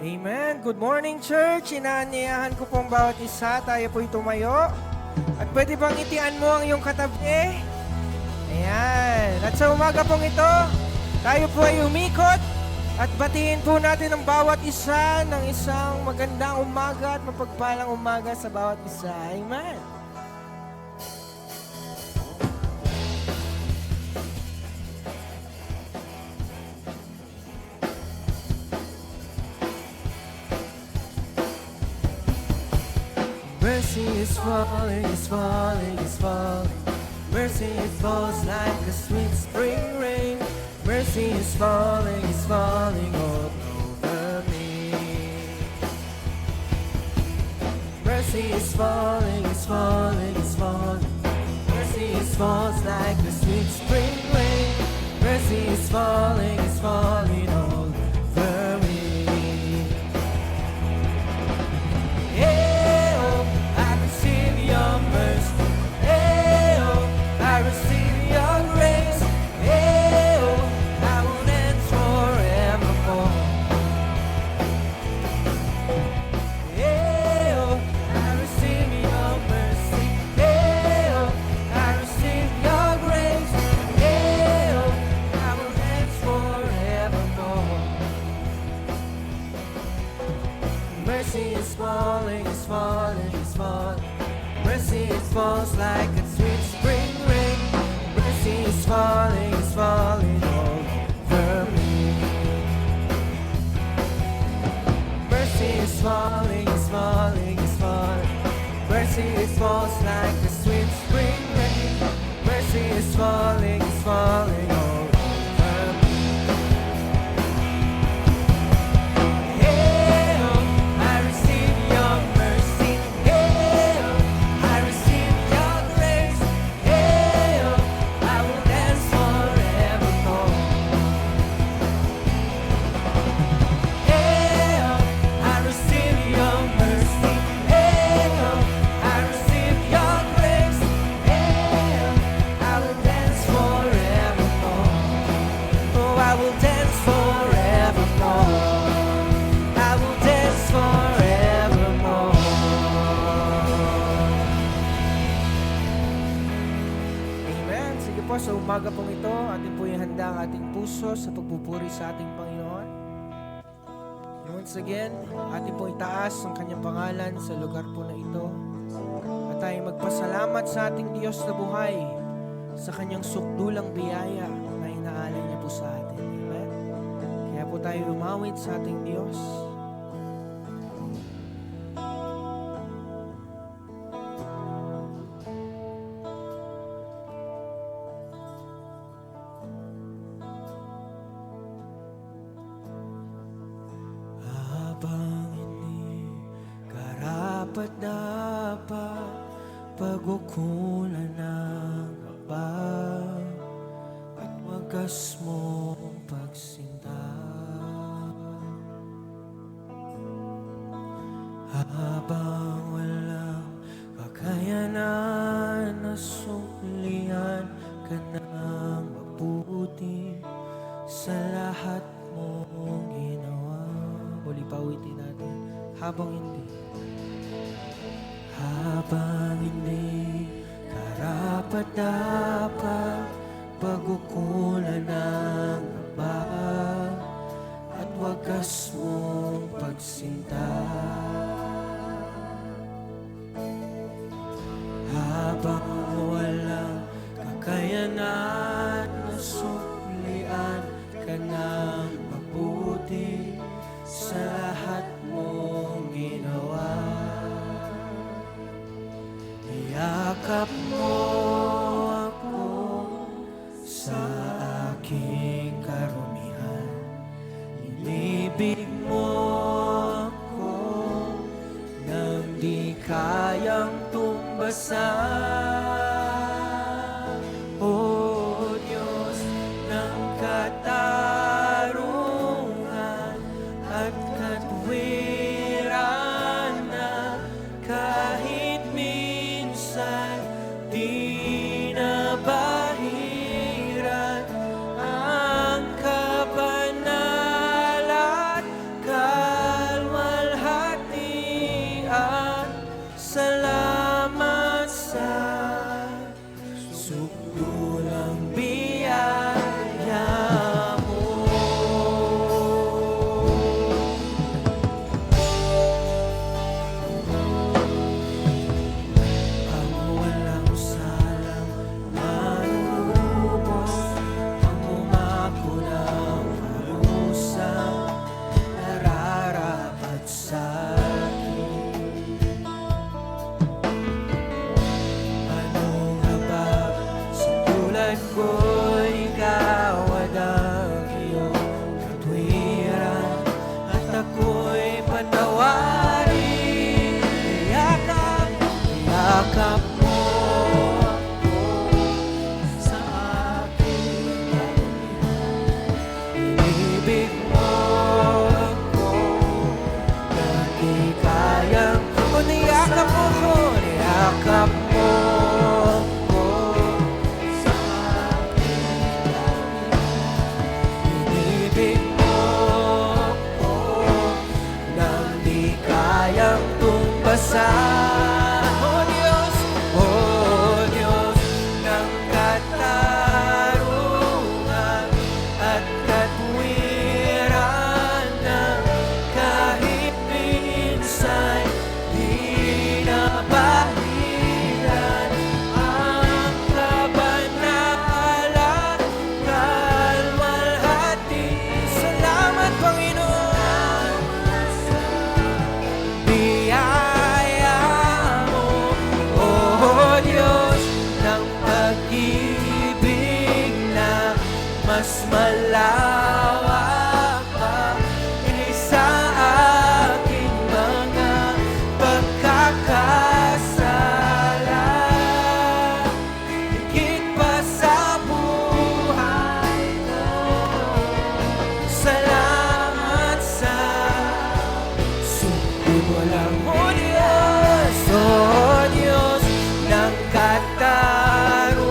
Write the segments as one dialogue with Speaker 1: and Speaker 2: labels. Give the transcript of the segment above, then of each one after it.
Speaker 1: Amen. Good morning, church. Inaanyayahan ko pong bawat isa. Tayo po'y tumayo. At pwede bang itian mo ang iyong katabi? Ayan. At sa umaga pong ito, tayo po ay umikot at batiin po natin ang bawat isa ng isang magandang umaga at mapagpalang umaga sa bawat isa. Amen. Mercy is falling, is falling, is falling. Mercy, it falls like a sweet spring rain. Mercy is falling all over me. Mercy is falling, is falling, is falling. Mercy is falls like a sweet spring rain. Mercy is falling all over me. Your mercy, I receive your grace. I will dance forevermore. I receive your mercy. I receive your grace. I will dance forevermore. Mercy is falling, is falling, is falling. Mercy, it falls like a sweet spring rain. Mercy is falling all over me. Mercy is falling, is falling, is falling. Mercy, it falls like a sweet spring rain. Mercy is falling all over me. Sa umaga pong ito, atin po ihanda ang ating puso sa pagpupuri sa ating Panginoon. Once again, atin po itaas ang kanyang pangalan sa lugar po na ito. At tayo magpasalamat sa ating Diyos na buhay sa kanyang sukdulang biyaya na inaalay niya po sa atin. Amen? Kaya po tayo umawit sa ating Diyos. Dapat pag-ukulan ng kaba at wagas mong pagsinta. Habang walang kakayanan na suklian ka ng mabuti sa lahat mong ginawa. Muli pauwitin natin. Habang hindi karapat-dapat pag-ukulan ng kaba at wagas mong pagsinta. Habang walang kakayanan na suklian ka ng mabuti sa lahat mong ginawa. Yakap mo ako sa aking karumihan. Inibig mo ako nang di kayang tumbasan. O Diyos ng katarungan at katwiran na kahit di na bahiran ang kapanalan, Pagkat ko'y kawad ang iyong katwiran at ako'y patawarin. Yakap mo ako sa aking inibig mo ako na di kayang niyakap mo ko, niyakap mo ko sa aking inibig mo ko nang di kayang tumbasan. Oh Diyos ng katarungan at katwiran na kahit minsan di nabahiran ang kabanalan, kalwalhati. Salamat Panginoon, biyaya mo, oh Diyos ng pag-ibig na mas malawak pa kaysa aking mga pagkakasala. Higit pa sa buhay ko, salamat sa sukod walang Diyos. Oh Diyos ng katarungan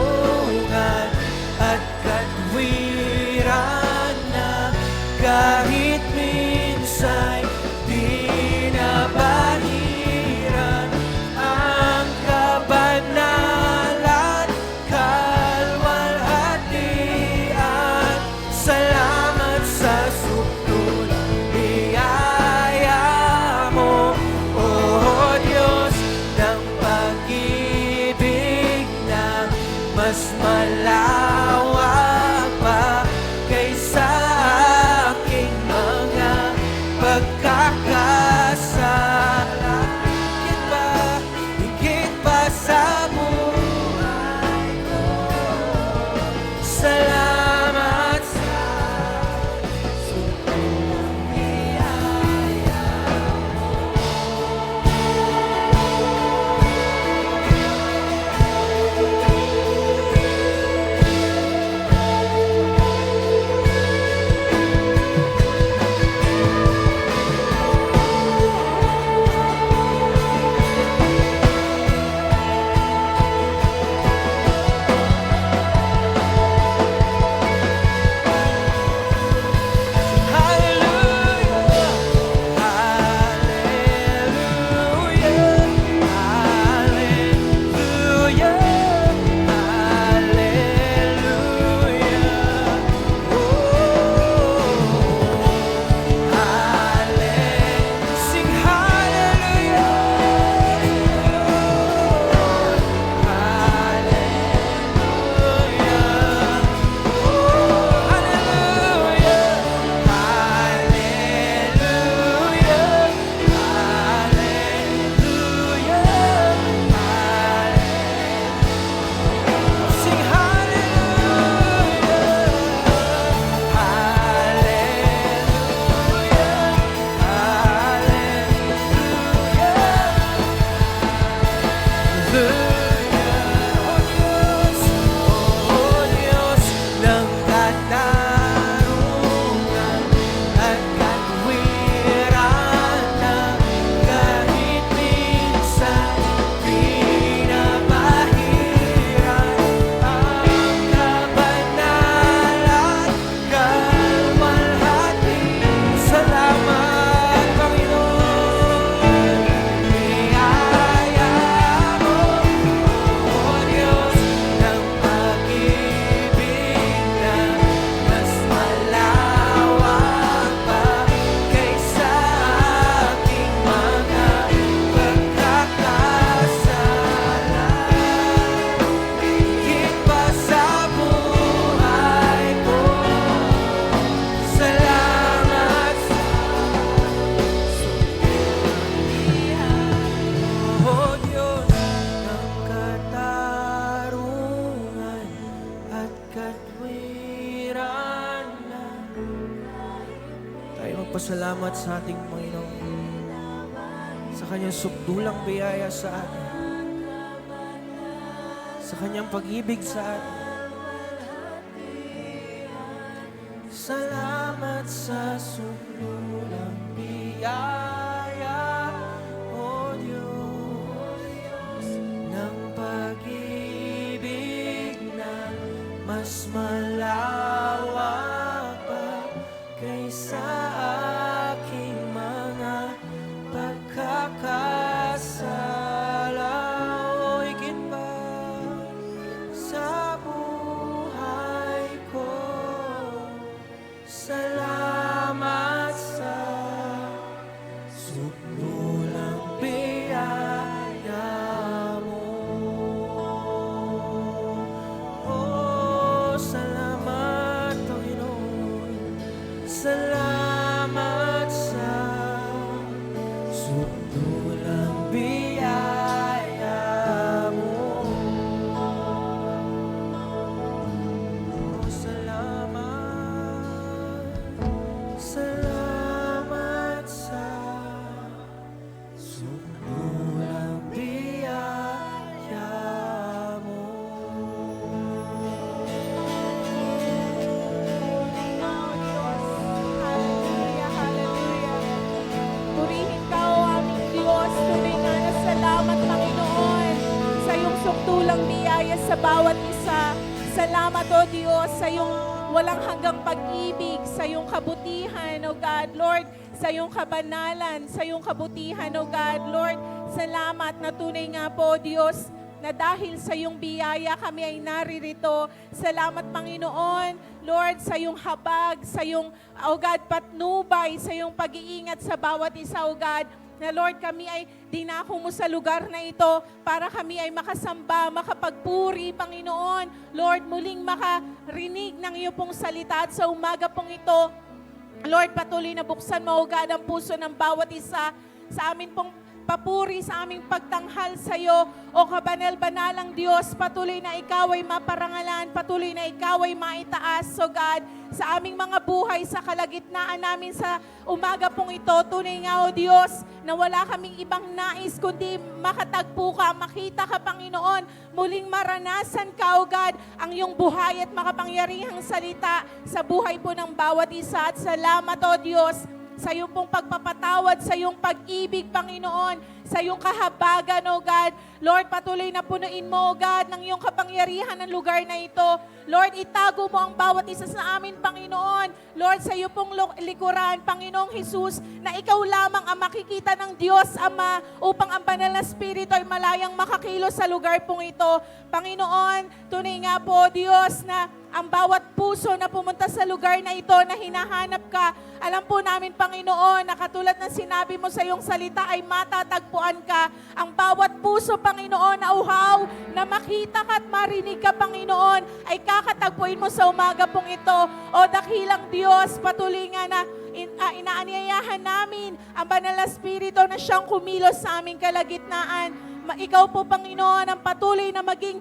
Speaker 1: at katwiran na kahit minsan di nabahiran ang kabanalan, kalwalhatian. Salamat sa suktol biyaya mo, oh Diyos ng pag-ibig na mas malawak pa kaysa aking katwiran na. Tayo magpasalamat sa ating Panginoon sa kanyang sukdulang biyaya sa atin, sa kanyang pag-ibig sa atin. Salamat sa sukdulang biyaya, O Diyos, ng pag-ibig na mas malawak pa kaysa aking mga pagkakasala. O higit pa sa buhay ko. Salamat sa sukdulang biyaya mo. Oh, salamat, Panginoon. Salamat sa sukdulang biyaya mo. Oh, salamat sa sukdulang biyaya mo.
Speaker 2: Hallelujah, hallelujah. Purihin ka, O aming Diyos. Tunay nga na salamat, Panginoon, sa iyong sukdulang biyaya sa bawat isa. Salamat, O Diyos, sa iyong walang hanggang pag-ibig, sa iyong kabutihan, O God. Lord, sa iyong kabanalan, sa iyong kabutihan, O God. Lord, salamat na tunay nga po, Diyos, na dahil sa iyong biyaya kami ay naririto. Salamat, Panginoon, Lord, sa iyong habag, sa iyong, O God, patnubay, sa iyong pag-iingat sa bawat isa, O God, na Lord, kami ay dinako mo sa lugar na ito para kami ay makasamba, makapagpuri, Panginoon. Lord, muling makarinig ng iyo pong salita at sa umaga pong ito, Lord, patuloy na buksan mo, O God, ang puso ng bawat isa sa amin pong papuri, sa aming pagtanghal sa iyo. O kabanal-banalang Diyos, patuloy na ikaw ay maparangalan, patuloy na ikaw ay maitaas, O God, sa aming mga buhay, sa kalagitnaan namin sa umaga pong ito. Tunay nga, O Diyos, na wala kaming ibang nais kundi makatagpo ka, makita ka, Panginoon, muling maranasan ka, O God, ang iyong buhay at makapangyarihang salita sa buhay po ng bawat isa. At salamat, O Diyos, sa iyong pong pagpapatawad, sa iyong pag-ibig, Panginoon, sa iyong kahabagan, O God. Lord, patuloy na punuin mo, O God, ng iyong kapangyarihan ng lugar na ito. Lord, itago mo ang bawat isa sa amin, Panginoon. Lord, sa iyo pong likuran, Panginoong Jesus, na ikaw lamang ang makikita ng Diyos, Ama, upang ang banal na Espiritu ay malayang makakilos sa lugar pong ito. Panginoon, tunay nga po, Diyos, na ang bawat puso na pumunta sa lugar na ito na hinahanap ka, alam po namin, Panginoon, na katulad ng sinabi mo sa iyong salita ay matatagpuan ka. Ang bawat puso, Panginoon, na uhaw, na makita ka at marinig ka, Panginoon, ay kakatagpuin mo sa umaga pong ito. O dakilang Diyos, patuloy nga na inaanyayahan namin ang banal na Espiritu na siyang kumilos sa aming kalagitnaan. Ikaw po, Panginoon, ang patuloy na maging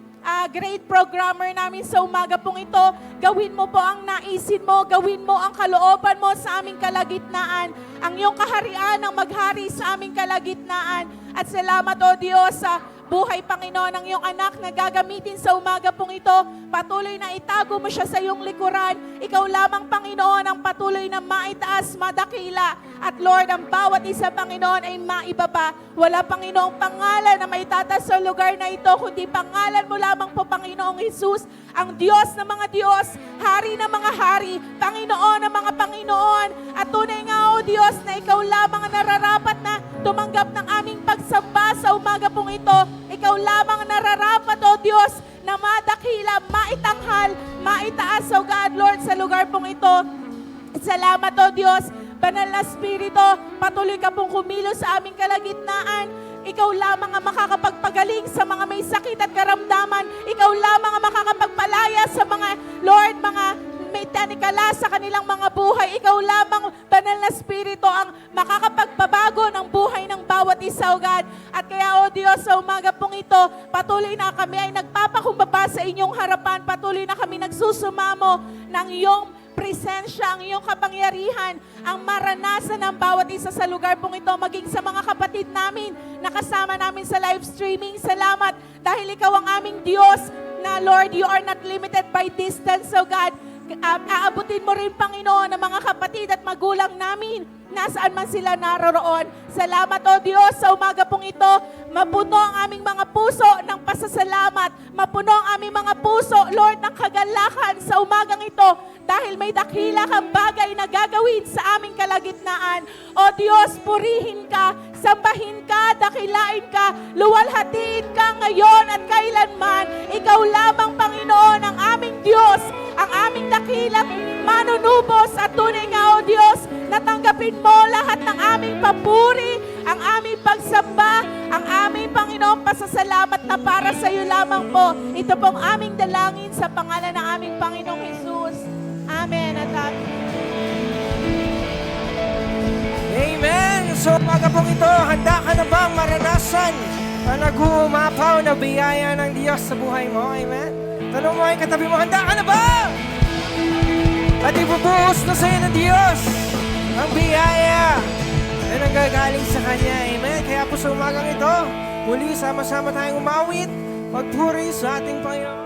Speaker 2: great programmer namin sa umaga pong ito. Gawin mo po ang naisin mo, gawin mo ang kalooban mo sa aming kalagitnaan. Ang iyong kaharian ang maghari sa aming kalagitnaan. At salamat, O Diyos, sa buhay, Panginoon, ng iyong anak na gagamitin sa umaga pong ito. Patuloy na itago mo siya sa iyong likuran. Ikaw lamang, Panginoon, ang patuloy na maitaas, madakila. At Lord, ang bawat isa, Panginoon, ay maibaba. Wala, Panginoong pangalan na maitataas sa lugar na ito, kundi pangalan mo lamang po, Panginoong Jesus, ang Diyos ng mga Diyos, Hari ng mga Hari, Panginoon ng mga Panginoon. At tunay nga, O Diyos, na ikaw lamang ang nararapat na tumanggap ng aming pagsamba sa umaga pong ito. Ikaw lamang ang nararapat, O Diyos, na madakila, maitanghal, maitaas, O God, Lord, sa lugar pong ito. Salamat, O Diyos, Banal na Espiritu, patuloy ka pong kumilos sa aming kalagitnaan. Ikaw lamang ang makakapagpagaling sa mga may sakit at karamdaman. Ikaw lamang ang makakapagpalaya sa mga, Lord, mga may yan, ikala sa kanilang mga buhay. Ikaw lamang, Banal na Espiritu, ang makakapagpabago ng buhay ng bawat isa, O God. At kaya, O Diyos, sa umaga pong ito, patuloy na kami ay nagpapakumbaba sa inyong harapan. Patuloy na kami nagsusumamo ng iyong presensya, ang iyong kapangyarihan, ang maranasan ng bawat isa sa lugar pong ito, maging sa mga kapatid namin, nakasama namin sa live streaming. Salamat dahil ikaw ang aming Diyos na, Lord, you are not limited by distance, O God. Aabutin mo rin, Panginoon, ang mga kapatid at magulang namin, nasaan man sila naroroon. Salamat, O Diyos, sa umaga pong ito, mapuno ang aming mga puso ng pasasalamat, mapuno ang aming mga puso, Lord, ng kagalakan sa umagang ito, dahil may dakila kang bagay na gagawin sa aming kalagitnaan. O Diyos, purihin ka, sambahin ka, dakilain ka, luwalhatiin ka ngayon at kailanman. Ikaw lamang, Panginoon, ang aming Diyos, ang aming dakilang manunubos at tunay nga, O Diyos, natanggapin mo lahat ng aming papuri, ang aming pagsamba, ang aming, Panginoon, pasasalamat na para sa iyo lamang po. Ito pong aming dalangin sa pangalan ng aming Panginoong Jesus. Amen at amen.
Speaker 1: Amen! So, umaga pong ito, handa ka na bang maranasan ang nag-uumapaw na biyaya ng Diyos sa buhay mo? Amen? Tanong mo ay katabi mo, handa ka na ba? At ibubuhos na sa'yo ng Diyos ang biyaya na nanggagaling sa Kanya. Amen? Kaya po sa umagang ito, muli sama-sama tayong umawit, magpuri sa ating Panginoon.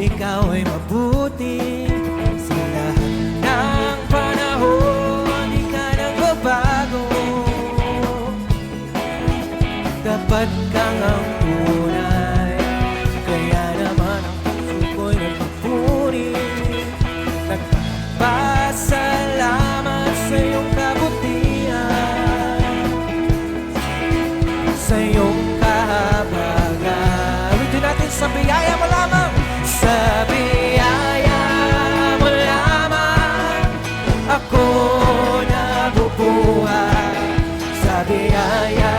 Speaker 1: Ikaw ay mabuti sa lahat ng panahon, di ka nagbabago. Dapat kang ang tunay, kaya naman ang puso ko'y nagpupuri. Nagpapasalamat sa iyong kabutihan, sa iyong kahabagan. Ulitin natin sa biyaya mo lamang. Sa biyaya mo lamang ako nabubuhay. Sa biyaya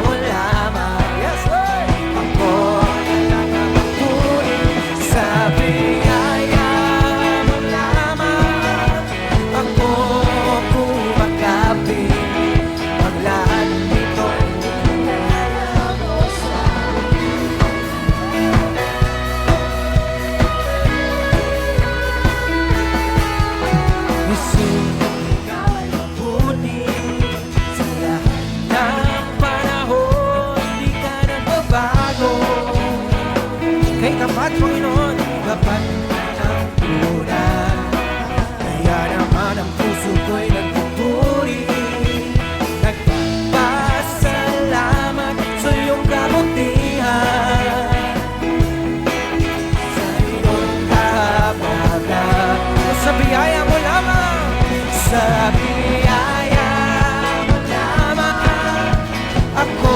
Speaker 1: mo lamang, yes Lord, ako nakakapuri. Sa biyaya mo lamang ako kumakapit. Ang lahat nito tapat, Panginoon, tapat ang tunay. Kaya naman ang puso ko'y nagpupuri. Nagpapasalamat sa iyong kabutihan, sa iyong kahabagan. Sa biyaya mo lamang, sa biyaya mo lamang ako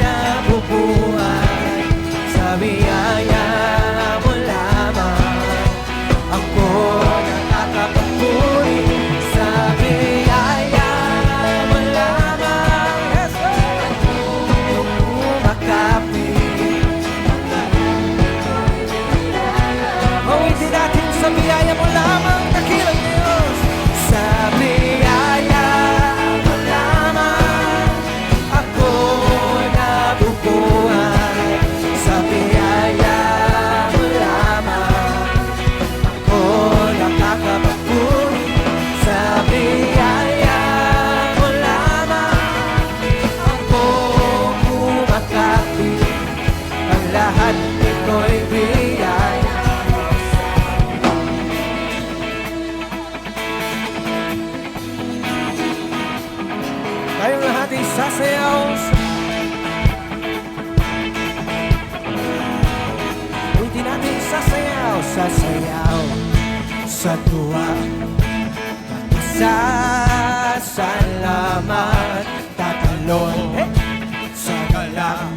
Speaker 1: nabubuhay. Sa biyaya mo lamang ako nakakapagpuri. Sa biyaya mo lamang, yes Lord, ako kumakapit. Mawitin natin sa biyaya mo lamang, dakilang Diyos. Sa biyaya mo lamang ako nabubuhay. Sa biyaya mo lamang ako nakakapagpuri. Sa biyaya mo lamang ako kumakapit. Ang lahat nito'y biyaya. Tayong lahat ay sasayaw. Ulitin natin, sasayaw, sasayaw sa tuwa. Pasasalamat, tatalon sa galang.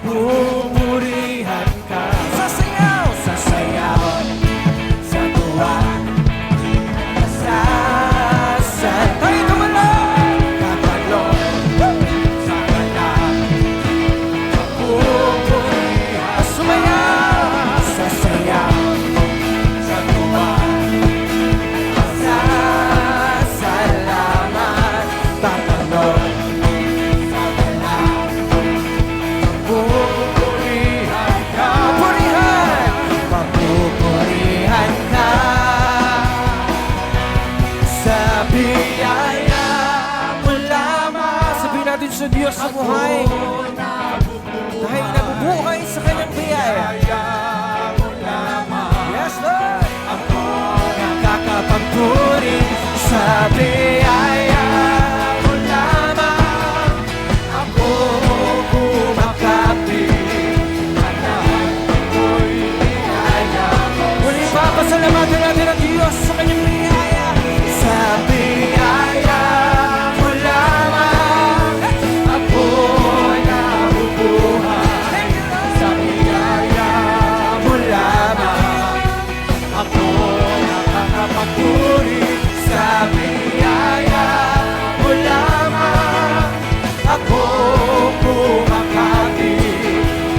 Speaker 1: Pupurihan ka. sa buhay. Dahil nabubuhay sa kanyang biyaya. Yes, Lord!
Speaker 3: Ako nakakapagpuri sa biyaya mo lamang. Ako kumakapit, ang lahat ako'y biyaya mo.
Speaker 1: Muli papasalamatan natin ang Diyos sa kanyang biyaya.
Speaker 3: Sa biyaya mo lamang, ako nabubuhay. Sa biyaya mo lamang, ako nakakapagpuri. Sa biyaya mo lamang, ako kumakapit.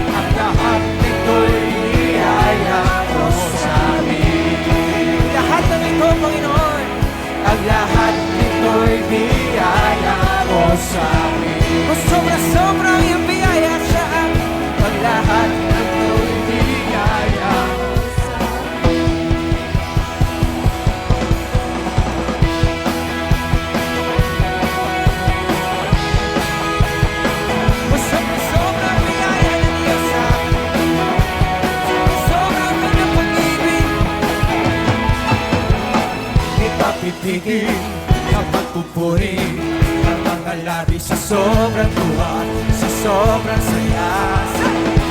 Speaker 3: Ang lahat nito'y biyaya mo sa amin.
Speaker 1: Lahat ng ito, Panginoon,
Speaker 3: Ang lahat nito'y biyaya mo sa amin.
Speaker 1: kung sobra-sobra ang iyong biyaya sa amin.
Speaker 3: Ang lahat nito'y biyaya mo sa
Speaker 1: Kung sobra-sobra ang biyaya ng Diyos sa amin. Sobra ang kanyang pag-ibig.
Speaker 3: Ipapipigil ang pagpupuri ng mga labi sa sobrang tuwa, sa sobrang saya.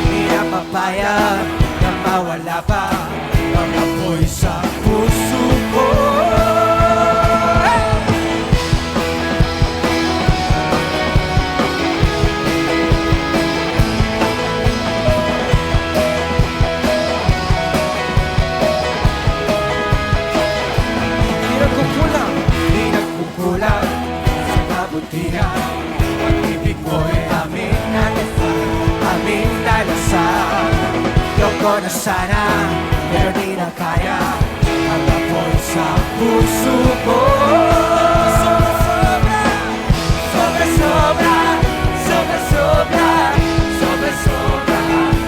Speaker 3: Di na mapayag na mawala pa ang apoy sa puso ko.
Speaker 1: Hindi nagkukulang.
Speaker 3: Di nagkukulang sa kabutihan. Pag-ibig mo'y aming nalasal, aming nalasal. Loko na sana, pero di na kaya. Ang apoy sa puso ko. Sobra-sobra, sobra-sobra, sobra-sobra, sobra-sobra.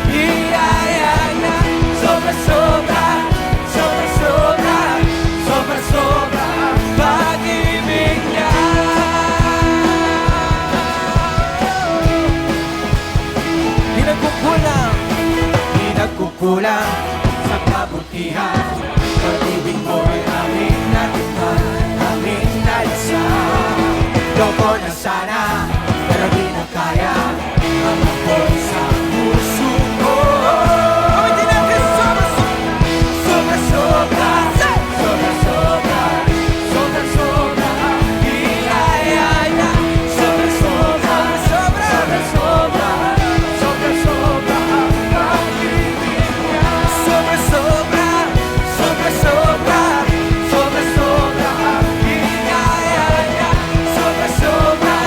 Speaker 3: Biyaya na, sobra-sobra, sobra-sobra, sobra-sobra. Pag-ibig niya.
Speaker 1: Hindi nagkukulang.
Speaker 3: Di nagkukulang sa kabutihan. Pag-ibig mo'y aming natikman, aming nalasan. Loko na sana, pero di na kaya. Ang apoy sa puso ko.
Speaker 1: Gamitin natin sobra-sobra.
Speaker 3: Sobra-sobra, sobra-sobra, sobra-sobra. Biyaya niya. Sobra-sobra, sobra-sobra, sobra-sobra. Pag-ibig niya. Sobra-sobra, sobra-sobra, sobra-sobra. Biyaya niya. Sobra-sobra,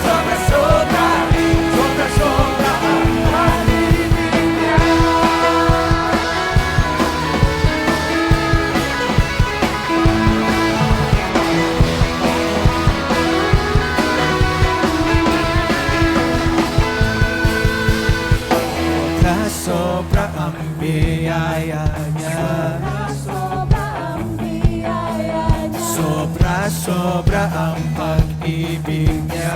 Speaker 3: sobra-sobra, sobra-sobra. Pag-ibig niya. Sobra ang biyaya niya. Sobra ang pag-ibig niya.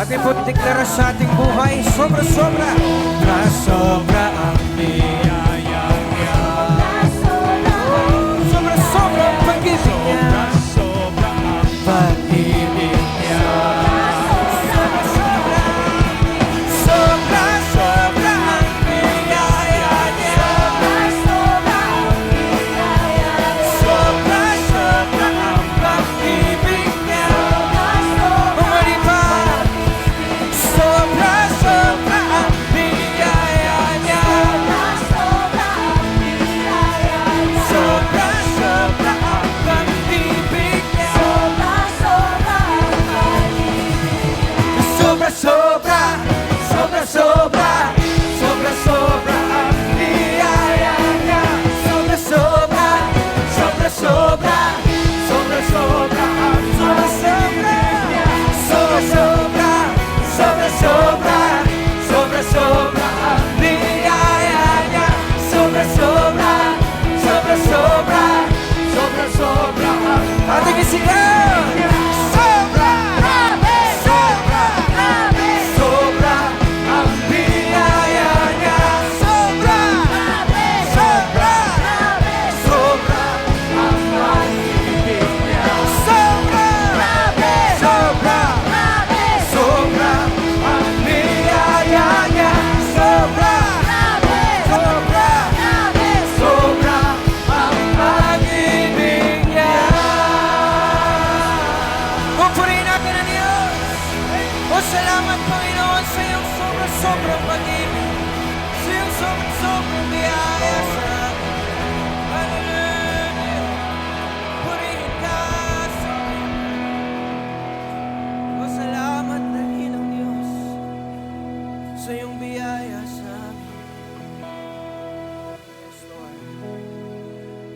Speaker 1: Ating po deklara sa ating buhay, sobra-sobra.
Speaker 3: Sobra ang biyaya niya.
Speaker 1: Sobra-sobra ang pag-ibig niya.
Speaker 3: Sobra ang pag-ibig niya. Sobra ang biyaya niya. Sobra ang pag-ibig niya.
Speaker 1: Bumalik pa.
Speaker 3: Sobra ang biyaya niya.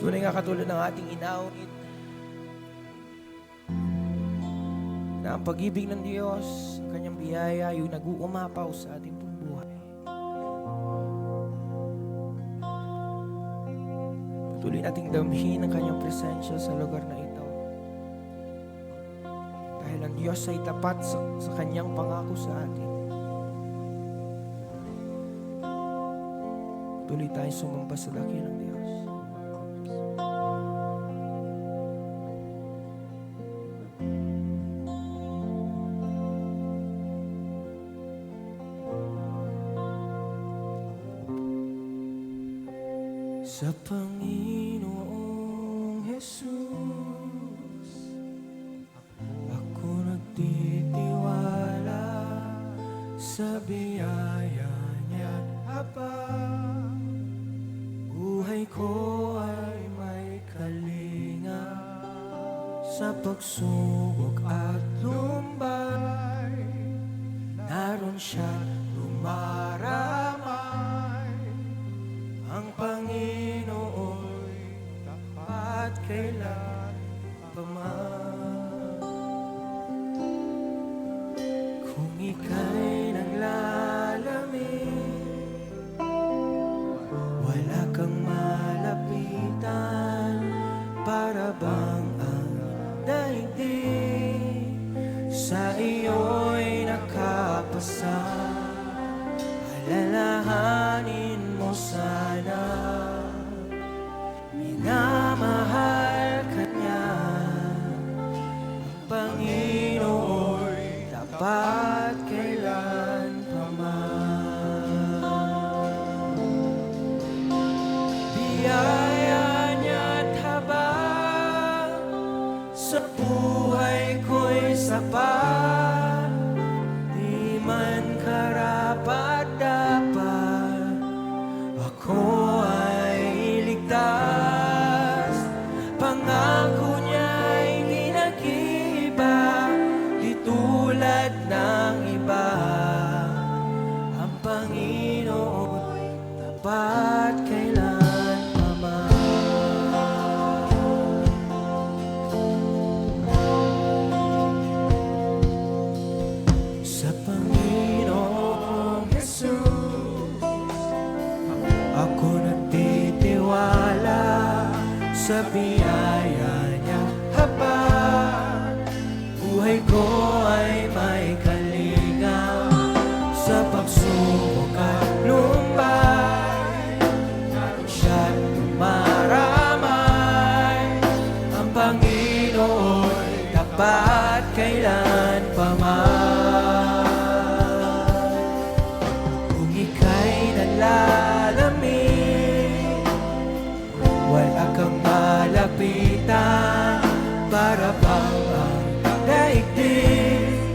Speaker 1: Tunay nga katulad ng ating inawit na ang pag-ibig ng Diyos, ang kanyang biyaya, yung nag-uumapaw sa ating pong buhay. Patuloy nating damhin ang kanyang presensya sa lugar na ito. Dahil ang Diyos ay tapat sa kanyang pangako sa atin. Tuloy tayo sumamba sa dakil ng Diyos. Sa Panginoong Jesus, ako nagtitiwala sa biyaya niya't habang buhay ko ay may kalinga sa pagsubok at lumbay. Naroon siya lumaramay. Ang Panginoo'y tapat kailan pa man. Kung ika'y naglalamig, wala kang malapitan, para bang ang daigdig sa iyo'y nakapasan. Alalahanin mo sana, minamahal ka niya. Ang Panginoo'y tapat kailan pa man. Biyaya niya't habang sa buhay ko'y sapat, di man karapat dapat ako ay iligtas. Pangako niya'y di nag-iiba, di tulad ng iba. Ang Panginoon tapat kailan pa man. Sa Panginoong Jesus, ako nagtitiwala sa biyaya niya habang buhay ko ay may kalinga sa pagsubok at lumbay. Naroon siya't tumaramay. Ang Panginoon tapat kailan pa man. Kung ika'y nalalamig, wala kang malapitan, para bang ang daigdig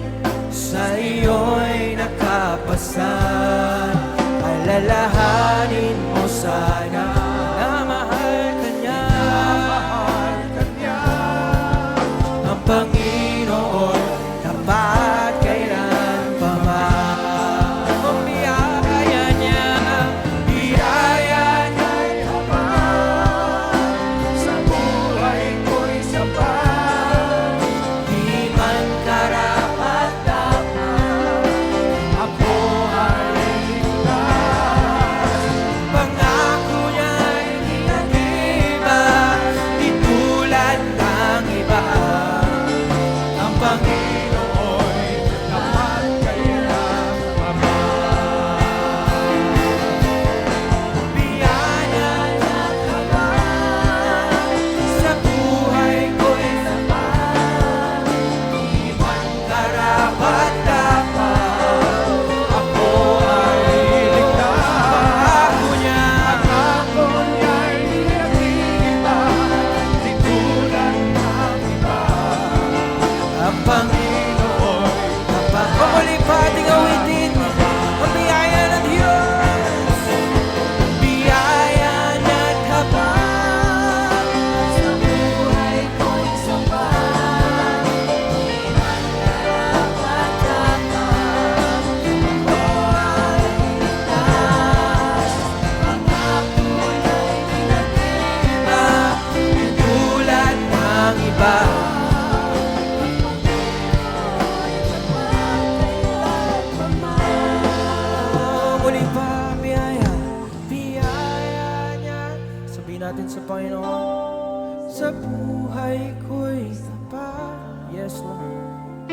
Speaker 1: Purihin natin sa Panginoon. Sa buhay ko'y tapat. Yes, Lord.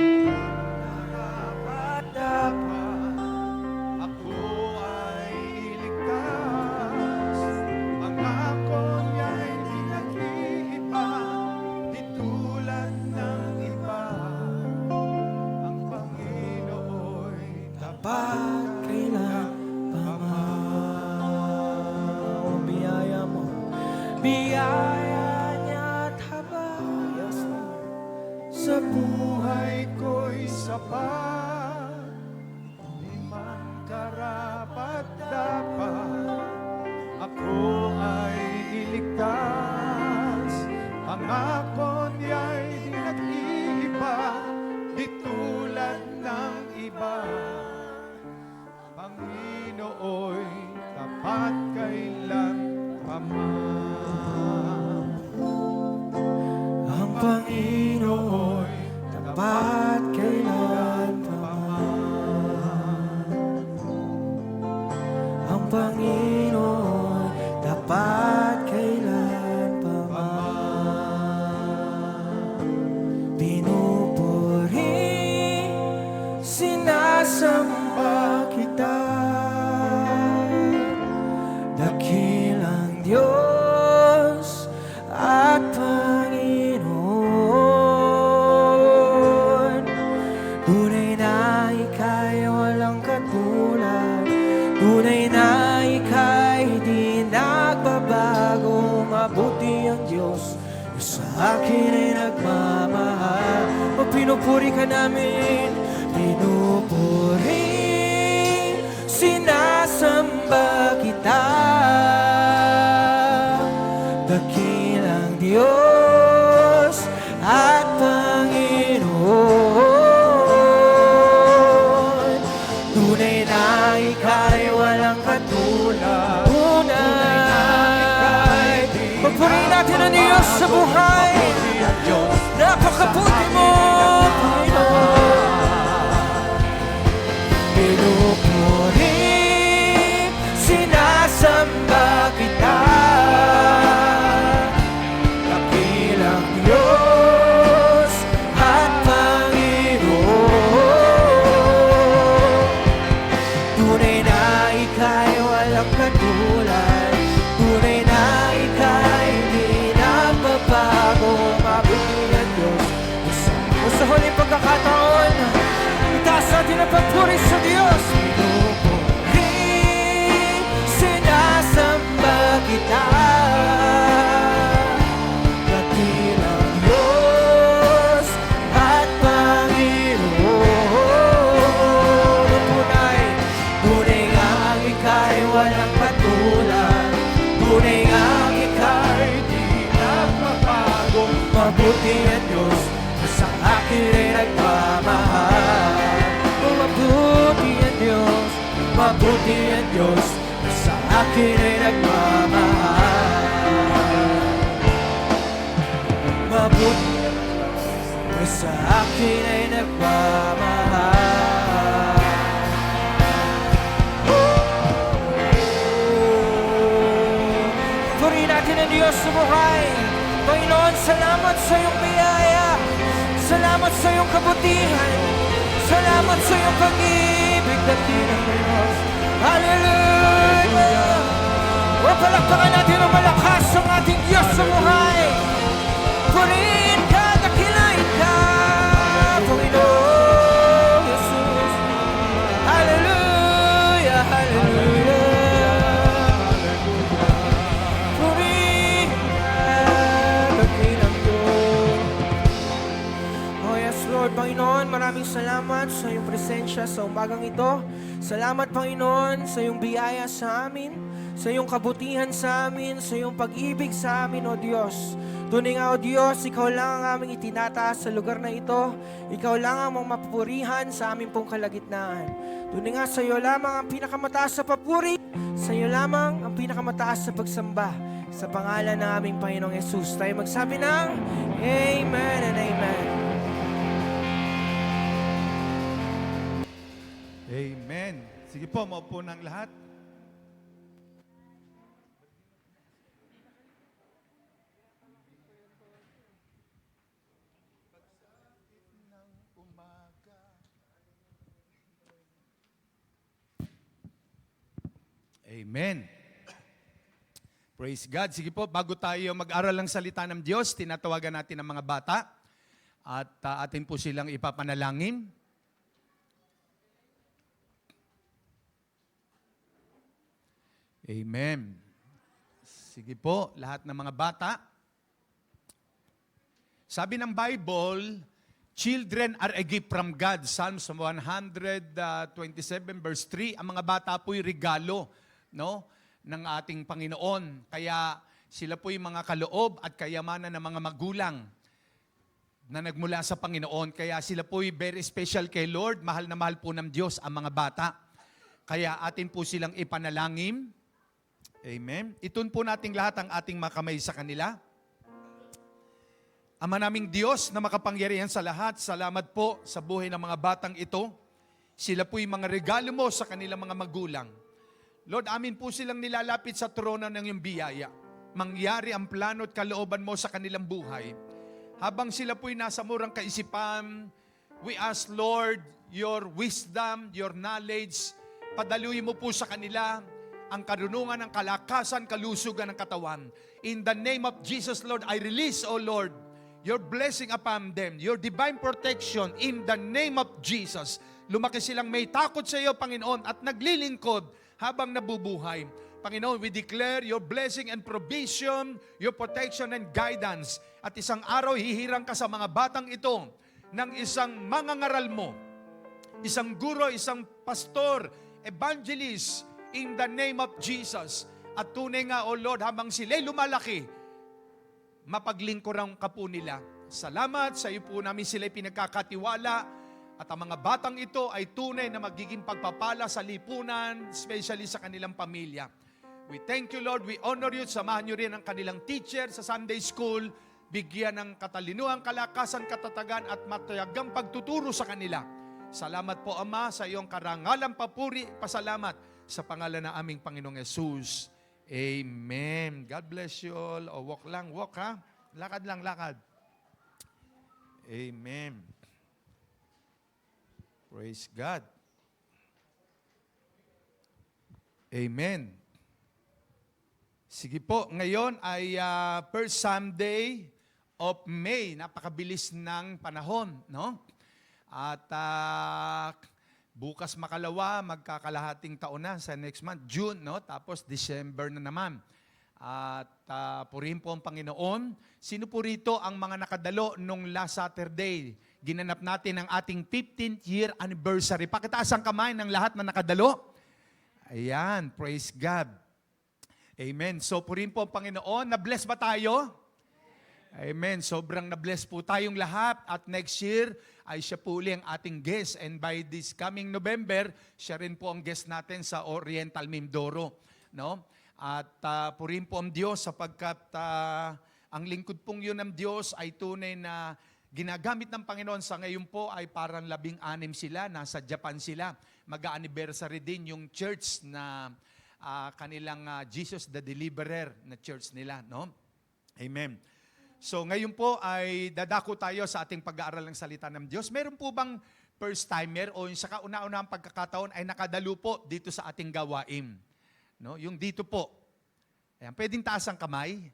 Speaker 3: Dapat ako ay iligtas. Pangako niya'y di nag-iiba, di tulad ng iba. Ang Panginoo'y tapat
Speaker 1: Kailan pa man biyaya mo, biyaya niya't habang. Yes, Lord. Sa
Speaker 3: buhay ko'y sapat, di man karapat dapat ako ay iligtas. Pangako niya'y di nag-iiba, di tulad ng iba. Panginoo'y tapat kailan pa man.
Speaker 1: ang Panginoon tapat kailan pa man. Ang Panginoon tapat kailan pa man. Pinupuri, sinasamba kita, dakilang Diyos at Panginoon. Tunay na ika'y walang katulad, tunay na ika'y di nagbabago. Mabuti ang Diyos na sa akin ay nagmamahal. O pinupuri ka namin, pinupuri, sinasamba kita, dakilang Diyos at Panginoon. Tunay na ika'y walang katulad, tunay. Pagpurihin natin ang Diyos sa buhay. Napakabuti mo, Panginoon. Pinupuri, sinasamba kita, dakilang Diyos at Panginoon. Tunay na ika'y walang katulad, tunay na ika'y di nagbabago. Mabuti ang Diyos. Sa huling pagkakataon, itaas natin ang pagpuri sa Diyos. Pinupuri, sinasamba kita, dakilang Diyos at Panginoon. Tunay, tunay nga ika'y walang katulad, tunay nga ika'y di nagbabago. Mabuti ang Diyos na sa akin ay nagmamahal. Oh, mabuti ang Diyos, mabuti ang Diyos na sa akin ay nagmamahal. Mabuti ang Diyos na sa akin ay nagmamahal. Purihin natin ang Diyos sa buhay. Panginoon, salamat sa iyong biyaya. Salamat sa iyong kabutihan. Salamat sa iyong pag-ibig, dakilang Diyos. Hallelujah! O palakpakan natin ang malakas ang ating Diyos sa buhay. Purihin ka, dakilain ka, Panginoon Jesus. Hallelujah! Hallelujah! Purihin ka, dakilang Diyos. Oh yes, Lord, Panginoon, maraming salamat sa iyong presensya sa umagang ito. Salamat, Panginoon, sa iyong biyaya sa amin, sa iyong kabutihan sa amin, sa iyong pag-ibig sa amin, O Diyos. Tunay nga, O Diyos, Ikaw lang ang aming itinataas sa lugar na ito. Ikaw lang ang mapupurihan sa aming pong kalagitnaan. Tunay nga, sa iyo lamang ang pinakamataas sa papuri, sa iyo lamang ang pinakamataas sa pagsamba. Sa pangalan ng aming Panginoong Yesus, tayo magsabi ng Amen and Amen.
Speaker 3: Amen. Sige po, maupo ng lahat. Amen. Praise God. Sige po, bago tayo mag-aral ng salita ng Diyos, tinatawagan natin ang mga bata at atin po silang ipapanalangin. Amen. Sige po, lahat ng mga bata. Sabi ng Bible, children are a gift from God. Psalms 127 verse 3, ang mga bata po'y regalo, no, ng ating Panginoon. Kaya sila po'y mga kaloob at kayamanan ng mga magulang na nagmula sa Panginoon. Kaya sila po'y very special kay Lord. Mahal na mahal po ng Diyos ang mga bata. Kaya atin po silang ipanalangin. Amen. Itun po nating lahat ang ating mga kamay sa kanila. Ama naming Diyos na makapangyarihan sa lahat, salamat po sa buhay ng mga batang ito. Sila po'y mga regalo mo sa kanilang mga magulang. Lord, amin po silang nilalapit sa trono ng iyong biyaya. Mangyari ang plano at kalooban mo sa kanilang buhay. Habang sila po'y nasa murang kaisipan, we ask, Lord, your wisdom, your knowledge, padaluyin mo po sa kanila ang karunungan, ang kalakasan, kalusugan ng katawan. In the name of Jesus, Lord, I release, O Lord, your blessing upon them, your divine protection in the name of Jesus. Lumaki silang may takot sa iyo, Panginoon, at naglilingkod habang nabubuhay. Panginoon, we declare your blessing and provision, your protection and guidance. At isang araw, hihirang ka sa mga batang ito ng isang mangangaral mo, isang guro, isang pastor, evangelist, in the name of Jesus. At tunay nga, O Lord, habang sila'y lumalaki, mapaglingkurang ka po nila. Salamat sa iyo po namin sila'y pinagkakatiwala at ang mga batang ito ay tunay na magiging pagpapala sa lipunan, especially sa kanilang pamilya. We thank you, Lord. We honor you. Samahan nyo rin ang kanilang teacher sa Sunday School. Bigyan ng katalinuhan, kalakasan, katatagan at matayagang pagtuturo sa kanila. Salamat po, Ama, sa iyong karangalan, papuri, pasalamat sa pangalan ng aming Panginoong Yesus. Amen. God bless you all. O, walk lang, walk ha. Lakad lang, lakad. Amen. Praise God. Amen. Sige po, ngayon ay first Sunday of May. Napakabilis ng panahon, no? At bukas makalawa, magkakalahating taon na sa next month, June, no? Tapos December na naman. At purihin po ang Panginoon. Sino po rito ang mga nakadalo nung last Saturday? Ginanap natin ang ating 15th year anniversary. Pakitaas ang kamay ng lahat na nakadalo. Ayan, praise God. Amen. So purihin po ang Panginoon. Na-bless ba tayo? Amen. Sobrang na-bless po tayong lahat at next year ay siya po uli ang ating guest and by this coming November, siya rin po ang guest natin sa Oriental Mindoro. No? At purihin po ang Diyos sapagkat ang lingkod pong yun ng Diyos ay tunay na ginagamit ng Panginoon. Sa ngayon po ay parang 16 sila, nasa Japan sila. Mag-anniversary din yung church na kanilang Jesus the Deliverer na church nila. No? Amen. So ngayon po ay dadako tayo sa ating pag-aaral ng salita ng Diyos. Meron po bang first timer o yung sa kauna-unahang pagkakataon ay nakadalo po dito sa ating gawain? No? Yung dito po. Ayan, pwedeng taas ang kamay.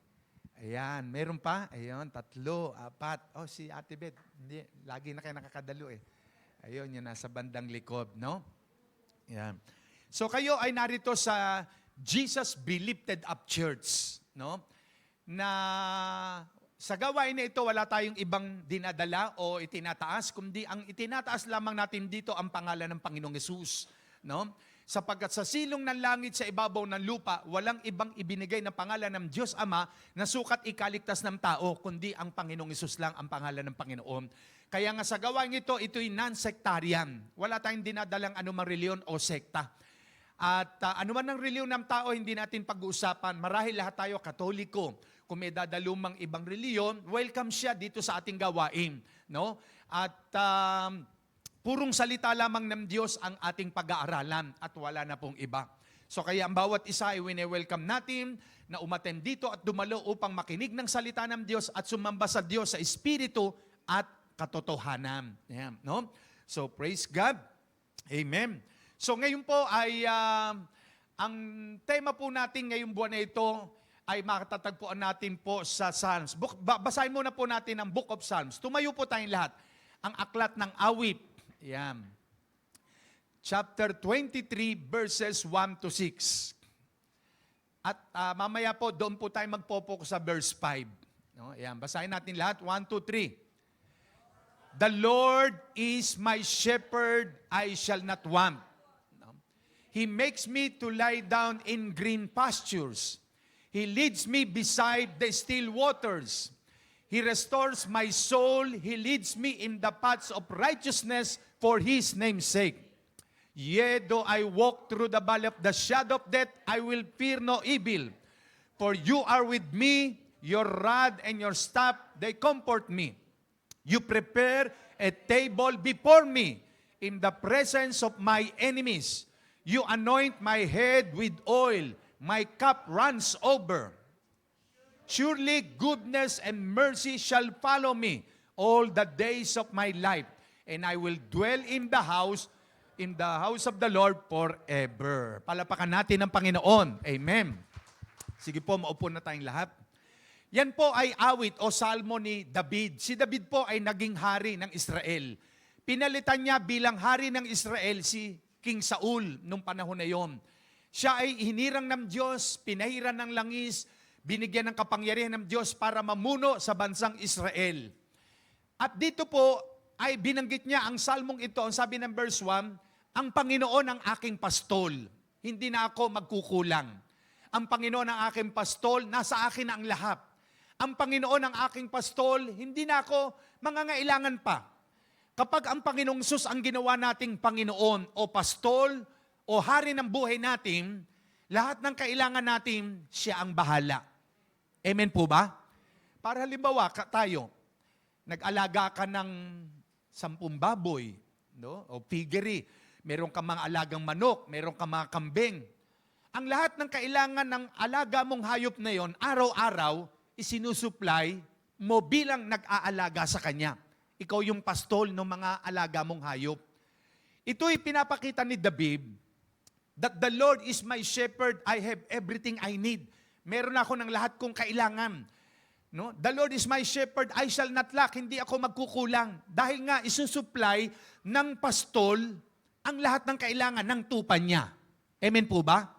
Speaker 3: Ayan, meron pa. Ayan, 3, 4. Oh, si Ate Beth. Hindi, lagi na kayo nakakadalo eh. Ayun, yun nasa bandang likod, no? Ayan. So kayo ay narito sa Jesus Be Lifted Up Church, no? Na sa gawain na ito, wala tayong ibang dinadala o itinataas, kundi ang itinataas lamang natin dito ang pangalan ng Panginoong Yesus. No? Sapagkat sa silong ng langit sa ibabaw ng lupa, walang ibang ibinigay na pangalan ng Diyos Ama na sukat ikaligtas ng tao, kundi ang Panginoong Yesus lang ang pangalan ng Panginoon. Kaya nga sa gawain ito, ito'y non-sectarian. Wala tayong dinadalang anumang reliyon o sekta. At anuman ang reliyon ng tao, hindi natin pag-uusapan. Marahil lahat tayo katoliko. Kung may dadalumang ibang reliyon, welcome siya dito sa ating gawain. No? At purong salita lamang ng Diyos ang ating pag-aaralan at wala na pong iba. So kaya ang bawat isa ay wine-welcome natin na umattend dito at dumalo upang makinig ng salita ng Diyos at sumamba sa Diyos sa Espiritu at katotohanan. Ayan, no? So praise God. Amen. So ngayon po ay
Speaker 4: Ang tema po natin ngayong buwan na ito ay makatatagpuan natin po sa Psalms. Basahin muna po natin ang Book of Psalms. Tumayo po tayong lahat. Ang aklat ng awit. Yan. Chapter 23 verses 1 to 6. At mamaya po, doon po tayo magpo-focus sa verse 5. No? Yan. Basahin natin lahat. 1, 2, 3. The Lord is my shepherd, I shall not want. No? He makes me to lie down in green pastures. He leads me beside the still waters. He restores my soul. He leads me in the paths of righteousness for His name's sake. Yea, though I walk through the valley of the shadow of death, I will fear no evil. For you are with me, your rod and your staff, they comfort me. You prepare a table before me in the presence of my enemies. You anoint my head with oil. My cup runs over. Surely goodness and mercy shall follow me all the days of my life, and I will dwell in the house of the Lord forever. Palapakan natin ang Panginoon. Amen. Sige po, maupo na tayong lahat. Yan po ay awit o salmo ni David. Si David po ay naging hari ng Israel. Pinalitan niya bilang hari ng Israel si King Saul nung panahon na yon. Siya ay hinirang ng Diyos, pinahiran ng langis, binigyan ng kapangyarihan ng Diyos para mamuno sa bansang Israel. At dito po ay binanggit niya ang salmong ito, ang sabi ng verse 1, ang Panginoon ang aking pastol, hindi na ako magkukulang. Ang Panginoon ang aking pastol, nasa akin ang lahat. Ang Panginoon ang aking pastol, hindi na ako mangangailangan pa. Kapag ang Panginoong Sus ang ginawa nating Panginoon o pastol, o hari ng buhay natin, lahat ng kailangan natin, siya ang bahala. Amen po ba? Para halimbawa, tayo, nag-alaga ka ng 10 baboy, no? O piggery, meron ka mga alagang manok, meron ka mga kambing. Ang lahat ng kailangan ng alaga mong hayop na yon, araw-araw, isinusupply mo bilang nag-aalaga sa kanya. Ikaw yung pastol ng mga alaga mong hayop. Ito'y pinapakita ni David, that the Lord is my shepherd, I have everything I need. Meron ako ng lahat kong kailangan. No? The Lord is my shepherd, I shall not lack. Hindi ako magkukulang. Dahil nga isusupply ng pastol ang lahat ng kailangan ng tupa niya. Amen po ba?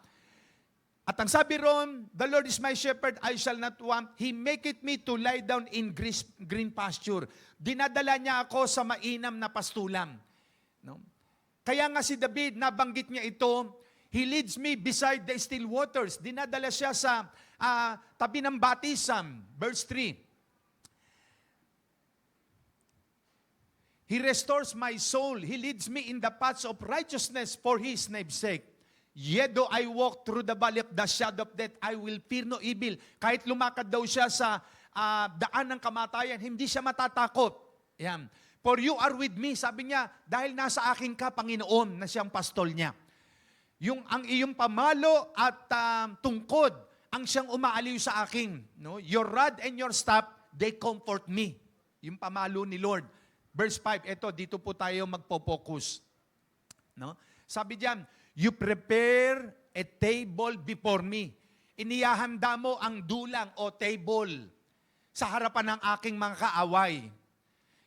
Speaker 4: At ang sabi ron, the Lord is my shepherd, I shall not want. He maketh me to lie down in green pasture. Dinadala niya ako sa mainam na pastulan. No? Kaya nga si David, nabanggit niya ito, He leads me beside the still waters. Dinadala siya sa tabi ng batisam. Verse 3. He restores my soul. He leads me in the paths of righteousness for His name's sake. Yet though I walk through the valley of the shadow of death, I will fear no evil. Kahit lumakad daw siya sa daan ng kamatayan, hindi siya matatakot. Yan. For you are with me, sabi niya, dahil nasa akin ka, Panginoon, na siyang pastol niya. Ang iyong pamalo at tungkod, ang siyang umaaliw sa akin. No? Your rod and your staff, they comfort me. Yung pamalo ni Lord. Verse 5, dito po tayo magpo-focus. No? Sabi diyan, you prepare a table before me. Inihahanda mo ang dulang o table sa harapan ng aking mga kaaway.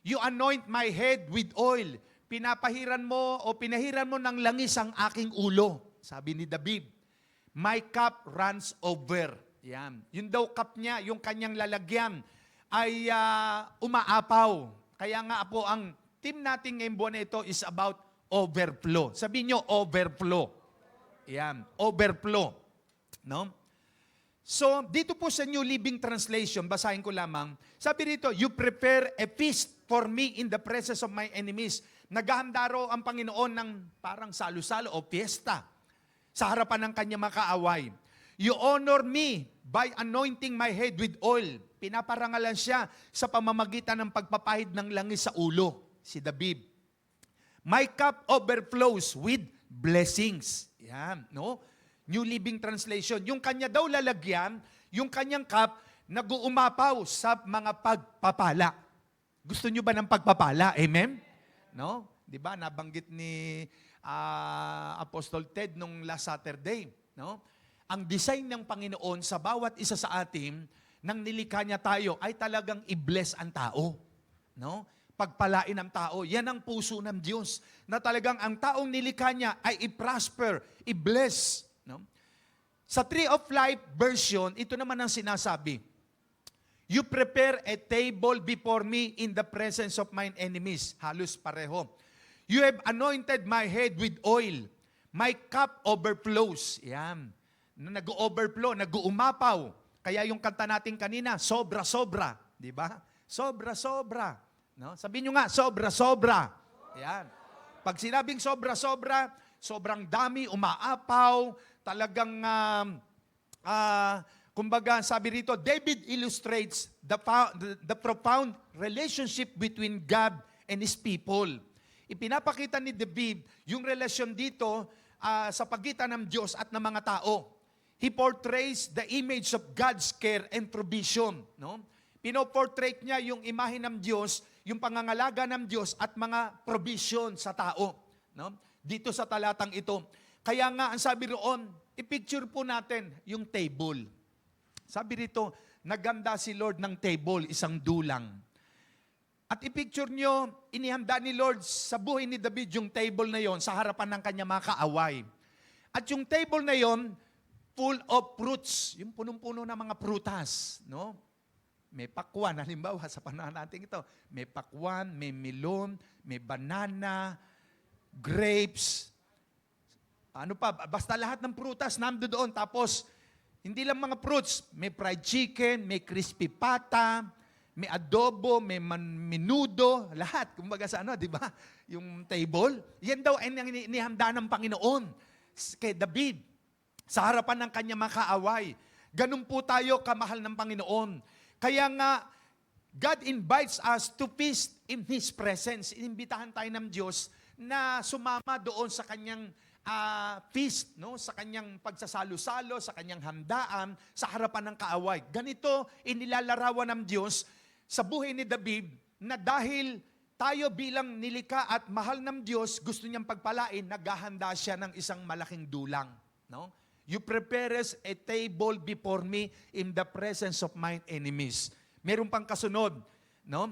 Speaker 4: You anoint my head with oil. Pinapahiran mo o pinahiran mo ng langis ang aking ulo. Sabi ni David, my cup runs over. Yan. Yung daw cup niya, yung kanyang lalagyan, ay umaapaw. Kaya nga po, ang team natin ngayong buwan na ito is about overflow. Sabihin nyo, overflow. Yan, overflow. No? So, dito po sa New Living Translation, basahin ko lamang, sabi rito, you prepare a feast for me in the presence of my enemies. Naghahanda raw ang Panginoon ng parang salo-salo o fiesta sa harapan ng kanyang mga kaaway. You honor me by anointing my head with oil. Pinaparangalan siya sa pamamagitan ng pagpapahid ng langis sa ulo, si David. My cup overflows with blessings. Yan, no? New Living Translation. Yung kanya daw lalagyan, yung kanyang cup, nag-uumapaw sa mga pagpapala. Gusto nyo ba ng pagpapala? Amen? No? 'Di ba? Nabanggit ni Apostle Ted nung last Saturday. no? Ang design ng Panginoon sa bawat isa sa atin, nang nilikha niya tayo, ay talagang i-bless ang tao. No? Pagpalain ang tao. Yan ang puso ng Diyos. Na talagang ang taong nilikha niya ay i-prosper, i-bless. No? Sa Tree of Life version, ito naman ang sinasabi. You prepare a table before me in the presence of mine enemies. Halos pareho. You have anointed my head with oil. My cup overflows. Yan. Nag-overflow, nag-uumapaw. Kaya yung kanta natin kanina, sobra-sobra. Di ba? Sobra-sobra. No? Sabihin nyo nga, sobra-sobra. Yan. Pag sinabing sobra-sobra, sobrang dami, umaapaw, talagang, kumbaga, sabi rito, David illustrates the profound relationship between God and His people. Ipinapakita ni David yung relasyon dito sa pagitan ng Diyos at ng mga tao. He portrays the image of God's care and provision. No? Pinoportrait niya yung imahe ng Diyos, yung pangangalaga ng Diyos at mga provision sa tao. No? Dito sa talatang ito. Kaya nga, ang sabi roon, i-picture po natin yung table. Sabi rito, naganda si Lord ng table, isang dulang. At i-picture nyo, inihanda ni Lord sa buhay ni David yung table na yon sa harapan ng kanya mga kaaway. At yung table na yon, full of fruits, yung punong-puno ng mga prutas, no? May pakwan, halimbawa sa panahon natin ito, may pakwan, may melon, may banana, grapes, ano pa, basta lahat ng prutas nando doon. Tapos, hindi lang mga fruits, may fried chicken, may crispy pata, may adobo, may menudo, lahat. Kumbaga sa ano, di ba? Yung table. Yan daw ay inihanda ng Panginoon kay David sa harapan ng kanyang mga kaaway. Ganun po tayo kamahal ng Panginoon. Kaya nga, God invites us to feast in His presence. Inimbitahan tayo ng Diyos na sumama doon sa kanyang feast, no? Sa kanyang pagsasalo-salo, sa kanyang handaan, sa harapan ng kaaway. Ganito, inilalarawan ng Diyos sa buhay ni David na dahil tayo bilang nilikha at mahal ng Diyos, gusto niyang pagpalain, naghahanda siya ng isang malaking dulang. No? You prepare a table before me in the presence of mine enemies. Meron pang kasunod, no?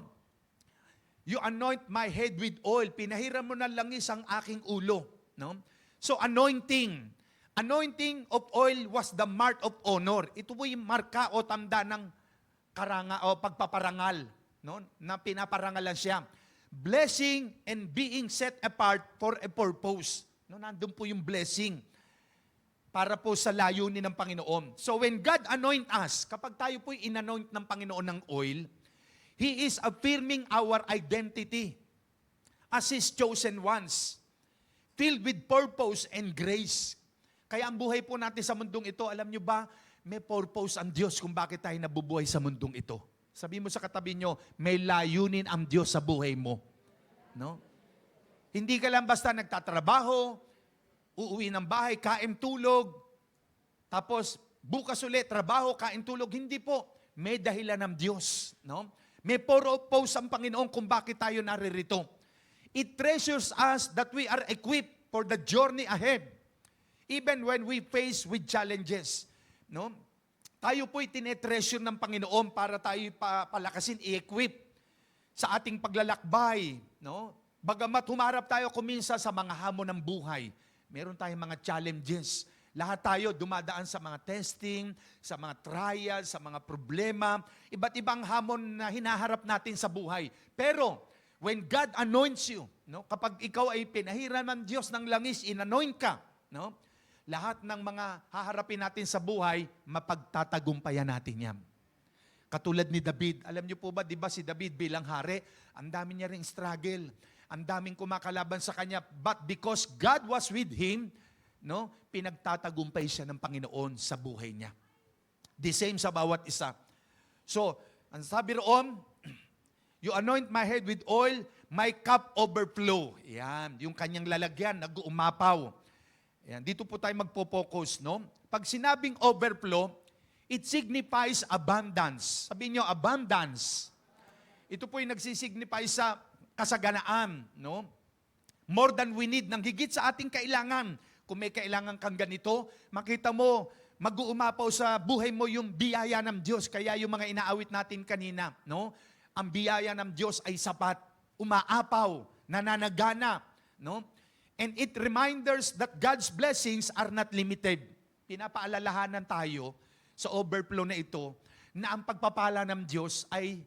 Speaker 4: You anoint my head with oil. Pinahiram mo ng langis ang aking ulo, no? So anointing of oil was the mark of honor. Ito po yung marka o tanda ng pagpaparangal, no? Na pinaparangalan siya. Blessing and being set apart for a purpose. No, nandun po yung blessing para po sa layunin ng Panginoon. So when God anoint us, kapag tayo po'y inanoint ng Panginoon ng oil, He is affirming our identity as His chosen ones, filled with purpose and grace. Kaya ang buhay po natin sa mundong ito, alam nyo ba, may purpose ang Diyos kung bakit tayo nabubuhay sa mundong ito. Sabi mo sa katabi nyo, may layunin ang Diyos sa buhay mo. No? Hindi ka lang basta nagtatrabaho, uuwi ng bahay, kain, tulog, tapos bukas ulit, trabaho, kain, tulog. Hindi po. May dahilan ng Diyos. No? May purpose ang Panginoon kung bakit tayo naririto. It treasures us that we are equipped for the journey ahead. Even when we face with challenges. No? Tayo po'y tinetreasure ng Panginoon para tayo palakasin, i-equip sa ating paglalakbay. No? Bagamat humarap tayo kuminsa sa mga hamon ng buhay, meron tayong mga challenges. Lahat tayo dumadaan sa mga testing, sa mga trials, sa mga problema, iba't ibang hamon na hinaharap natin sa buhay. Pero, when God anoints you, no, kapag ikaw ay pinahiran ng Diyos ng langis, inanoint ka, no, lahat ng mga haharapin natin sa buhay, mapagtatagumpayan natin yan. Katulad ni David, alam niyo po ba, di ba si David bilang hari, ang dami niya ring struggle, ang daming kumakalaban sa kanya, but because God was with him, no, pinagtatagumpay siya ng Panginoon sa buhay niya. The same sa bawat isa. So, ang sabi roon, you anoint my head with oil, my cup overflow. Yan, yung kanyang lalagyan, nag-uumapaw. Yan, dito po tayo magpo-focus, no? Pag sinabing overflow, it signifies abundance. Sabihin nyo, abundance. Ito po yung nagsisignify sa kasaganaan, no? More than we need, nang higit sa ating kailangan. Kung may kailangan kang ganito, makita mo, mag-uumapaw sa buhay mo yung biyaya ng Diyos. Kaya yung mga inaawit natin kanina, no? Ang biyaya ng Diyos ay sapat, umaapaw, nananagana, no? And it reminders that God's blessings are not limited. Pinapaalalahanan tayo sa overflow na ito na ang pagpapala ng Diyos ay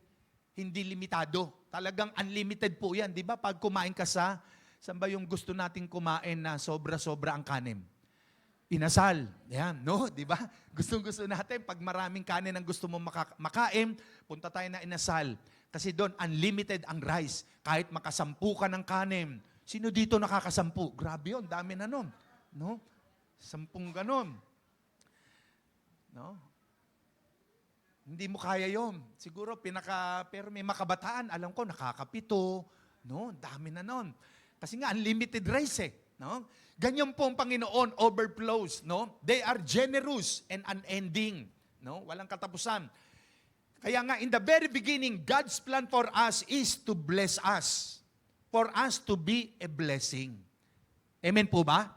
Speaker 4: hindi limitado. Talagang unlimited po yan. Di ba? Pag kumain ka saan ba yung gusto nating kumain na sobra-sobra ang kanin? Inasal. Yan, no? Di ba? Gustong-gusto natin, pag maraming kanin ang gusto mo makain, punta tayo na inasal. Kasi doon, unlimited ang rice. Kahit makasampu ka ng kanin. Sino dito nakakasampu? Grabe yun, dami na nun. No? 10 ganon. No? Hindi mo kaya yon. Siguro pero may makabataan, alam ko, nakakapito. No? Dami na nun. Kasi nga, unlimited rice eh. No? Ganyan po ang Panginoon, overflows. No? They are generous and unending. No? Walang katapusan. Kaya nga, in the very beginning, God's plan for us is to bless us. For us to be a blessing. Amen po ba?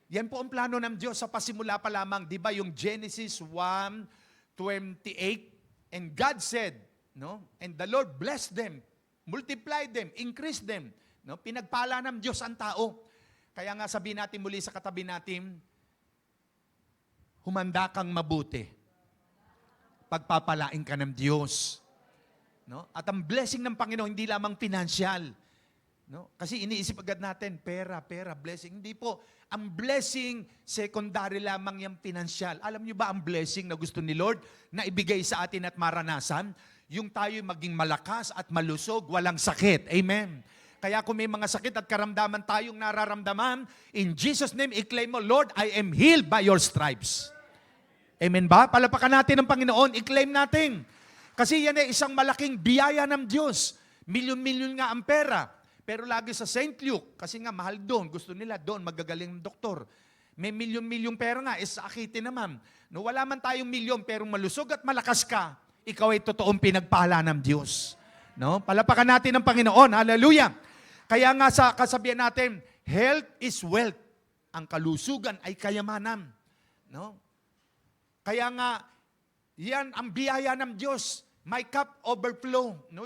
Speaker 4: Yan po ang plano ng Diyos sa pasimula pa lamang. Di ba yung Genesis 1:28? And God said, no? And the Lord blessed them, multiplied them, increased them. No? Pinagpala ng Diyos ang tao. Kaya nga sabihin natin muli sa katabi natin, humanda kang mabuti. Pagpapalain ka ng Diyos. No? At ang blessing ng Panginoon, hindi lamang financial. No? Kasi iniisip agad natin, pera, blessing. Hindi po. Ang blessing, secondary lamang yung financial. Alam niyo ba ang blessing na gusto ni Lord na ibigay sa atin at maranasan? Yung tayo maging malakas at malusog, walang sakit. Amen. Kaya kung may mga sakit at karamdaman tayong nararamdaman, in Jesus' name, i-claim mo, Lord, I am healed by your stripes. Amen ba? Palapakan natin ang Panginoon, i-claim natin. Kasi yan ay isang malaking biyaya ng Diyos. Milyon-milyon nga ang pera. Pero lagi sa St. Luke, kasi nga mahal doon, gusto nila doon, magagaling ng doktor. May milyon-milyong pera nga, sakitin naman. No, wala man tayong milyon, pero malusog at malakas ka, ikaw ay totoong pinagpala ng Diyos. No? Palapakan natin ang Panginoon. Hallelujah! Kaya nga sa kasabihan natin, health is wealth. Ang kalusugan ay kayamanan. No? Kaya nga, yan ang biyaya ng Diyos. My cup overflow. No?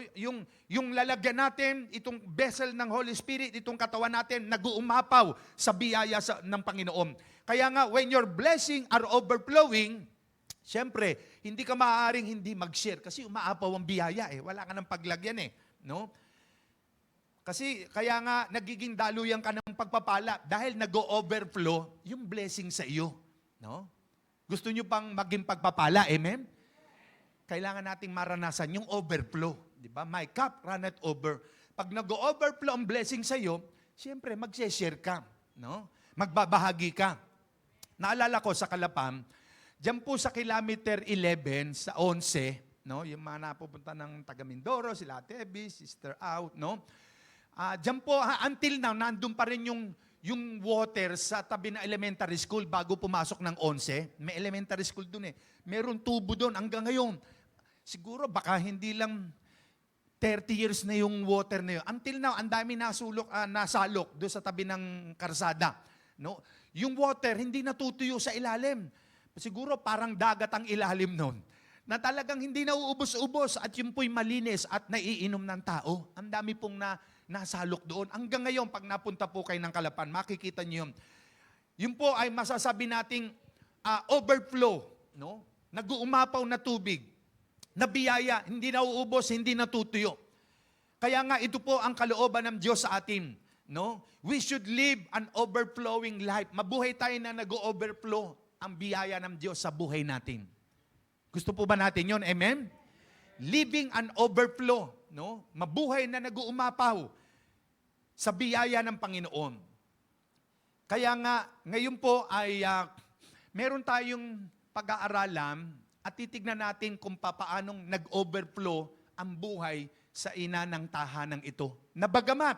Speaker 4: Yung lalagyan natin, itong vessel ng Holy Spirit, itong katawan natin, nag-uumapaw sa biyaya ng Panginoon. Kaya nga, when your blessing are overflowing, siyempre, hindi ka maaaring hindi mag-share kasi umaapaw ang biyaya eh. Wala ka ng paglagyan eh. No? Kasi kaya nga, nagiging daluyan ka ng pagpapala dahil nag-overflow yung blessing sa iyo. No? Gusto nyo pang maging pagpapala? Amen? Kailangan nating maranasan yung overflow. Di ba? My cup runneth over. Pag nag-overflow ang blessing sa iyo, siyempre mag-share ka. No? Magbabahagi ka. Naalala ko sa Kalapam, diyan po sa kilometer 11 sa 11, no? Yung mga napupunta ng taga Mindoro, sila Ate Ebi, Sister Out, no? Diyan po, until now, nandun pa rin yung water sa tabi ng elementary school bago pumasok ng 11. May elementary school dun eh. Meron tubo dun hanggang ngayon. Siguro baka hindi lang 30 years na yung water na yun. Until now, ang dami nasalok doon sa tabi ng karsada. No? Yung water, hindi natutuyo sa ilalim. Siguro parang dagat ang ilalim nun. Na talagang hindi nauubos-ubos at yun po'y malinis at naiinom ng tao. Ang dami pong nasalok doon. Hanggang ngayon, pag napunta po kayo ng Kalapan, makikita niyo yun. Yun po ay masasabi nating overflow. No? Nag-uumapaw na tubig. Na biyaya, hindi nauubos, hindi natutuyo. Kaya nga, ito po ang kalooban ng Diyos sa atin. No? We should live an overflowing life. Mabuhay tayo na nag-overflow ang biyaya ng Diyos sa buhay natin. Gusto po ba natin yon? Amen? Living an overflow. No? Mabuhay na nag-uumapaw sa biyaya ng Panginoon. Kaya nga, ngayon po ay meron tayong pag-aaralan at titignan natin kung paanong nag-overflow ang buhay sa ina ng tahanang ito. Nabagamat,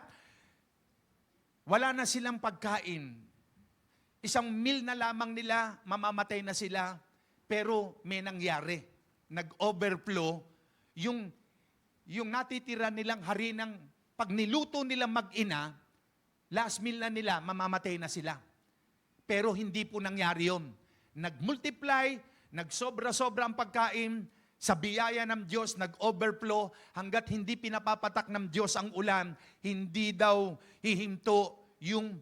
Speaker 4: wala na silang pagkain. Isang meal na lamang nila, mamamatay na sila, pero may nangyari. Nag-overflow yung natitira nilang harinang pag niluto nilang mag-ina, last meal na nila, mamamatay na sila. pero hindi po nangyari yun. Nag-multiply, nagsobra-sobra ang pagkain, sa biyaya ng Diyos, nag-overflow, hanggat hindi pinapapatak ng Diyos ang ulan, hindi daw hihinto yung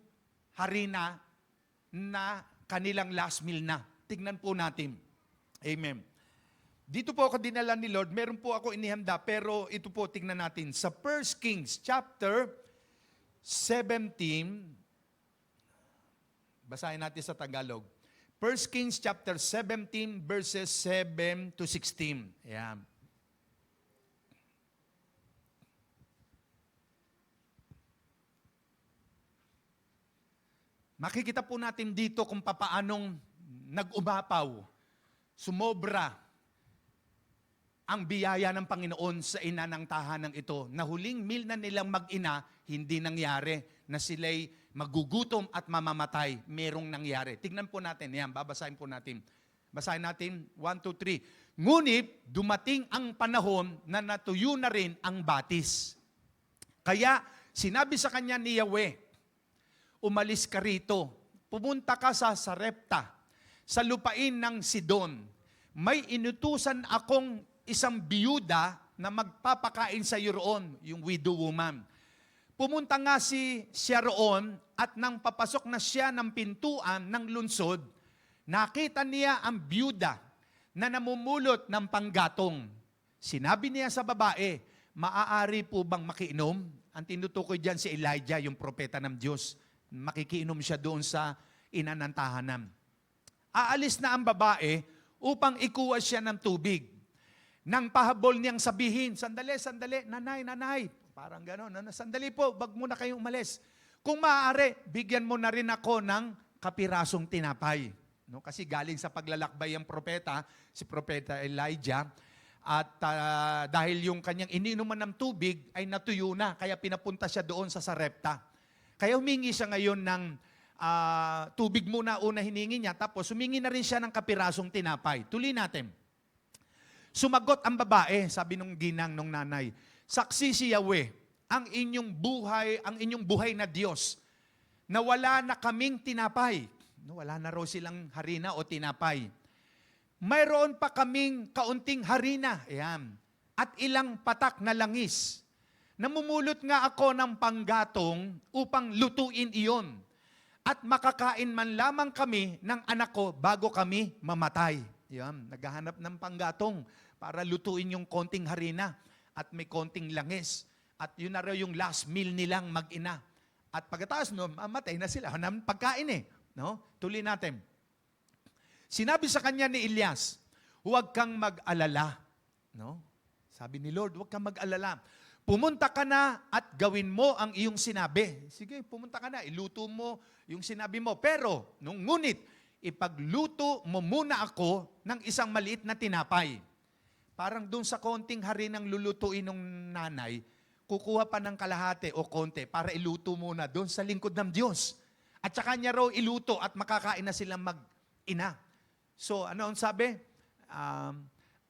Speaker 4: harina na kanilang last meal na. Tignan po natin. Amen. Dito po ako dinala ni Lord, meron po ako inihanda, pero ito po, tignan natin. Sa 1 Kings chapter 17, basahin natin sa Tagalog. 1 Kings chapter 17 verses 7 to 16. Ayan. Makikita po natin dito kung papaanong nag-umapaw, sumobra ang biyaya ng Panginoon sa ina ng tahanang ito. Na huling meal na nilang mag-ina, hindi nangyari. Na sila'y magugutom at mamamatay. Merong nangyari. Tignan po natin. Yan, babasahin po natin. Basahin natin, 1, 2, 3. Ngunit, dumating ang panahon na natuyo na rin ang batis. Kaya, sinabi sa kanya ni Yahweh, umalis ka rito. Pumunta ka sa Sarepta, sa lupain ng Sidon. May inutusan akong isang biyuda na magpapakain sa iyo roon, yung widow woman. Pumunta nga siya roon at nang papasok na siya ng pintuan ng lunsod, nakita niya ang biyuda na namumulot ng panggatong. Sinabi niya sa babae, maaari po bang makiinom? Ang tinutukoy dyan si Elijah, yung propeta ng Diyos. Makikiinom siya doon sa ina ng tahanan. Aalis na ang babae upang ikuha siya ng tubig. Nang pahabol niyang sabihin, sandali, nanay, parang gano'n, sandali po, wag muna kayong umalis. Kung maaari, bigyan mo na rin ako ng kapirasong tinapay. No? Kasi galing sa paglalakbay ang propeta, si propeta Elijah, at dahil yung kanyang iniinuman ng tubig ay natuyo na, kaya pinapunta siya doon sa Sarepta. Kaya humingi siya ngayon ng tubig muna una hiningi niya, tapos humingi na rin siya ng kapirasong tinapay. Tuloy natin. Sumagot ang babae, sabi nung ginang nung nanay, saksi si Yahweh, ang inyong buhay na Diyos, na wala na kaming tinapay. No, wala na raw silang harina o tinapay. Mayroon pa kaming kaunting harina, ayan, at ilang patak na langis. Namumulot nga ako ng panggatong upang lutuin iyon. At makakain man lamang kami ng anak ko bago kami mamatay. Yan, naghahanap ng panggatong para lutuin yung konting harina at may konting langis. At yun na raw yung last meal nilang mag-ina. At pagkatapos no, mamatay na sila. Hanap pagkain eh. No? Tuloy natin. Sinabi sa kanya ni Elias, huwag kang mag-alala. No? Sabi ni Lord, huwag kang mag-alala. Pumunta ka na at gawin mo ang iyong sinabi. Sige, pumunta ka na, iluto mo yung sinabi mo. Pero, ngunit, ipagluto mo muna ako ng isang maliit na tinapay. Parang doon sa konting harinang lulutuin ng nanay, kukuha pa ng kalahati o konti para iluto muna doon sa lingkod ng Diyos. At saka niya raw iluto at makakain na silang mag-ina. So, ano ang sabi?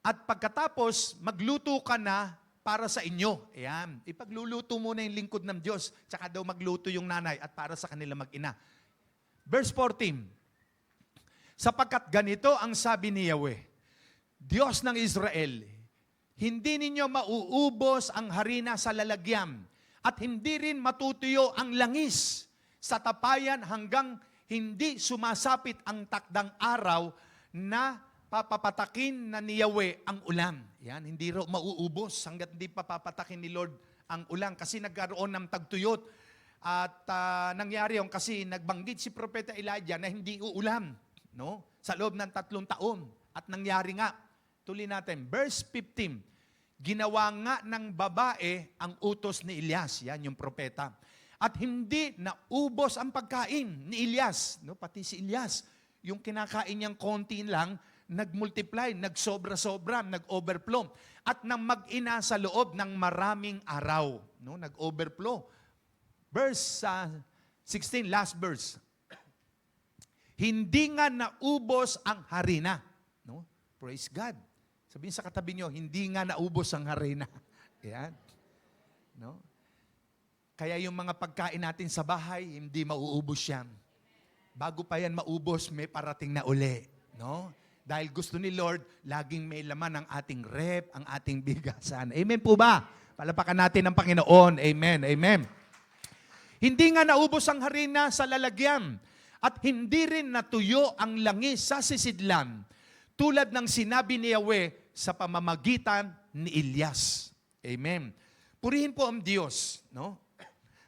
Speaker 4: At pagkatapos, magluto ka na para sa inyo. Ayan. Ipagluluto muna yung lingkod ng Diyos. Tsaka daw magluto yung nanay at para sa kanila mag-ina. Verse 14. Sapagkat ganito ang sabi ni Yahweh, Diyos ng Israel, hindi ninyo mauubos ang harina sa lalagyan at hindi rin matutuyo ang langis sa tapayan hanggang hindi sumasapit ang takdang araw na papapatakin na ni Yahweh ang ulan. Yan, hindi raw mauubos hanggat hindi papapatakin ni Lord ang ulan kasi nagkaroon ng tagtuyot. At nangyari yung kasi nagbanggit si Propeta Elijah na hindi uulan, no? Sa loob ng 3 taon. At nangyari nga. Tuloy natin. Verse 15. Ginawa nga ng babae ang utos ni Elias. Yan yung propeta. At hindi naubos ang pagkain ni Elias. No? Pati si Elias. Yung kinakain niyang konti lang, nagmultiply, nagsobra-sobra, nag-overflow. At nang mag-ina sa loob ng maraming araw. No? Nag-overflow. Verse 16, last verse. Hindi nga naubos ang harina. No? Praise God. Sabihin sa katabi nyo, hindi nga naubos ang harina. Yan. No? Kaya yung mga pagkain natin sa bahay, hindi mauubos yan. bago pa yan maubos, may parating na uli. No? Dahil gusto ni Lord, laging may laman ang ating rep, ang ating bigasan. Amen po ba? Palapakan natin ang Panginoon. Amen. Amen. Hindi nga naubos ang harina sa lalagyan at hindi rin natuyo ang langis sa sisidlan tulad ng sinabi ni Yahweh sa pamamagitan ni Elias. Amen. Purihin po ang Diyos. No?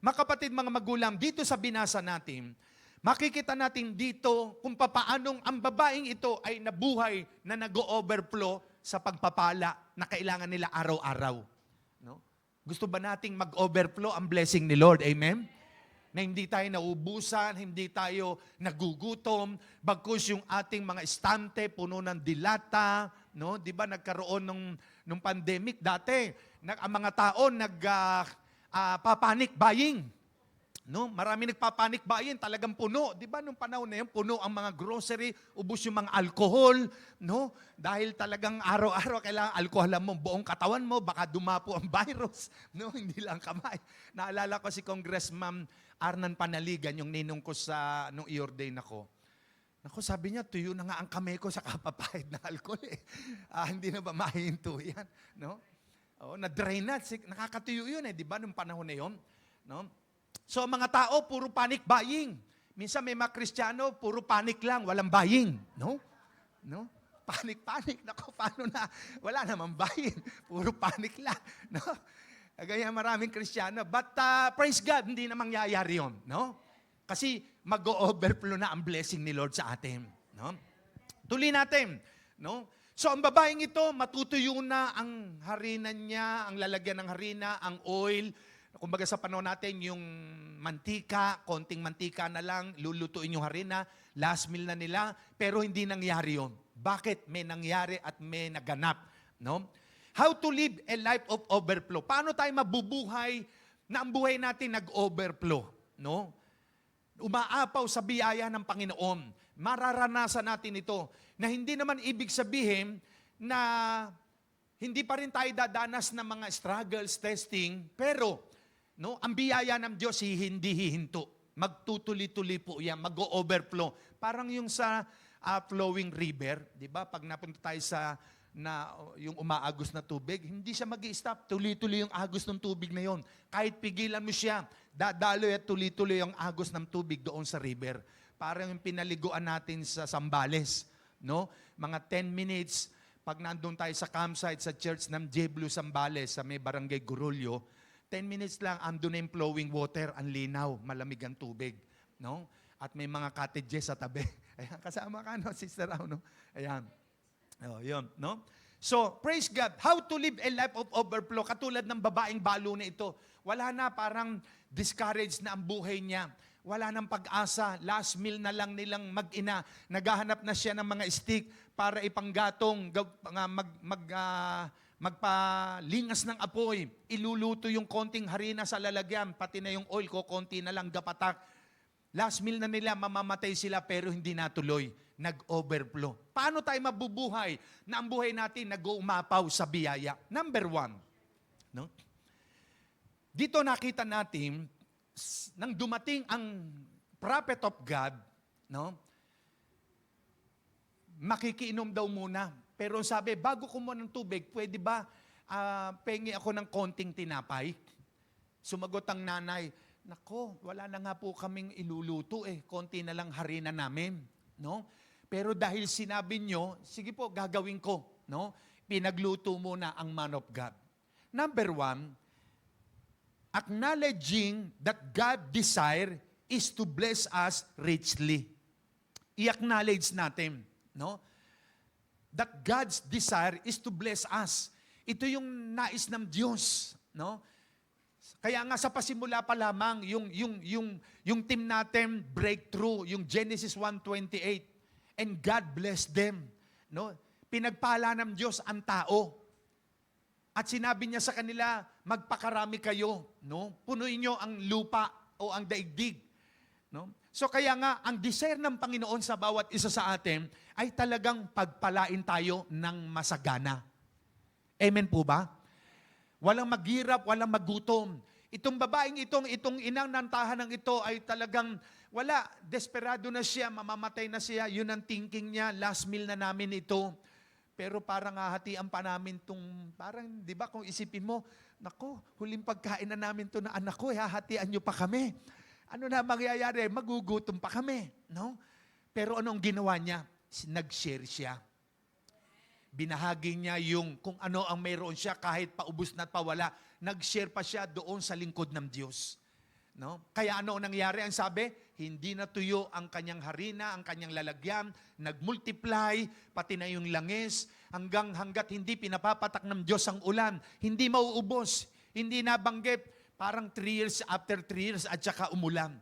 Speaker 4: Mga kapatid, mga magulang, dito sa binasa natin, makikita natin dito kung papaanong ang babaeng ito ay nabuhay na nag-overflow sa pagpapala na kailangan nila araw-araw. No? Gusto ba nating mag-overflow ang blessing ni Lord? Amen? Na hindi tayo naubusan, hindi tayo nagugutom, bagkus yung ating mga estante puno ng dilata, no? 'Di ba nagkaroon nung pandemic dati, ang mga tao papanic buying. No, marami nagpapanic buying, talagang puno. 'Di ba nung panahon na 'yon, puno ang mga grocery, ubos yung mga alcohol, no? Dahil talagang araw-araw kailangan alcohol mo buong katawan mo, baka dumapo ang virus, no? Hindi lang kamay. Naalala ko si Congressman Arnan Panaligan, yung ninong ko sa nung i-ordain ako. Naku, sabi niya, tuyo na nga ang kamay ko sa kapapahid na alcohol eh. Hindi na ba mahihinto yan? No? Na-drain na. Nakakatuyo yun eh, di ba, nung panahon na yun? No? So, mga tao, puro panic buying. Minsan may mga Kristiyano, puro panic lang, walang buying. No? No? Panic. Naku, paano na? Wala namang buying. Puro panic lang. No? Kaya maraming Kristiyano. But praise God, hindi na mangyayari yun. No? Kasi mag-o-overflow na ang blessing ni Lord sa atin. No? Tuloy natin. No? So ang babaeng ito, matutuyo na ang harina niya, ang lalagyan ng harina, ang oil. Kumbaga sa panahon natin, yung mantika, konting mantika na lang, lulutuin yung harina, last meal na nila, pero hindi nangyari yun. Bakit? May nangyari at may naganap. No? How to live a life of overflow. Paano tayo mabubuhay na ang buhay natin nag-overflow? No? Umaapaw sa biyaya ng Panginoon. Mararanasan natin ito na hindi naman ibig sabihin na hindi pa rin tayo dadanas ng mga struggles, testing, pero no, ang biyaya ng Diyos hindi hihinto. Magtutuloy-tuloy po yan, mag-overflow. Parang yung sa flowing river, di ba? Pag napunta tayo sa yung umaagos na tubig, hindi siya mag-i-stop. Tuloy-tuloy yung agos ng tubig na yon. Kahit pigilan mo siya, dadaloy at tuloy-tuloy ang agos ng tubig doon sa river. Parang yung pinaliguan natin sa Zambales. No? Mga 10 minutes, pag nandun tayo sa campsite sa church ng J. Blue Zambales, sa may barangay Gurulyo, 10 minutes lang, andun na yung flowing water, ang linaw, malamig ang tubig. No? At may mga cottages sa tabi. Ayan, kasama ka, no, Sister Rao, no? Ayan. Yun, no? So, praise God. How to live a life of overflow. Katulad ng babaeng balo na ito. Wala na, parang discouraged na ang buhay niya. Wala nang pag-asa. Last meal na lang nilang mag-ina. Naghahanap na siya ng mga stick para ipanggatong, magpalingas ng apoy. Iluluto yung konting harina sa lalagyan. Pati na yung oil ko, konti na lang gapatak. Last meal na nila, mamamatay sila pero hindi natuloy. Nag-overflow. Paano tayo mabubuhay na ang buhay natin nag-uumapaw sa biyaya? Number 1, no? Dito nakita natin, nang dumating ang prophet of God, no? Makikiinom daw muna. Pero sabi, bago kumuha ng tubig, pwede ba pengi ako ng konting tinapay? Sumagot ang nanay, nako, wala na nga po kaming iluluto konti na lang harina namin, no? Pero dahil sinabi nyo, sige po, gagawin ko. No? Pinagluto muna ang man of God. Number 1, acknowledging that God desire is to bless us richly. I-acknowledge natin, no? That God's desire is to bless us. Ito yung nais ng Diyos, no? Kaya nga sa pasimula pa lamang, yung team natin, breakthrough, yung Genesis 1:28, and God blessed them. No? Pinagpala ng Diyos ang tao. At sinabi niya sa kanila, magpakarami kayo. No? Punuin niyo ang lupa o ang daigdig. No? So kaya nga, ang desire ng Panginoon sa bawat isa sa atin ay talagang pagpalain tayo ng masagana. Amen po ba? Walang maghirap, walang magutom. Itong babaeng itong inang ng tahanang ito ay talagang wala, desperado na siya, mamamatay na siya, yun ang thinking niya, last meal na namin ito. Pero parang hahatian pa namin parang, di ba, kung isipin mo, nako, huling pagkain na namin to na anak ko, hahatian nyo pa kami. Ano na mangyayari? Magugutom pa kami. No? Pero anong ginawa niya? Nag-share siya. Binahagi niya yung kung ano ang mayroon siya kahit paubos na pawala. Nag-share pa siya doon sa lingkod ng Diyos. No? Kaya ano ang nangyari? Ang sabi, hindi natuyo ang kanyang harina, ang kanyang lalagyan, nag-multiply, pati na yung langis, hanggat hindi pinapapatak ng Diyos ang ulan, hindi mauubos, hindi nabanggit, parang 3 years after 3 years at saka umulan.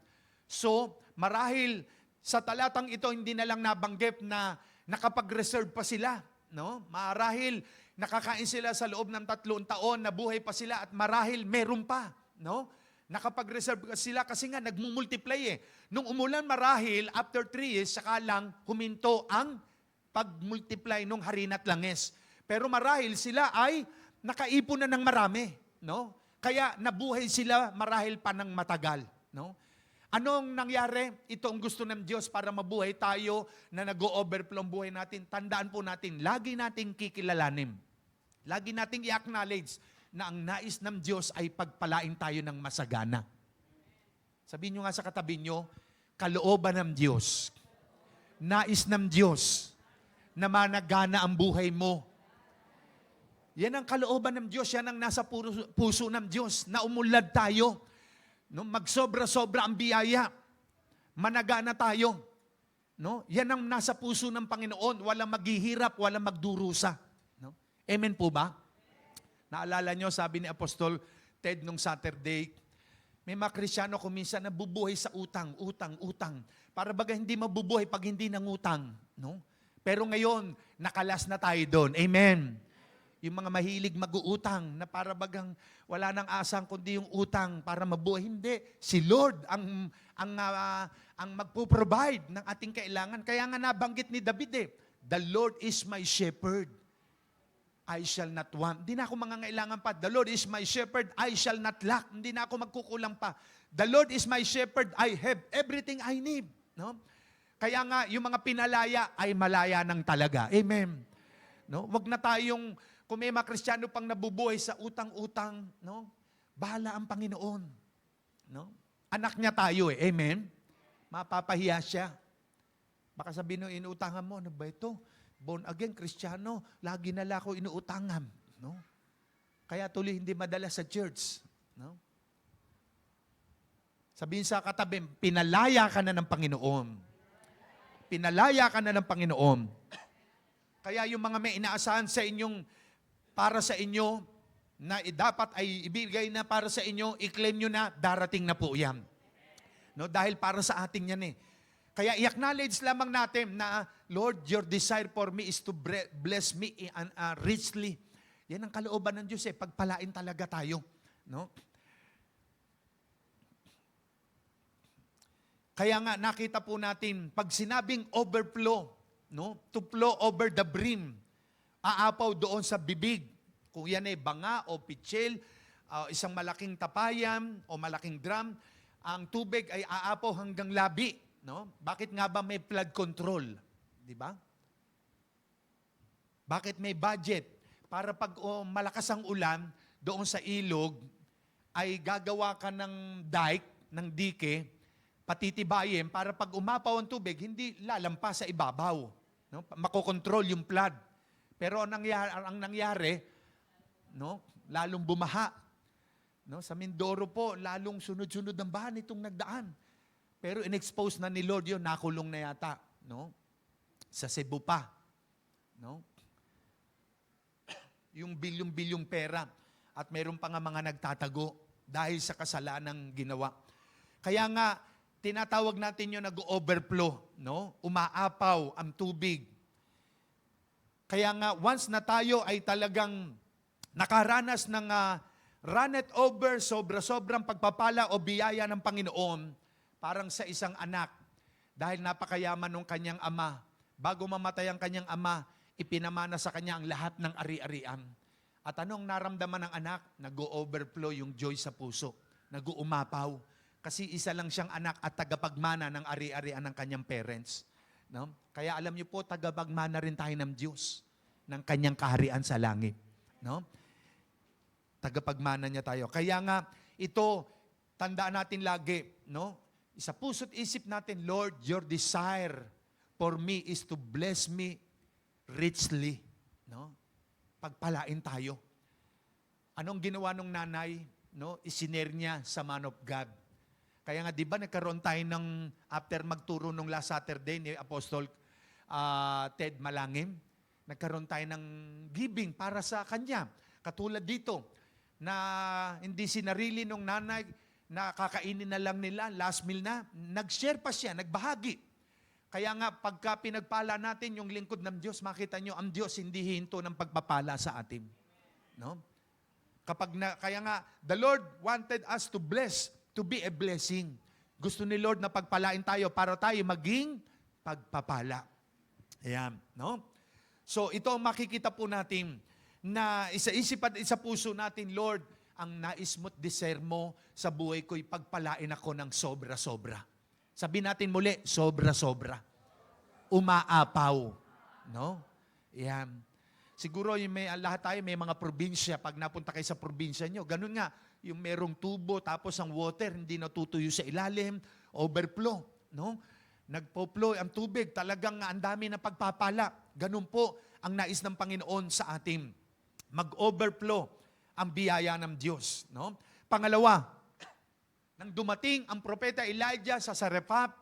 Speaker 4: So, marahil sa talatang ito, hindi na lang nabanggit na nakapag-reserve pa sila. No? Marahil nakakain sila sa loob ng 3 taon, nabuhay pa sila at marahil meron pa. No? Nakapag-reserve sila kasi nga nagmumultiply eh. Nung umulan marahil, after 3 years, saka lang huminto ang pag-multiply nung harina at langis. Pero marahil sila ay nakaipon na ng marami. No? Kaya nabuhay sila marahil pa ng matagal. No? Anong nangyari? Ito ang gusto ng Diyos para mabuhay tayo na nag-o-overflow ang buhay natin. Tandaan po natin, lagi nating kikilalanin. Lagi nating i-acknowledge na ang nais ng Diyos ay pagpalain tayo ng masagana. Sabihin nyo nga sa katabi nyo, kalooban ng Diyos. Nais ng Diyos na managana ang buhay mo. Yan ang kalooban ng Diyos, yan ang nasa puso ng Diyos, na umulad tayo. No, magsobra-sobra ang biyaya. Managana tayo. No? Yan ang nasa puso ng Panginoon. Walang maghihirap, walang magdurusa. No? Amen po ba? Naalala nyo, sabi ni Apostol Ted nung Saturday, may mga Kristyano kung minsan nabubuhay sa utang. Para baga hindi mabubuhay pag hindi nangutang. No? Pero ngayon, nakalas na tayo doon. Amen. Yung mga mahilig mag-uutang na para bagang wala nang asang kundi yung utang para mabuhay. Hindi. Si Lord ang magpo-provide ng ating kailangan. Kaya nga nabanggit ni David the Lord is my shepherd. I shall not want. Hindi na ako mangangailangan pa. The Lord is my shepherd. I shall not lack. Hindi na ako magkukulang pa. The Lord is my shepherd. I have everything I need. No? Kaya nga, yung mga pinalaya ay malaya ng talaga. Amen. No? Wag na tayong, kung may mga Kristiyano pang nabubuhay sa utang-utang, no? Bahala ang Panginoon. No? Anak niya tayo Amen? Mapapahiya siya. Baka sabihin nyo, inuutangan mo, ano ba ito? Born again, Kristiyano, lagi na lang ako inuutangan. No? Kaya tuloy hindi madala sa church. No? Sabihin sa katabi, pinalaya ka na ng Panginoon. Pinalaya ka na ng Panginoon. Kaya yung mga may inaasahan sa inyong, para sa inyo, na dapat ay ibigay na para sa inyo, i-claim nyo na, darating na po yan. No? Dahil para sa ating yan Kaya i-acknowledge lamang natin na, Lord, your desire for me is to bless me richly. Yan ang kalooban ng Diyos pagpalain talaga tayo. No? Kaya nga nakita po natin, pag sinabing overflow, no? To flow over the brim, aapaw doon sa bibig. Kung yan banga o pitsil, isang malaking tapayan o malaking drum, ang tubig ay aapaw hanggang labi. No? Bakit nga ba may flood control? Di ba? Bakit may budget? Para pag malakas ang ulan, doon sa ilog, ay gagawa ka ng dike, ng dike, patitibayin, para pag umapaw ang tubig, hindi lalampas sa ibabaw. No? Makokontrol yung flood. Pero ang nangyari, no? Lalong bumaha. No? Sa Mindoro po, lalong sunod-sunod ang bahan itong nagdaan. Pero in-expose na ni Lord yun, nakulong na yata. No? Sa Cebu pa. No? Yung bilyong-bilyong pera. At meron pa nga mga nagtatago dahil sa kasalanang ginawa. Kaya nga, tinatawag natin yung nag-overflow. No? Umaapaw ang tubig. Kaya nga, once na tayo ay talagang nakaranas ng run it over, sobra-sobrang pagpapala o biyaya ng Panginoon, parang sa isang anak, dahil napakayaman ng kanyang ama, bago mamatay ang kanyang ama, ipinamana sa kanya ang lahat ng ari-arian. At anong naramdaman ng anak? Nag-o-overflow yung joy sa puso. nag-uumapaw. Kasi isa lang siyang anak at tagapagmana ng ari-arian ng kanyang parents. No? Kaya alam niyo po, tagapagmana rin tayo ng Diyos, ng kanyang kaharian sa langit. No? Tagapagmana niya tayo. Kaya nga, ito, tandaan natin lagi, no? Sa puso't isip natin, Lord, your desire for me is to bless me richly. No? Pagpalain tayo. Anong ginawa ng nanay? No? Isinare niya sa man of God. Kaya nga, di ba, nagkaroon tayo ng, after magturo nung last Saturday ni Apostol Ted Malangim, nagkaroon tayo ng giving para sa kanya. Katulad dito, na hindi sinarili nung nanay, na kakainin na lang nila, last meal na, nag-share pa siya, nagbahagi. Kaya nga, pagka pinagpala natin yung lingkod ng Diyos, makita nyo, ang Diyos hindi hinto ng pagpapala sa atin. No? Kaya nga, the Lord wanted us to bless, to be a blessing. Gusto ni Lord na pagpalain tayo para tayo maging pagpapala. Ayan, no? So, ito ang makikita po natin na isa isip at isa puso natin, Lord, ang nais mo't desire mo sa buhay ko'y pagpalain ako ng sobra-sobra. Sabi natin muli, sobra-sobra. Umaapaw. No? Yan. Siguro lahat tayo may mga probinsya. Pag napunta kayo sa probinsya nyo, ganun nga, yung merong tubo, tapos ang water, hindi natutuyo sa ilalim, overflow. No? Nagpo-flow ang tubig, talagang ang dami na pagpapala. Ganun po ang nais ng Panginoon sa atin. Mag-overflow ang biyaya ng Diyos. No? Pangalawa, nang dumating ang propeta Elijah sa Sarephat,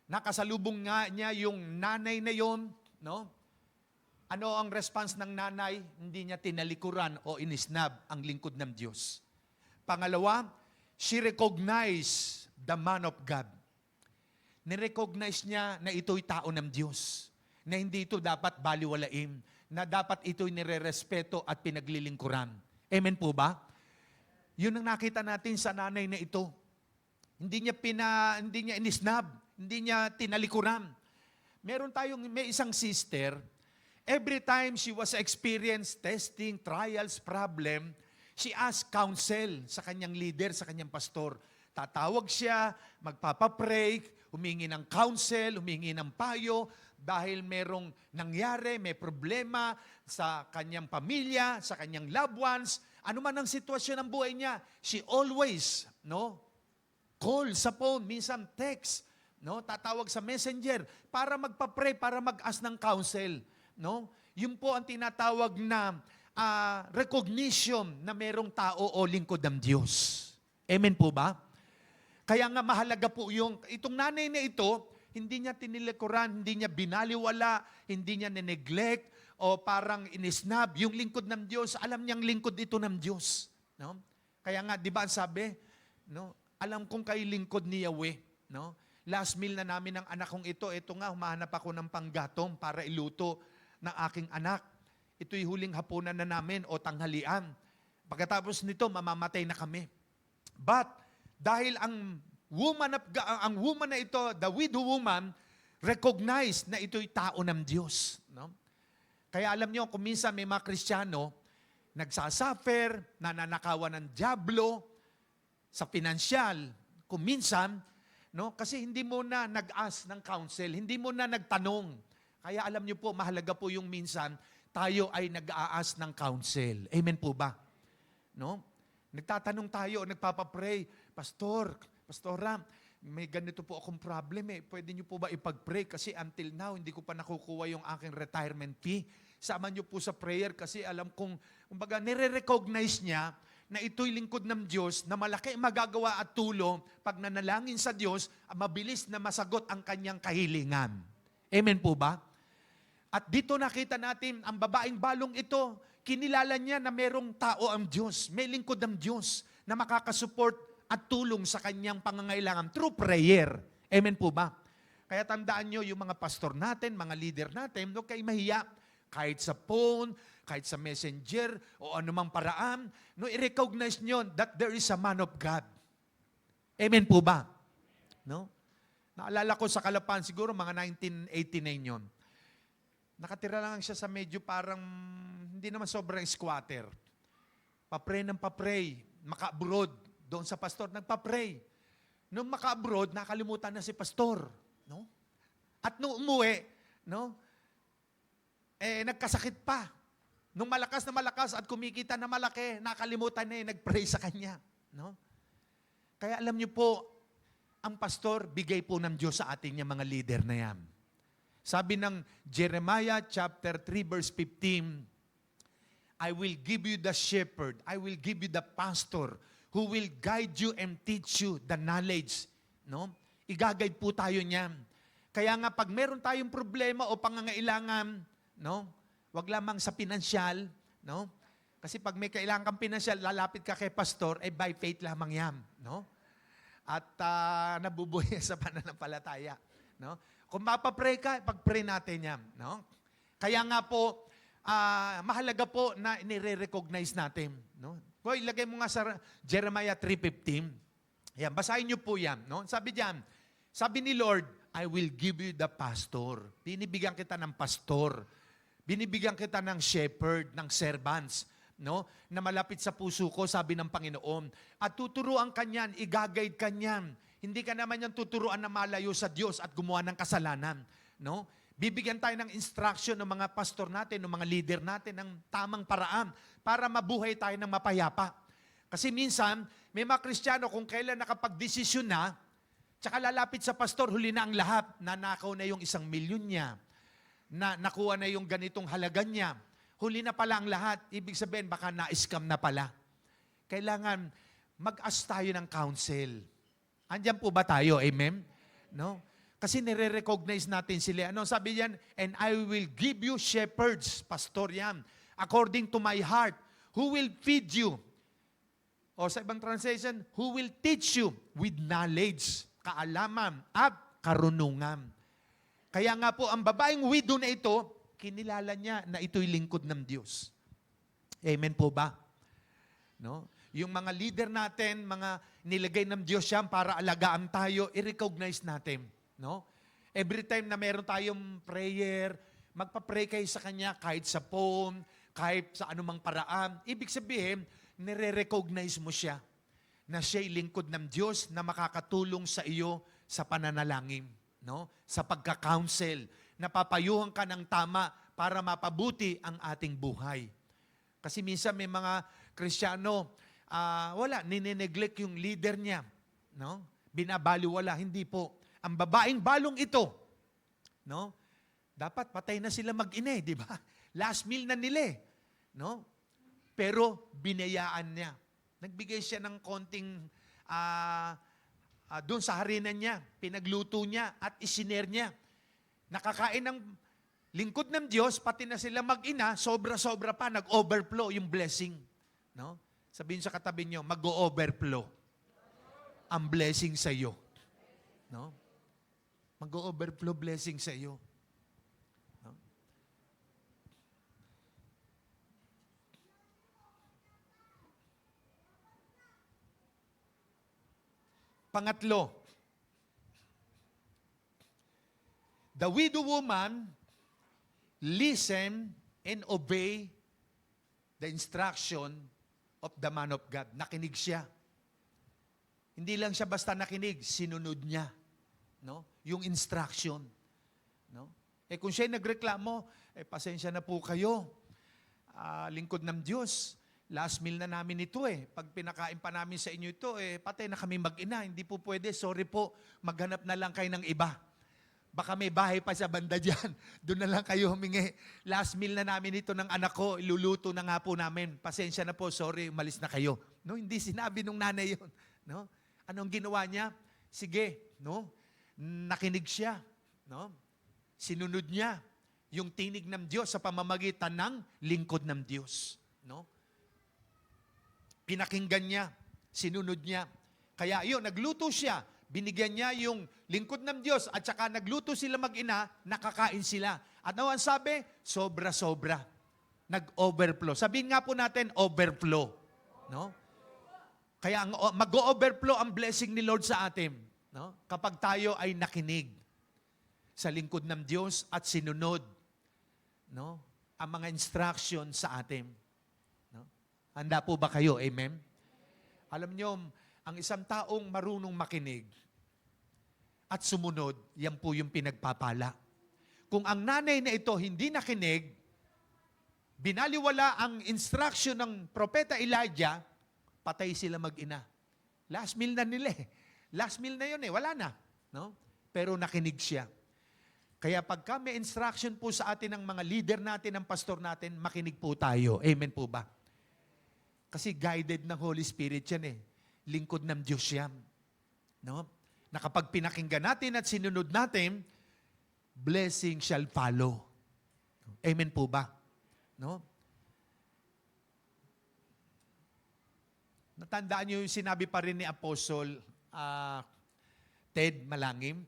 Speaker 4: nakasalubong nga niya yung nanay na yon, no? Ano ang response ng nanay? Hindi niya tinalikuran o inisnab ang lingkod ng Diyos. Pangalawa, she recognized the man of God. Nirecognize niya na ito'y tao ng Diyos, na hindi ito dapat baliwalain, na dapat ito'y nire-respeto at pinaglilingkuran. Amen po ba? Yun ang nakita natin sa nanay na ito. Hindi niya inisnab, hindi niya tinalikuran. May isang sister, every time she was experience testing, trials, problem, she asked counsel sa kanyang leader, sa kanyang pastor. Tatawag siya, magpapapray, humingi ng counsel, humingi ng payo, dahil merong nangyari, may problema sa kanyang pamilya, sa kanyang loved ones, ano man ang sitwasyon ng buhay niya, she always, call sa phone, minsan text, tatawag sa messenger, para magpa-pray, para mag-ask ng counsel. Yun po ang tinatawag na recognition na merong tao o lingkod ng Diyos. Amen po ba? Kaya nga mahalaga po itong nanay na ito, hindi niya tinilikuran, hindi niya binaliwala, hindi niya neglect o parang inisnab. Yung lingkod ng Diyos, alam niyang lingkod ito ng Diyos. No? Kaya nga, di ba ang sabi, alam kong kayo lingkod ni Yahweh. No? Last meal na namin ng anak kong ito nga, humahanap ako ng panggatong para iluto ng aking anak. Ito'y huling hapunan na namin o tanghalian. Pagkatapos nito, mamamatay na kami. But, dahil ang woman na ito, the widow woman, recognized na ito'y tao ng Diyos. No? Kaya alam niyo, kung minsan may mga Kristiyano, nagsasuffer, nananakawan ng dyablo, sa pinansyal, kung minsan, kasi hindi mo na nag-ask ng counsel, hindi mo na nagtanong. Kaya alam niyo po, mahalaga po yung minsan, tayo ay nag-a-ask ng counsel. Amen po ba? Nagtatanong tayo, nagpapapray, Pastora, may ganito po akong problem Pwede niyo po ba ipag-pray? Kasi until now, hindi ko pa nakukuha yung aking retirement fee. Sama niyo po sa prayer kasi alam kong, nire-recognize niya na ito'y lingkod ng Diyos na malaki magagawa at tulong pag nanalangin sa Diyos, mabilis na masagot ang kanyang kahilingan. Amen po ba? At dito nakita natin, ang babaeng balong ito, kinilala niya na merong tao ang Diyos, may lingkod ng Diyos na makakasupport at tulong sa kanyang pangangailangan through prayer. Amen po ba? Kaya tandaan nyo, yung mga pastor natin, mga leader natin, huwag kayo mahiya. Kahit sa phone, kahit sa messenger, o anumang paraan, i-recognize nyo that there is a man of God. Amen po ba? Naalala ko sa Kalapan, siguro mga 1989 yon. Nakatira lang siya sa medyo parang, hindi naman sobrang squatter. Papray ng papray, maka-abroad, doon sa pastor, nagpa-pray. Nung maka-abroad, nakalimutan na si pastor. No? At nung umuwi, no? Nagkasakit pa. Nung malakas na malakas at kumikita na malaki, nakalimutan na nag-pray sa kanya. No? Kaya alam niyo po, ang pastor, bigay po ng Diyos sa atin yung mga leader na yan. Sabi ng Jeremiah chapter 3 verse 15, I will give you the shepherd, I will give you the pastor who will guide you and teach you the knowledge. No? Igagayad po tayo niyan. Kaya nga pag meron tayong problema o pangangailangan, no? Wag lamang sa pinansyal, no? Kasi pag may kailangan kang pinansyal, lalapit ka kay pastor, by faith lamang yan, no? At nabubuhay sa pananampalataya, no? Kung mapapray ka, pag-pray natin yan, no? Kaya nga po, mahalaga po na nire-recognize natin, no? Kung ilagay mo nga sa Jeremiah 3:15, yan, basahin niyo po yan, no? Sabi diyan, sabi ni Lord, I will give you the pastor. Binibigyan kita ng pastor. Binibigyan kita ng shepherd, ng servants, no? Na malapit sa puso ko, sabi ng Panginoon. At tuturuan ka niyan, igagayad ka niyan. Hindi ka naman yan tuturuan na malayo sa Diyos at gumawa ng kasalanan, no? Bibigyan tayo ng instruction ng mga pastor natin, ng mga leader natin ng tamang paraan para mabuhay tayo ng mapayapa. Kasi minsan, may mga Kristiyano kung kailan nakapag-desisyon na, tsaka lalapit sa pastor, huli na ang lahat. Nanakaw na yung 1 milyon niya. Na nakuha na yung ganitong halaga niya. Huli na pala ang lahat. Ibig sabihin, baka na-scam na pala. Kailangan mag-ask tayo ng counsel. Andiyan po ba tayo? Amen? No? Kasi nire-recognize natin sila. Ano sabi yan? And I will give you shepherds, pastor yan, according to my heart, who will feed you. O sa ibang translation, who will teach you with knowledge, kaalaman, at karunungan. Kaya nga po, ang babaeng widow na ito, kinilala niya na ito'y lingkod ng Diyos. Amen po ba? No? Yung mga leader natin, mga nilagay ng Diyos yan para alagaan tayo, i-recognize natin. No? Every time na meron tayong prayer, magpa-pray kayo sa Kanya kahit sa phone, kahit sa anumang paraan. Ibig sabihin, nire-recognize mo siya na siya'y lingkod ng Diyos na makakatulong sa iyo sa pananalangin. No? Sa pagka-counsel, napapayuhan ka ng tama para mapabuti ang ating buhay. Kasi minsan may mga Kristiyano, ninineglect yung leader niya. No? Binabaliwala, hindi po. Ang babaeng balong ito, no? Dapat patay na sila mag-ina, di ba? Last meal na nila, no? Pero binayaan niya. Nagbigay siya ng konting doon sa harinan niya, pinagluto niya at isiner niya. Nakakain ng lingkod ng Diyos, pati na sila mag-ina, sobra-sobra pa, nag-overflow yung blessing. No? Sabihin sa katabi niyo, mag-overflow ang blessing sa iyo. No? Mag-overflow blessing sa iyo. No? Pangatlo, the widow woman listen and obey the instruction of the man of God. Nakinig siya. Hindi lang siya basta nakinig, sinunod niya. No? Yung instruction. No? Kung siya nagreklamo, pasensya na po kayo. Lingkod ng Diyos. Last meal na namin ito Pag pinakain pa namin sa inyo ito, patay na kami mag-ina. Hindi po pwede. Sorry po. Maghanap na lang kayo ng iba. Baka may bahay pa sa banda dyan. Doon na lang kayo humingi. Last meal na namin ito ng anak ko. Iluluto na nga po namin. Pasensya na po. Sorry, umalis na kayo. No, hindi sinabi nung nanay yun. No? Anong ginawa niya? Sige, no? Nakinig siya, no? Sinunod niya yung tinig ng Diyos sa pamamagitan ng lingkod ng Diyos, no? Pinakinggan niya, sinunod niya. Kaya yun, nagluto siya, binigyan niya yung lingkod ng Diyos at saka nagluto sila mag-ina, nakakain sila. At ano ang sabi? Sobra-sobra. Nag-overflow. Sabihin nga po natin, overflow, no? Kaya mag-overflow ang blessing ni Lord sa atin. No? Kapag tayo ay nakinig sa lingkod ng Diyos at sinunod, no, ang mga instruction sa atin. No? Handa po ba kayo? Amen? Alam nyo, ang isang taong marunong makinig at sumunod, yan po yung pinagpapala. Kung ang nanay na ito hindi nakinig, binaliwala ang instruction ng propeta Elijah, patay sila mag-ina. Last meal na nila eh. Last meal na yun eh, wala na. No? Pero nakinig siya. Kaya pagka may instruction po sa atin ng mga leader natin, ng pastor natin, makinig po tayo. Amen po ba? Kasi guided ng Holy Spirit yan eh. Lingkod ng Diyos yan. No? Na kapag pinakinggan natin at sinunod natin, blessing shall follow. Amen po ba? No? Natandaan niyo yung sinabi pa rin ni Apostle Ted Malangim,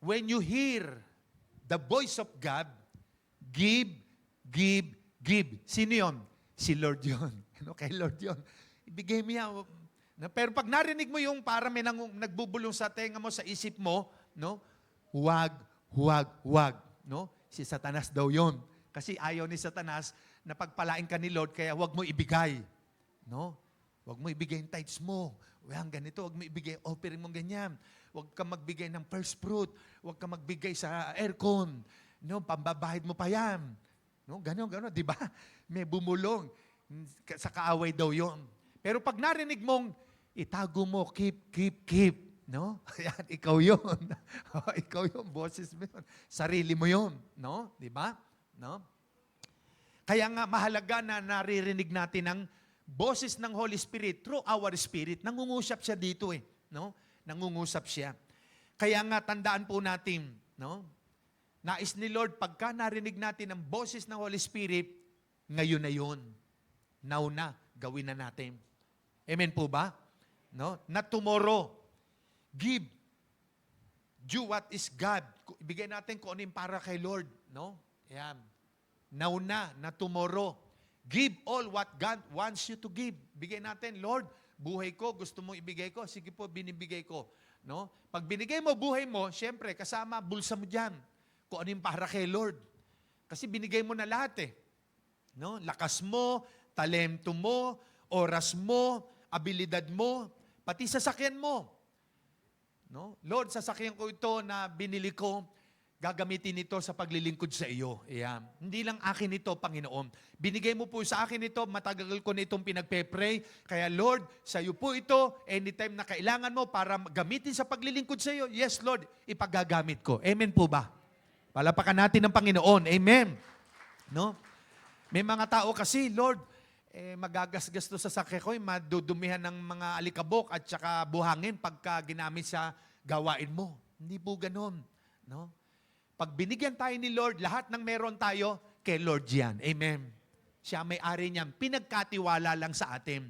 Speaker 4: when you hear the voice of God, give, give, give. Sino yun? Si Lord yun. Ano, kay Lord yun. Ibigay mo yan. Pero pag narinig mo yung para may nagbubulong sa tenga mo, sa isip mo, no? Huwag, huwag, huwag. No? Si Satanas daw yun. Kasi ayaw ni Satanas na pagpalain ka ni Lord, kaya huwag mo ibigay. No? Huwag mo ibigay yung tithes mo. Huwag ganito, huwag mo ibigay, offering mo ganyan. Huwag ka magbigay ng first fruit. Huwag ka magbigay sa aircon. No, pambabahid mo pa yan. No, gano'n, di ba? May bumulong. Sa kaaway daw yon. Pero pag narinig mong, itago mo, keep. No? Yan, ikaw yun. Ikaw yun, boses mo yun. Sarili mo yun. No? Di ba? No? Kaya nga, mahalaga na naririnig natin ang boses ng Holy Spirit through our spirit. Nangungusap siya dito eh. No? Nangungusap siya. Kaya nga, tandaan po natin, no? Nais ni Lord, pagka narinig natin ang boses ng Holy Spirit, ngayon na yun. Now na, gawin na natin. Amen po ba? No? Not tomorrow. Give. Do what is God. Ibigay natin kung ano yung para kay Lord. No? Ayan. Now na, not tomorrow. Give all what God wants you to give. Bigay natin, Lord, buhay ko, gusto mong ibigay ko, sige po, binibigay ko. No? Pag binigay mo buhay mo, syempre, kasama, bulsa mo dyan. Kung ano yung para kay Lord. Kasi binigay mo na lahat eh. No? Lakas mo, talento mo, oras mo, abilidad mo, pati sasakyan mo. No? Lord, sasakyan ko ito na binili ko, gagamitin ito sa paglilingkod sa iyo. Ayan. Hindi lang akin ito, Panginoon. Binigay mo po sa akin ito, matagal ko na itong pinagpe-pray. Kaya Lord, sa iyo po ito, anytime na kailangan mo para gamitin sa paglilingkod sa iyo, yes Lord, ipagagamit ko. Amen po ba? Palapakan natin ng Panginoon. Amen. No? May mga tao kasi, Lord, magagasgas to sa sakya ko, madudumihan ng mga alikabok at saka buhangin pagka ginamit sa gawain mo. Hindi po ganun. No? Pag binigyan tayo ni Lord, lahat ng meron tayo, kay Lord yan. Amen. Siya may-ari niyan. Pinagkatiwala lang sa atin.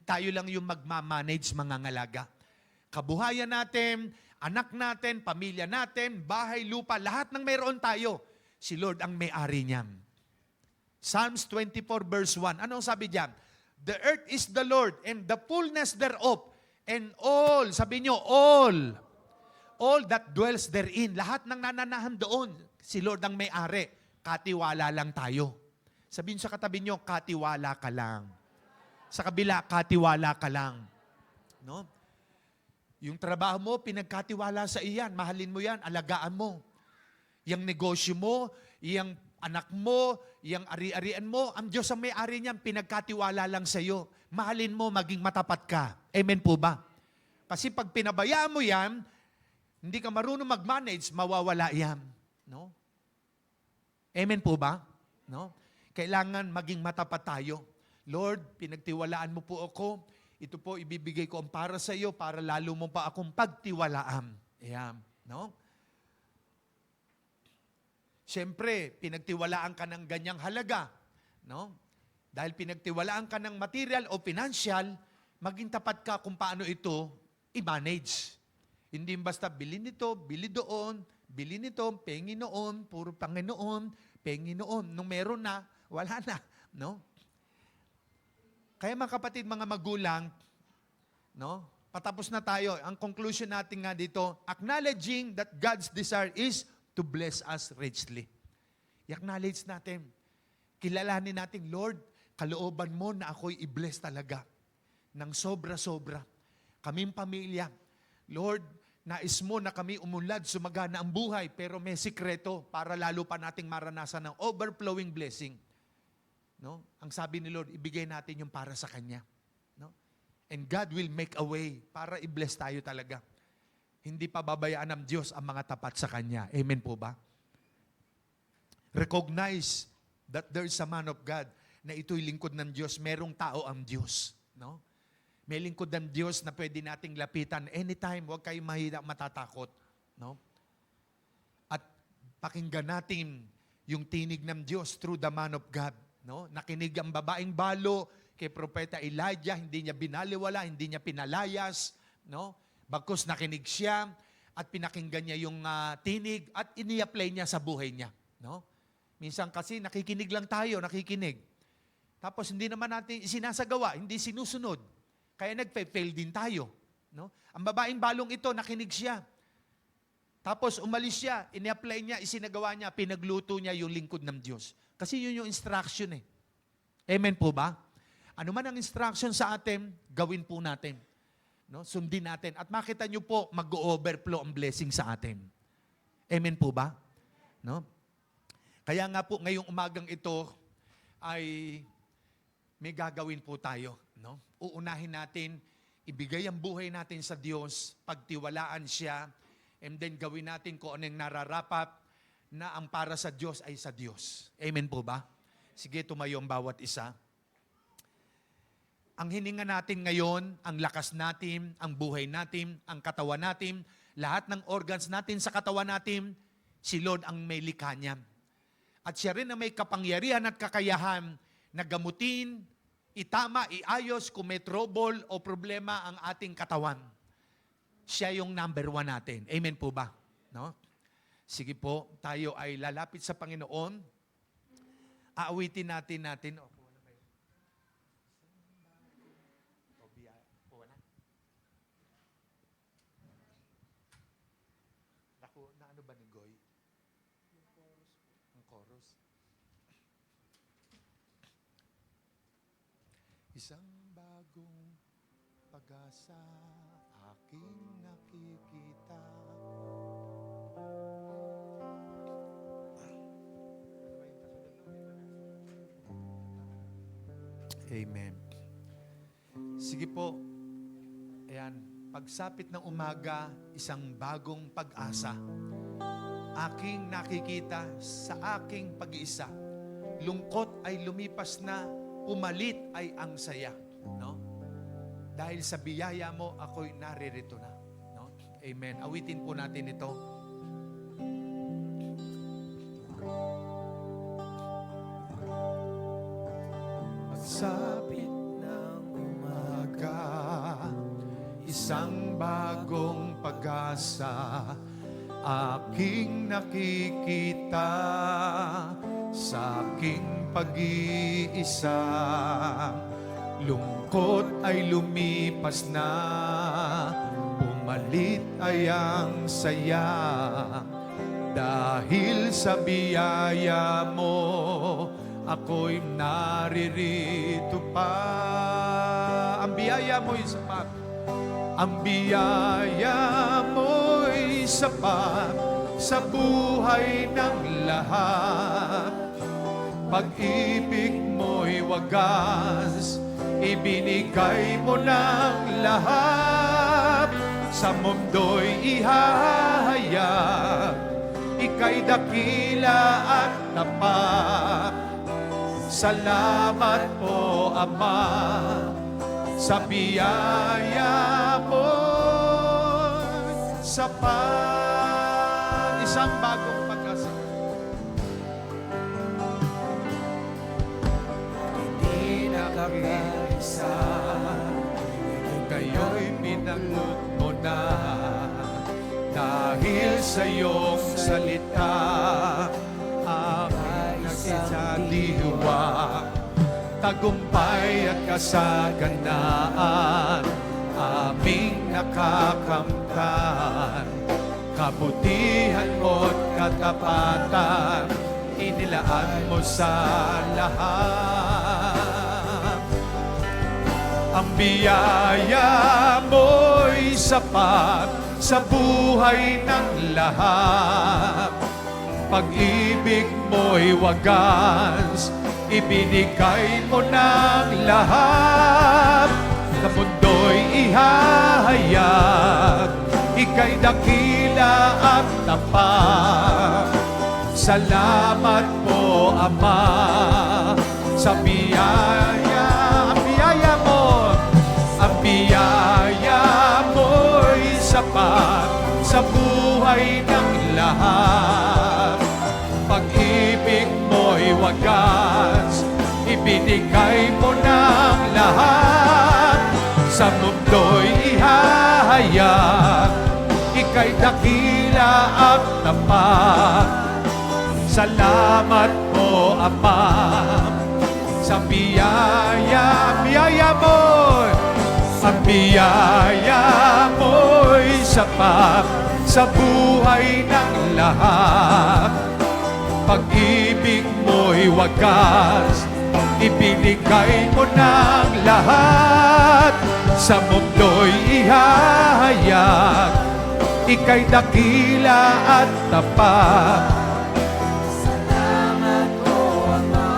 Speaker 4: Tayo lang yung magmamanage mga ngalaga. Kabuhayan natin, anak natin, pamilya natin, bahay, lupa, lahat ng meron tayo. Si Lord ang may-ari niyan. Psalms 24 verse 1. Anong sabi diyan? The earth is the Lord and the fullness thereof, and all, sabi nyo, all that dwells therein. Lahat ng nananahan doon, si Lord ang may-ari. Katiwala lang tayo. Sabihin sa katabi nyo, katiwala ka lang. Sa kabila, katiwala ka lang. No? Yung trabaho mo, pinagkatiwala sa iyan. Mahalin mo yan, alagaan mo. Yung negosyo mo, yung anak mo, yung ari-arian mo, ang Diyos ang may-ari niyan, pinagkatiwala lang sa iyo. Mahalin mo, maging matapat ka. Amen po ba? Kasi pag pinabayaan mo yan, hindi ka marunong mag-manage, mawawala yan. No? Amen po ba? No? Kailangan maging matapat tayo. Lord, pinagtiwalaan mo po ako. Ito po, ibibigay ko ang para sa iyo para lalo mo pa akong pagtiwalaan. Ayan. No? Siyempre, pinagtiwalaan ka ng ganyang halaga. No? Dahil pinagtiwalaan ka ng material o financial, maging tapat ka kung paano ito i-manage. Hindi basta bili nito, bili doon, bili nito, pengi noon, puro Panginoon, pengi noon. Nung meron na, wala na. No? Kaya mga kapatid, mga magulang, no? Patapos na tayo. Ang conclusion natin nga dito, acknowledging that God's desire is to bless us richly. I-acknowledge natin. Kilalanin natin, Lord, kalooban mo na ako'y i-bless talaga ng sobra-sobra. kaming pamilya. Lord, nais mo na kami umunlad, sumagana ang buhay, pero may sikreto para lalo pa nating maranasan ng overflowing blessing. No? Ang sabi ni Lord, ibigay natin yung para sa Kanya. No? And God will make a way para i-bless tayo talaga. Hindi pa babayaan ng Diyos ang mga tapat sa Kanya. Amen po ba? Recognize that there is a man of God na ito'y lingkod ng Diyos. Merong tao ang Diyos. No? May lingkod ng Diyos na pwede nating lapitan anytime. Huwag kayong matatakot. No? At pakinggan natin yung tinig ng Diyos through the man of God. No? Nakinig ang babaeng balo kay Propeta Elijah. Hindi niya binaliwala, hindi niya pinalayas. No? Bagkus nakinig siya at pinakinggan niya yung tinig at ini-apply niya sa buhay niya. No? Minsan kasi nakikinig lang tayo, nakikinig. Tapos hindi naman natin sinasagawa, hindi sinusunod. Kaya nagpe-fail din tayo. No? Ang babaeng balong ito, nakinig siya. Tapos umalis siya, ini-apply niya, isinagawa niya, pinagluto niya yung lingkod ng Diyos. Kasi yun yung instruction eh. Amen po ba? Ano man ang instruction sa atin, gawin po natin. No? Sundin natin. At makita niyo po, mag-overflow ang blessing sa atin. Amen po ba? No? Kaya nga po, ngayong umagang ito, ay may gagawin po tayo. No? Uunahin natin, ibigay ang buhay natin sa Diyos, pagtiwalaan siya, and then gawin natin kung anong nararapat na ang para sa Diyos ay sa Diyos. Amen po ba? Sige, tumayo ang bawat isa. Ang hininga natin ngayon, ang lakas natin, ang buhay natin, ang katawan natin, lahat ng organs natin sa katawan natin, si Lord ang may likha niya. At siya rin ang may kapangyarihan at kakayahan na gamutin, itama, iayos kung may trouble o problema ang ating katawan. Siya yung number 1 natin. Amen po ba? No? Sige po, tayo ay lalapit sa Panginoon. Aawitin natin. Na ano ba ni Goy? Ang chorus. Isang bagong pag-asa aking nakikita. Amen. Sige po. Ayan. Pagsapit ng umaga, isang bagong pag-asa. Aking nakikita sa aking pag-iisa. Lungkot ay lumipas na, umalit ay ang saya. No? Dahil sa biyaya mo, ako'y naririto na. No? Amen. Awitin po natin ito. Pagsapit ng umaga, isang bagong pag-asa, aking nakikita sa aking pag-iisa. Lungkot ay lumipas na, pumalit ay ang saya. Dahil sa biyaya mo, ako'y naririto pa. Ang biyaya mo'y sapat. Ang biyaya mo'y sapat sa buhay ng lahat. Pag-ibig mo'y wagas, ibinigay mo ng lahat. Sa mundo'y ihahayag, ika'y dakila at tapat. Salamat po, Ama, sa biyaya mo sapat. Isang bagong pag-asa.
Speaker 3: Hindi nakakaisa,
Speaker 4: Kayo'y pinagod mo na. Dahil sa iyong salita, aming nagsasaliwa. Tagumpay at kasaganaan, aming nakakamtan. Kabutihan mo't katapatan, inilaan mo sa lahat. Ang biyaya mo'y sapat sa buhay ng lahat. Pag-ibig mo'y wagas, ibinigay mo ng lahat. Sa mundo'y ihahayag, ika'y dakila at tapat. Salamat po, Ama, sa biyaya. Ang biyaya mo'y sapat sa buhay ng lahat. Pag-ibig mo'y wagas, ibinigay mo ng lahat. Sa mundo'y ihahayag, ika'y dakila at tapat. Salamat po, Ama, sa biyaya mo. Ang biyaya mo'y sapat sa buhay ng lahat. Pag-ibig mo'y wagas, ibinigay mo ng lahat. Sa mundo'y ihahayag, ika'y dakila at tapat. Salamat po, Ama,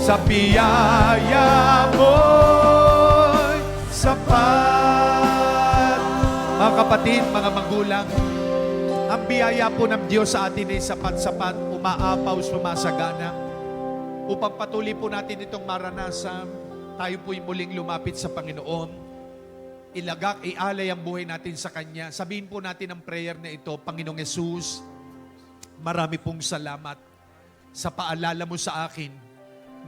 Speaker 4: sa biyaya mo'y sapat. Mga kapatid, mga magulang, ang biyaya po ng Diyos sa atin ay sapat-sapat, umaapaw, sumasagana. Upang patuloy po natin itong maranasan, tayo po'y muling lumapit sa Panginoon. Ialay ang buhay natin sa Kanya. Sabihin po natin ang prayer na ito, Panginoong Yesus, marami pong salamat sa paalala mo sa akin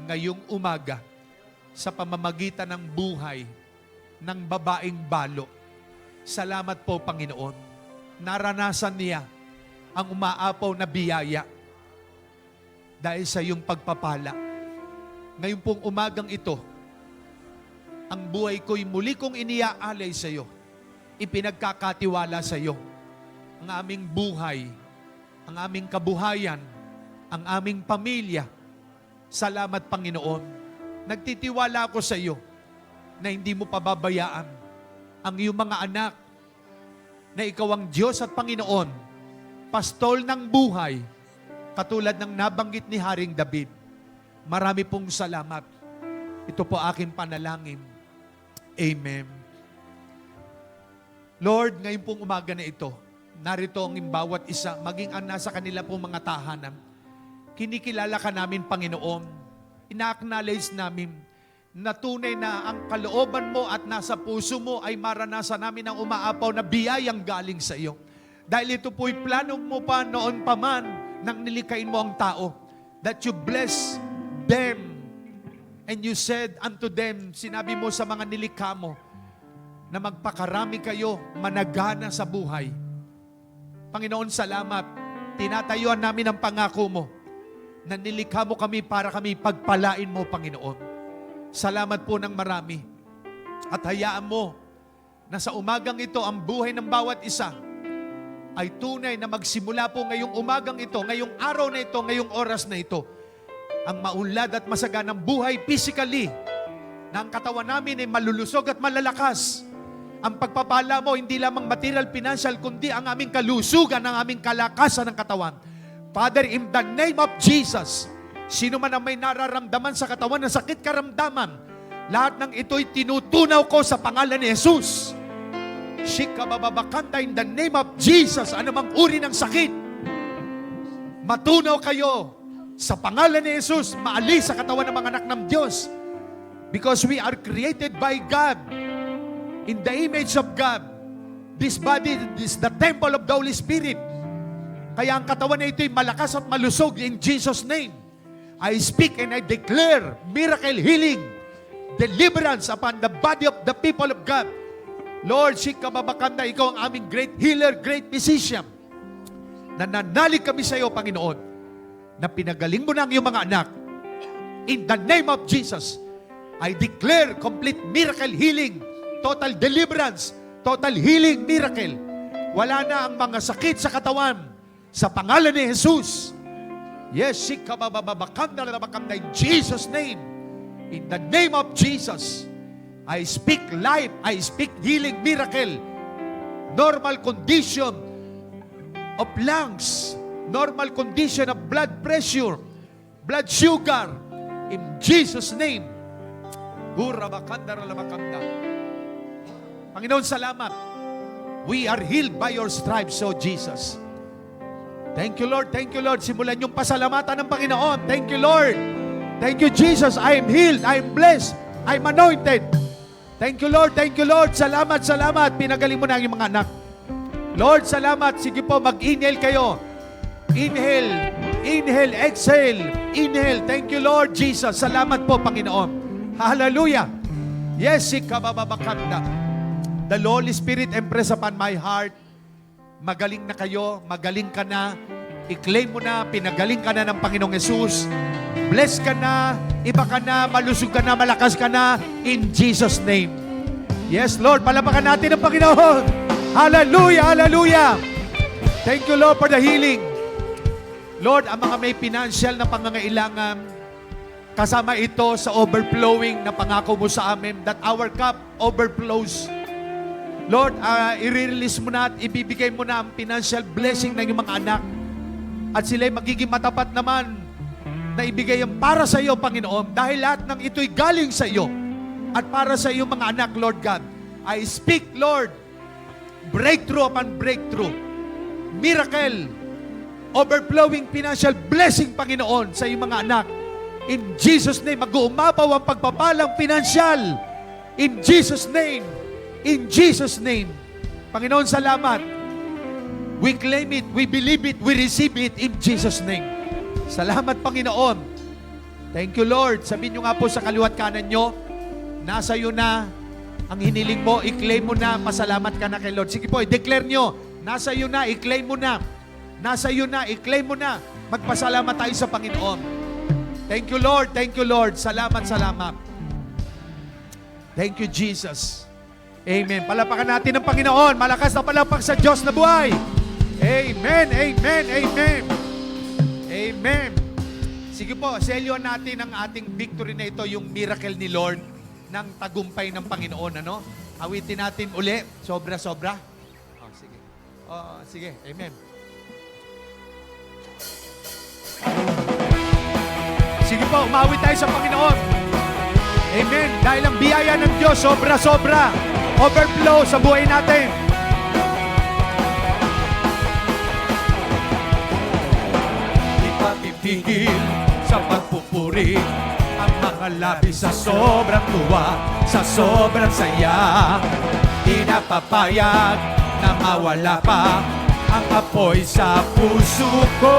Speaker 4: ngayong umaga sa pamamagitan ng buhay ng babaeng balo. Salamat po, Panginoon. Naranasan niya ang umaapaw na biyaya dahil sa iyong pagpapala. Ngayon pong umagang ito, ang buhay ko'y muli kong iniaalay sa iyo. Ipinagkakatiwala sa iyo ang aming buhay, ang aming kabuhayan, ang aming pamilya. Salamat, Panginoon. Nagtitiwala ako sa iyo na hindi mo pababayaan ang iyong mga anak, na ikaw ang Diyos at Panginoon, pastol ng buhay, katulad ng nabanggit ni Haring David. Marami pong salamat. Ito po aking panalangin. Amen. Lord, ngayon pong umaga na ito, narito ang bawat isa, maging ang nasa kanila pong mga tahanan. Kinikilala ka namin, Panginoon. Ina-acknowledge namin na tunay na ang kalooban mo at nasa puso mo ay maranasan namin ang umaapaw na biyayang galing sa iyo. Dahil ito po'y plano mo pa noon pa man nang nilikain mo ang tao, that you bless them. And you said unto them, sinabi mo sa mga nilikha mo, na magpakarami kayo, managana sa buhay. Panginoon, salamat. Tinatayuan namin ang pangako mo, na nilikha mo kami para kami pagpalain mo, Panginoon. Salamat po ng marami. At hayaan mo na sa umagang ito, ang buhay ng bawat isa ay tunay na magsimula po ngayong umagang ito, ngayong araw na ito, ngayong oras na ito, ang maunlad at masaganang buhay physically, na ang katawan namin ay malulusog at malalakas. Ang pagpapala mo, hindi lamang material, financial, kundi ang aming kalusugan, ang aming kalakasan ng katawan. Father, in the name of Jesus, sino man ang may nararamdaman sa katawan ng sakit karamdaman, lahat ng ito'y tinutunaw ko sa pangalan ni Jesus. Shikabababakanta, in the name of Jesus, anumang uri ng sakit, matunaw kayo sa pangalan ni Jesus, maalis sa katawan ng mga anak ng Diyos. Because we are created by God, in the image of God. This body is the temple of the Holy Spirit. Kaya ang katawan na ito'y malakas at malusog in Jesus' name. I speak and I declare miracle healing, deliverance upon the body of the people of God. Lord, Shikababakanda, ikaw ang aming great healer, great physician. Nananalig kami sa iyo, Panginoon, na pinagaling mo na ang iyong mga anak. In the name of Jesus, I declare complete miracle healing, total deliverance, total healing miracle. Wala na ang mga sakit sa katawan, sa pangalan ni Jesus. Yes, in Jesus' name. In the name of Jesus. I speak life. I speak healing, miracle. Normal condition of lungs. Normal condition of blood pressure. Blood sugar. In Jesus' name. Panginoon, salamat. We are healed by your stripes, so Jesus. Thank you, Lord. Thank you, Lord. Simulan yung pasalamatan ng Panginoon. Thank you, Lord. Thank you, Jesus. I am healed. I am blessed. I am anointed. Thank you, Lord. Thank you, Lord. Salamat, salamat. Pinagaling mo na ang iyong mga anak. Lord, salamat. Sige po, mag-inhale kayo. Inhale. Inhale. Exhale. Inhale. Thank you, Lord Jesus. Salamat po, Panginoon. Hallelujah. Yes, ikabababakanda. The Holy Spirit impress upon my heart. Magaling na kayo. Magaling ka na. I-claim mo na. Pinagaling ka na ng Panginoong Yesus. Bless ka na. Iba ka na. Malusog ka na. Malakas ka na. In Jesus' name. Yes, Lord. Palapakan natin ang Panginoon. Hallelujah. Hallelujah. Thank you, Lord, for the healing. Lord, ang mga may financial na pangangailangan, kasama ito sa overflowing na pangako mo sa amin that our cup overflows. Lord, i-release mo na at ibibigay mo na ang financial blessing ng iyong mga anak. At sila'y magiging matapat naman na ibigay ang para sa iyo, Panginoon, dahil lahat ng ito'y galing sa iyo at para sa iyong mga anak, Lord God. I speak, Lord, breakthrough upon breakthrough, miracle, overflowing financial blessing, Panginoon, sa iyong mga anak. In Jesus' name, mag-uumapaw ang pagpapalang financial. In Jesus' name. In Jesus' name. Panginoon, salamat. We claim it, we believe it, we receive it in Jesus' name. Salamat, Panginoon. Thank you, Lord. Sabihin nyo nga po sa kaliwat kanan nyo, nasa iyo na ang hiniling mo, i-claim mo na, pasalamat ka na kay Lord. Sige po, i-declare nyo, nasa iyo na, i-claim mo na. Nasa iyo na, i-claim mo na. Magpasalamat tayo sa Panginoon. Thank you, Lord. Thank you, Lord. Salamat, salamat. Thank you, Jesus. Amen. Palapakan natin ang Panginoon. Malakas na palapak sa Diyos na buhay. Amen, amen, amen. Amen. Sige po, selyoan natin ang ating victory na ito, yung miracle ni Lord ng tagumpay ng Panginoon. Ano? Awitin natin uli. Sobra-sobra. Oh, sige. Oh, sige. Amen. Sige po, umawit tayo sa Panginoon. Amen. Dahil ang biyaya ng Diyos, sobra-sobra. Overflow sa buhay natin. Di papipigil sa pagpupuri ang mga labi sa sobrang tuwa, sa sobrang saya. Di napapayag na mawala pa ang apoy sa puso ko.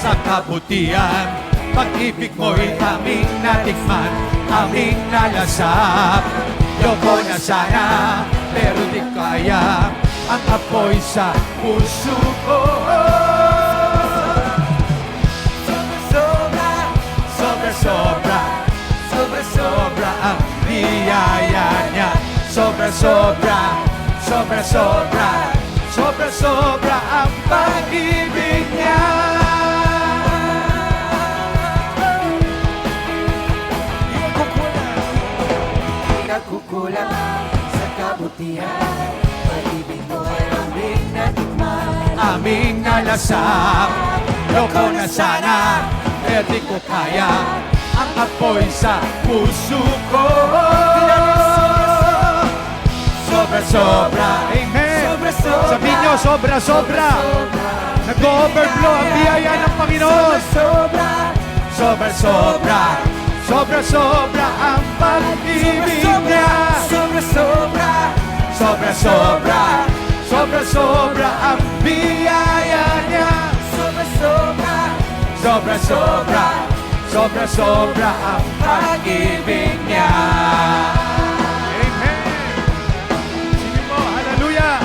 Speaker 4: Sa kabutihan, pag-ibig mo'y aming natikman, aming nalasap. Yoko na sana, pero di kaya ang apoy sa puso ko. Sobra-sobra, sobra-sobra, sobra-sobra ang biyaya niya. Sobra-sobra, sobra-sobra, sobra-sobra ang pag-ibig niya.
Speaker 3: Kukulang sa kabutihan, pag-ibig mo ay aming natikman,
Speaker 4: Aming nalasap. Loko na sana, pero di ko kaya ang apoy sa puso ko. Sobra-sobra, amen. Sabihin nyo, sobra-sobra. Nag-overflow ang biyaya ng Panginoon. Sobra-sobra, sobra-sobra ang pag-ibig niya.
Speaker 3: sobra-sobra,
Speaker 4: Sobra-sobra, sobra-sobra ang biyaya niya.
Speaker 3: sobra-sobra,
Speaker 4: Sobra-sobra, sobra-sobra ang pag-ibig niya. Amen. Sige po, hallelujah.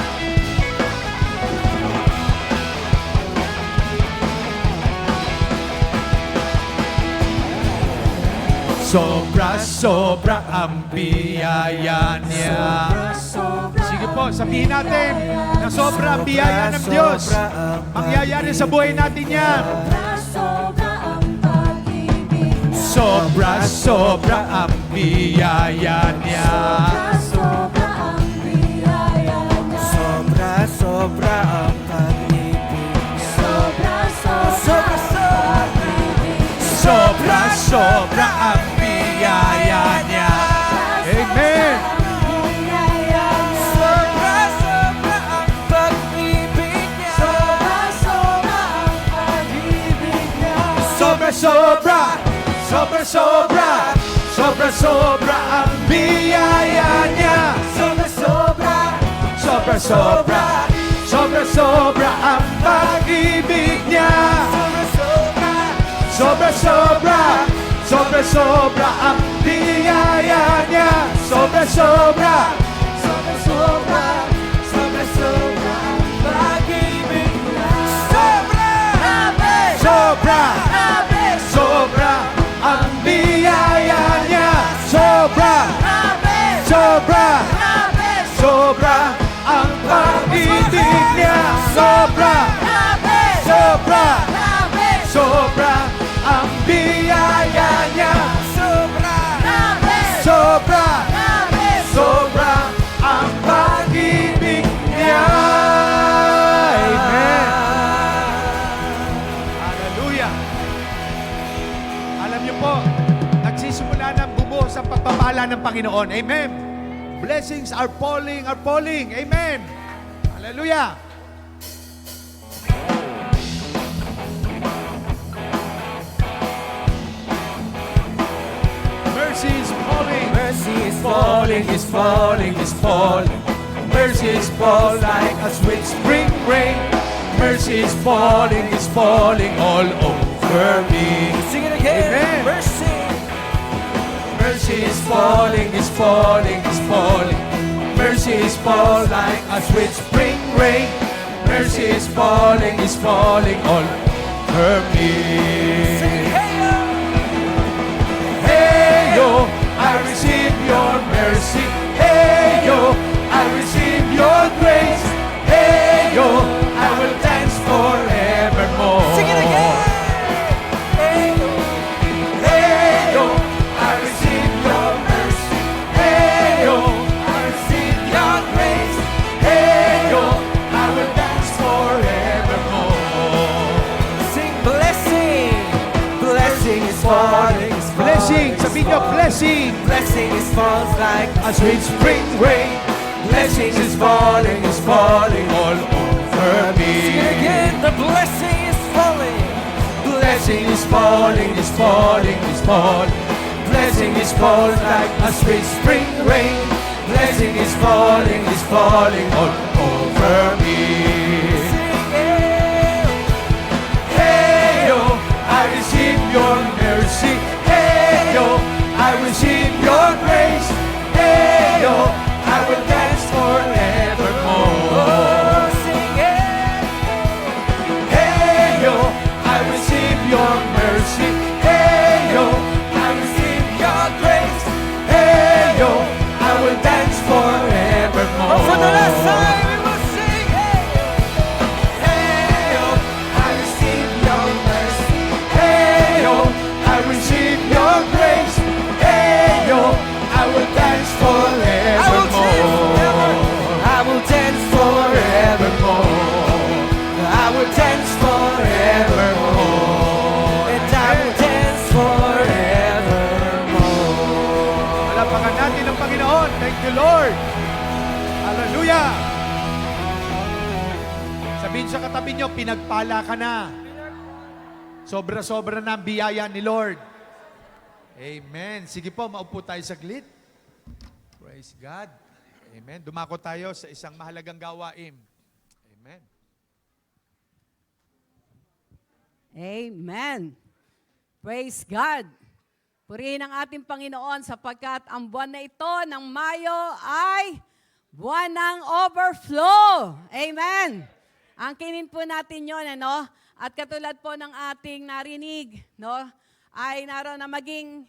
Speaker 4: Sobra-sobra ang biyaya niya. Sige po, sabihin natin na sobra ang biyaya ng Diyos. Mangyayari sa buhay natin yan. Sobra-sobra ang biyaya niya.
Speaker 3: Sobra-sobra ang pag-ibig niya. Sobra-sobra ang biyaya niya.
Speaker 4: Amen.
Speaker 3: Sobra-sobra ang pag-ibig niya. Sobra-sobra, sobra-sobra, sobra-sobra ang biyaya niya. Sobra-sobra, sobra-sobra, sobra-sobra ang pag-ibig niya. Sobra-sobra, sobra-sobra ang biyaya niya. Sobra-sobra, sobra-sobra, sobra-sobra ang pag-ibig niya. Sobra, sobra ang biyaya niya. Sobra, sobra, sobra ang pag-ibig niya. Sobra, sobra, sobra ang biyaya niya. Sobra, sobra, sobra ang pag-ibig niya. Amen.
Speaker 4: Hallelujah. Alam niyo po, nagsisimula ng bumuhos ang pagpapala ng Panginoon. Amen. Blessings are falling, are falling. Amen. Hallelujah. Mercy is falling.
Speaker 3: Mercy is falling, is falling, is falling. Mercy is falling like a sweet spring rain.
Speaker 4: Mercy is falling all over me.
Speaker 3: Sing it again.
Speaker 4: Amen.
Speaker 3: Mercy.
Speaker 4: Mercy is falling, is falling, is falling. Mercy is falling like a sweet spring rain. Mercy is falling all over me. Hey yo, I receive your mercy. Hey yo, I receive your grace. Hey yo, I will dance forevermore.
Speaker 3: Sing it again.
Speaker 4: Hey yo, I receive your mercy. Hey yo, I receive your grace. Hey yo, I will dance forevermore.
Speaker 3: Sing blessing. Blessing is falling, is falling.
Speaker 4: Blessing, sabihin niyo, blessing.
Speaker 3: Blessing is falls like
Speaker 4: A sweet spring rain. Blessing is falling all over me.
Speaker 3: Sing it again. The blessing is falling.
Speaker 4: Blessing is falling, is falling, is falling. Blessing is falling like a sweet spring rain. Blessing is falling all over me.
Speaker 3: Sing it.
Speaker 4: Hey yo, I receive your mercy. Hey yo, I receive your grace. Hey yo, I will dance forevermore.
Speaker 3: Oh, sing it.
Speaker 4: Hey yo, I receive your mercy. Hey yo, I receive your grace. Hey yo, I will dance forevermore.
Speaker 3: Oh, for the last time we will sing.
Speaker 4: Hey yo, I receive your mercy. Hey yo, I receive your grace. Hey yo, I will dance forevermore.
Speaker 3: I will dance forevermore. I will dance forevermore. And I will dance forevermore.
Speaker 4: Palapakan natin ang Panginoon. Thank you, Lord. Hallelujah. Sabihin sa katabi nyo, pinagpala ka na. Sobra-sobra na ang biyaya ni Lord. Amen. Sige po, maupo tayo saglit. Praise God. Amen. Dumako tayo sa isang mahalagang gawain. Amen.
Speaker 2: Amen. Praise God. Purihin ang ating Panginoon sapagkat ang buwan na ito ng Mayo ay buwan ng overflow. Amen. Angkinin po natin yon, ano? At katulad po ng ating narinig, no? Ay naroon na maging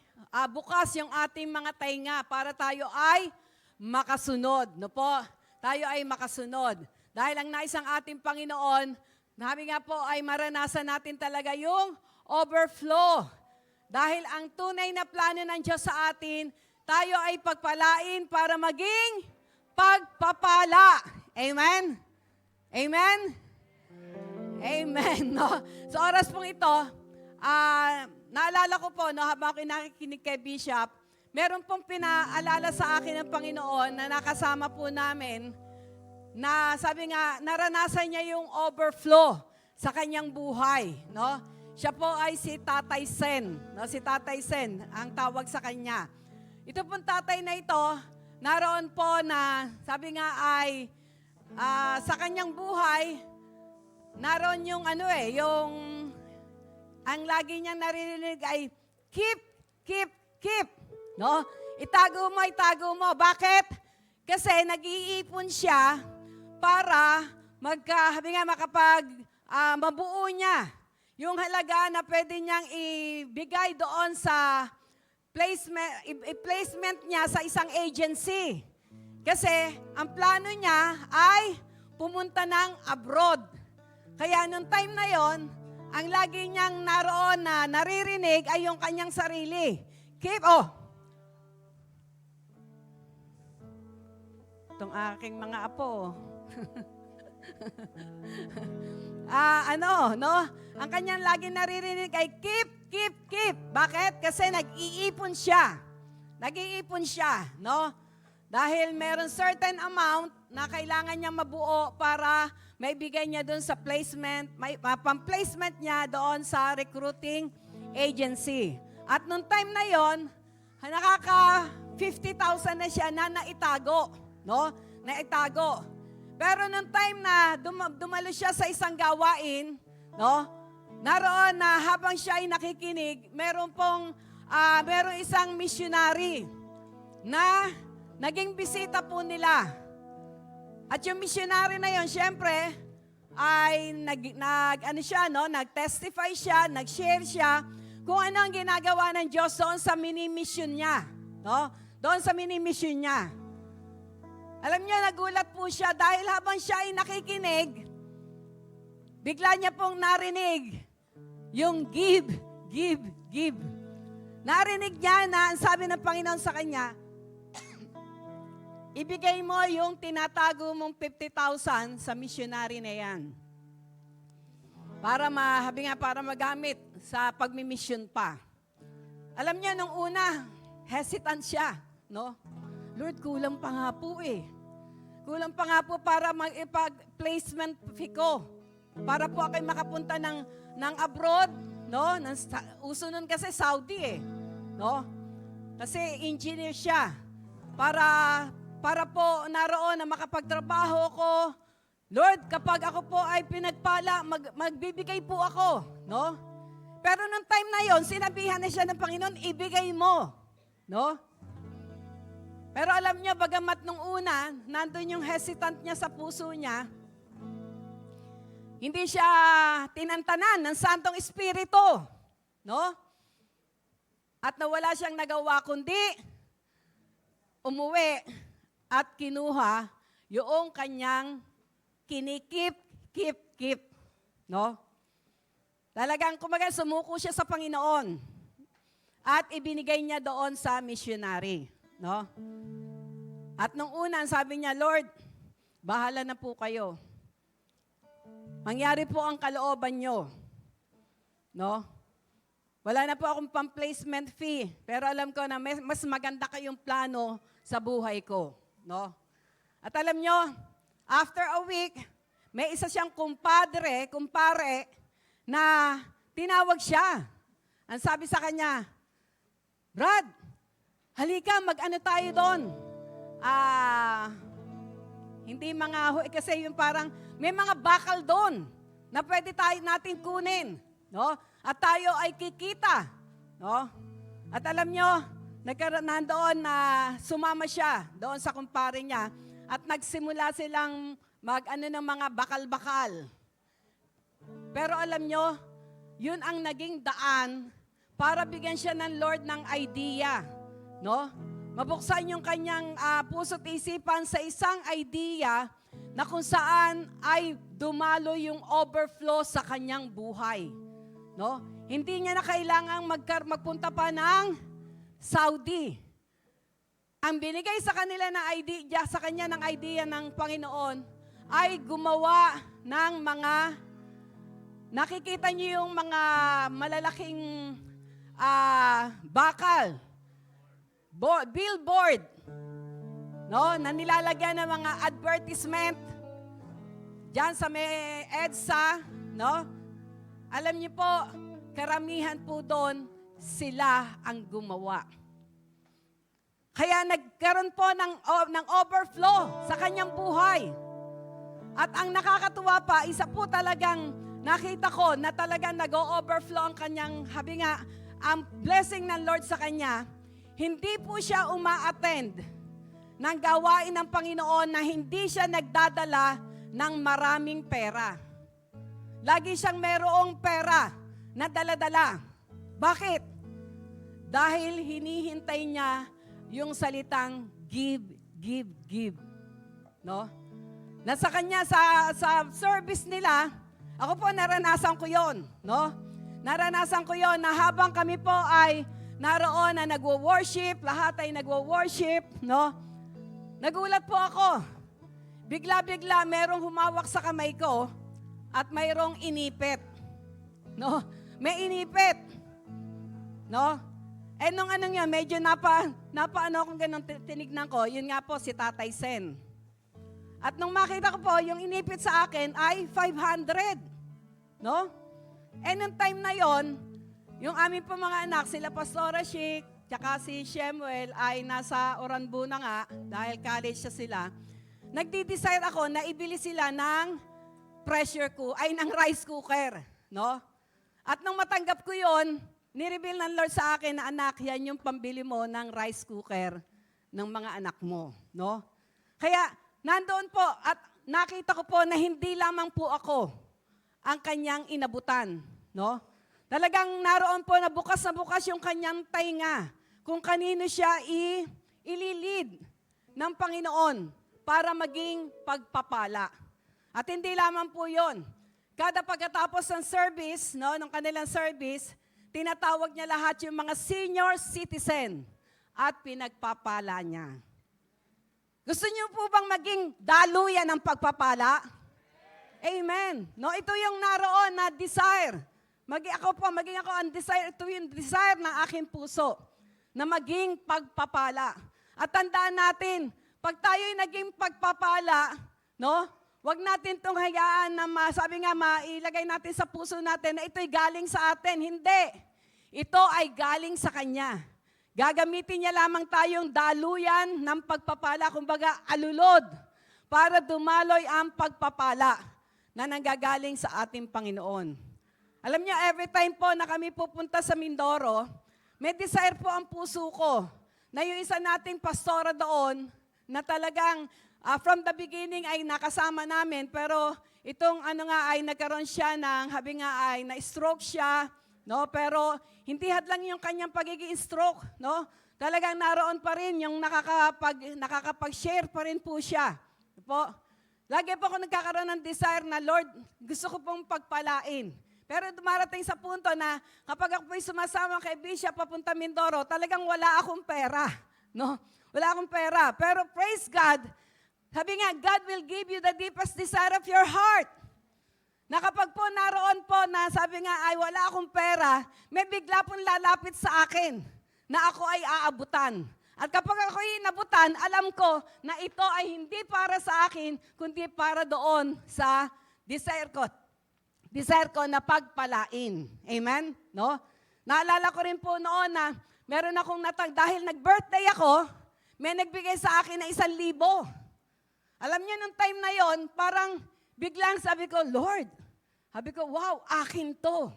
Speaker 5: bukas yung ating mga tainga para tayo ay makasunod. No po? Tayo ay makasunod. Dahil ang nais ng ating Panginoon, sabi nga po ay maranasan natin talaga yung overflow. Dahil ang tunay na plano ng Diyos sa atin, tayo ay pagpalain para maging pagpapala. Amen? Amen? Amen. No? Sa oras pong ito, naalala ko po, no, habang ako nakikinig kay Bishop, meron pong pinaalala sa akin ng Panginoon na nakasama po namin na sabi nga, naranasan niya yung overflow sa kanyang buhay. No? Siya po ay si Tatay Sen. No? Si Tatay Sen, ang tawag sa kanya. Ito pong tatay na ito, naroon po na, sabi nga ay, sa kanyang buhay, naroon yung ang lagi niyang naririnig ay, keep, keep, keep. No? Itago mo. Bakit? Kasi nag-iipon siya para mabuo niya yung halaga na pwede niyang ibigay doon sa placement niya sa isang agency. Kasi ang plano niya ay pumunta ng abroad. Kaya nung time na yon, ang lagi niyang naroon na naririnig ay yung kanyang sarili. Itong aking mga apo. Ang kanyang lagi naririnig ay keep, keep, keep. Bakit? Kasi nag-iipon siya. No? Dahil meron certain amount na kailangan niya mabuo para maibigay niya doon sa placement, pang-placement niya doon sa recruiting agency. At nung time na yon, nakaka 50,000 na siya na naitago. No? Naitago. Pero nung time na dumalo siya sa isang gawain, no? Naroon na habang siya ay nakikinig, meron isang missionary na naging bisita po nila. At yung missionary na yon, syempre, ay nag-testify siya, nag-share siya kung ano ang ginagawa ng Diyos doon sa mini-mission niya. No? Doon sa mini-mission niya. Alam niyo, nagulat po siya dahil habang siya ay nakikinig, bigla niya pong narinig yung give, give, give. Narinig niya na ang sabi ng Panginoon sa kanya, ibigay mo yung tinatago mong 50,000 sa missionary na yan. Para magamit sa pagmimission pa. Alam niya, nung una, hesitant siya. No? Lord, kulang pa nga po eh. Kulang pa nga po para mag-placement fee ko. Para po ako'y makapunta ng abroad. No? Uso nun kasi Saudi eh. No? Kasi engineer siya. Para po naroon na makapagtrabaho ko. Lord, kapag ako po ay pinagpala, magbibigay po ako. No? Pero nung time na yon, sinabihan na siya ng Panginoon, ibigay mo. No? Pero alam niya, bagamat nung una, nandun yung hesitant niya sa puso niya, hindi siya tinantanan ng Santong Espiritu. No? At nawala siyang nagawa, kundi umuwi at kinuha yung kanyang kinikip, keep. No? Talagang sumuko siya sa Panginoon at ibinigay niya doon sa missionary. No? At nung una, sabi niya, Lord, bahala na po kayo. Mangyari po ang kalooban nyo. No? Wala na po akong pang-placement fee, pero alam ko na mas maganda kayong plano sa buhay ko. No? At alam nyo, after a week, may isa siyang kumpare, na tinawag siya. Ang sabi sa kanya, Brad, halika, mag-ano tayo doon. Hindi kasi yung parang, may mga bakal doon na pwede natin kunin. No? At tayo ay kikita. No? At alam nyo, nandoon na sumama siya doon sa kumpare niya at nagsimula silang ng mga bakal-bakal. Pero alam nyo, yun ang naging daan para bigyan siya ng Lord ng idea, no? Mabuksan yung kanyang puso't isipan sa isang idea na kung saan ay dumalo yung overflow sa kanyang buhay, no? Hindi niya na kailangang magpunta pa ng Saudi. Ang binigay sa kanila na idea, sa kanya ng idea ng Panginoon ay gumawa ng mga, nakikita niyo yung mga malalaking bakal, billboard, no, na nilalagyan ng mga advertisement diyan sa may EDSA, no? Alam niyo po, karamihan po doon, sila ang gumawa. Kaya nagkaroon po ng overflow sa kanyang buhay. At ang nakakatuwa pa, isa po talagang nakita ko na talagang nag-overflow ang kanyang, habi nga, ang blessing ng Lord sa kanya, hindi po siya uma-attend ng gawain ng Panginoon na hindi siya nagdadala ng maraming pera. Lagi siyang merong pera na dala-dala. Bakit? Dahil hinihintay niya yung salitang give, give, give. No? Nasa kanya, sa service nila, ako po naranasan ko yon, no? Naranasan ko yon na habang kami po ay naroon na nagwo-worship, lahat ay nagwo-worship, no? Nagulat po ako. Bigla-bigla merong humawak sa kamay ko at mayroong inipit. No? May inipit. No? Eh nung ano nga, medyo napaano akong ganun tinignan ko, yun nga po si Tatay Sen. At nung makita ko po, yung inipit sa akin ay 500. No? Eh nung time na yon, yung aming po mga anak, sila Pastora Chic, tsaka si Shemuel ay nasa Oranbu na nga, dahil college siya sila. Nagdi-decide ako na ibili sila ng ng rice cooker. No? At nung matanggap ko yon, nireveal ng Lord sa akin na, anak, yan yung pambili mo ng rice cooker ng mga anak mo. No? Kaya, nandoon po at nakita ko po na hindi lamang po ako ang kanyang inabutan. No? Talagang naroon po na bukas yung kanyang tainga kung kanino siya ililid ng Panginoon para maging pagpapala. At hindi lamang po yon. Kada pagkatapos ng service, no, ng kanilang service, tinatawag niya lahat yung mga senior citizen at pinagpapala niya. Gusto niyo po bang maging daluyan ng pagpapala? Amen. No, ito yung naroon na desire. Maging ako ang desire, ito yung desire ng aking puso na maging pagpapala. At tandaan natin, pag tayo'y naging pagpapala, no, wag natin itong hayaan na sabi nga, mailagay natin sa puso natin na ito'y galing sa atin. Hindi. Ito ay galing sa Kanya. Gagamitin niya lamang tayong daluyan ng pagpapala, kumbaga alulod, para dumaloy ang pagpapala na nanggagaling sa ating Panginoon. Alam niyo, every time po na kami pupunta sa Mindoro, may desire po ang puso ko na yung isa nating pastora doon na talagang from the beginning ay nakasama namin, pero itong ay nagkaroon siya ng, habi nga ay na-stroke siya, no? Pero hindi hadlang yung kanyang pagiging stroke, no? Talagang naroon pa rin yung nakakapag-share pa rin po siya. Po. Lagi po ako nagkakaroon ng desire na, Lord, gusto ko pong pagpalain. Pero dumarating sa punto na kapag ako po'y sumasama kay Bishop papunta Mindoro, talagang wala akong pera, no? Wala akong pera. Pero praise God, sabi nga, God will give you the deepest desire of your heart. Na kapag po naroon po na sabi nga ay wala akong pera, may bigla pong lalapit sa akin na ako ay aabutan. At kapag ako ay inabutan, alam ko na ito ay hindi para sa akin, kundi para doon sa desire ko. Desire ko na pagpalain. Amen? No? Naalala ko rin po noon na meron akong dahil nag-birthday ako, may nagbigay sa akin na 1,000. Alam niyo, nung time na yon, parang biglang sabi ko, Lord, sabi ko, wow, akin to.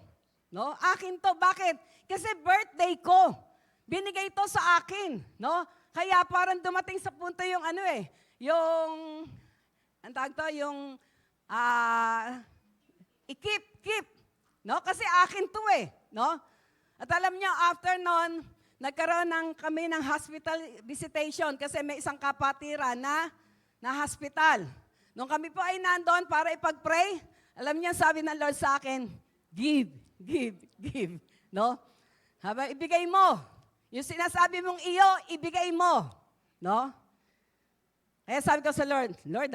Speaker 5: No? Akin to. Bakit? Kasi birthday ko. Binigay to sa akin. No? Kaya parang dumating sa punto yung ang tawag to, yung, keep. No? Kasi akin to no? At alam nyo, after nun, nagkaroon kami ng hospital visitation kasi may isang kapatiran na hospital. Nung kami po ay nandun para ipag-pray, alam niyo, sabi ng Lord sa akin, give, give, give. No? Habang ibigay mo. Yung sinasabi mong iyo, ibigay mo. No? Kaya sabi ko sa Lord, Lord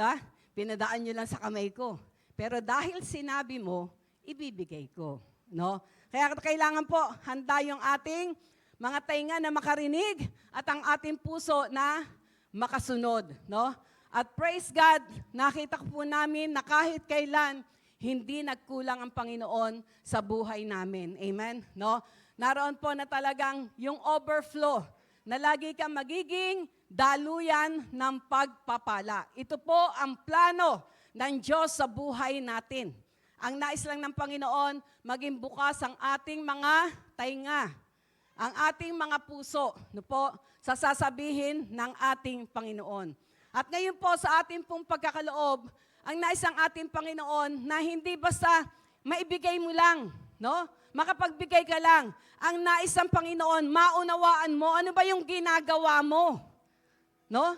Speaker 5: pinadaan niyo lang sa kamay ko. Pero dahil sinabi mo, ibibigay ko. No? Kaya kailangan po, handa yung ating mga tainga na makarinig at ang ating puso na makasunod. No? At praise God, nakita ko po namin na kahit kailan, hindi nagkulang ang Panginoon sa buhay namin. Amen? No? Naroon po na talagang yung overflow na lagi kang magiging daluyan ng pagpapala. Ito po ang plano ng Diyos sa buhay natin. Ang nais lang ng Panginoon, maging bukas ang ating mga tainga, ang ating mga puso, no po, sa sasabihin ng ating Panginoon. At ngayon po sa ating pong pagkakaloob, ang nais ng ating Panginoon na hindi basta maibigay mo lang, no? Makapagbigay ka lang. Ang nais ng Panginoon, maunawaan mo, ano ba yung ginagawa mo? No?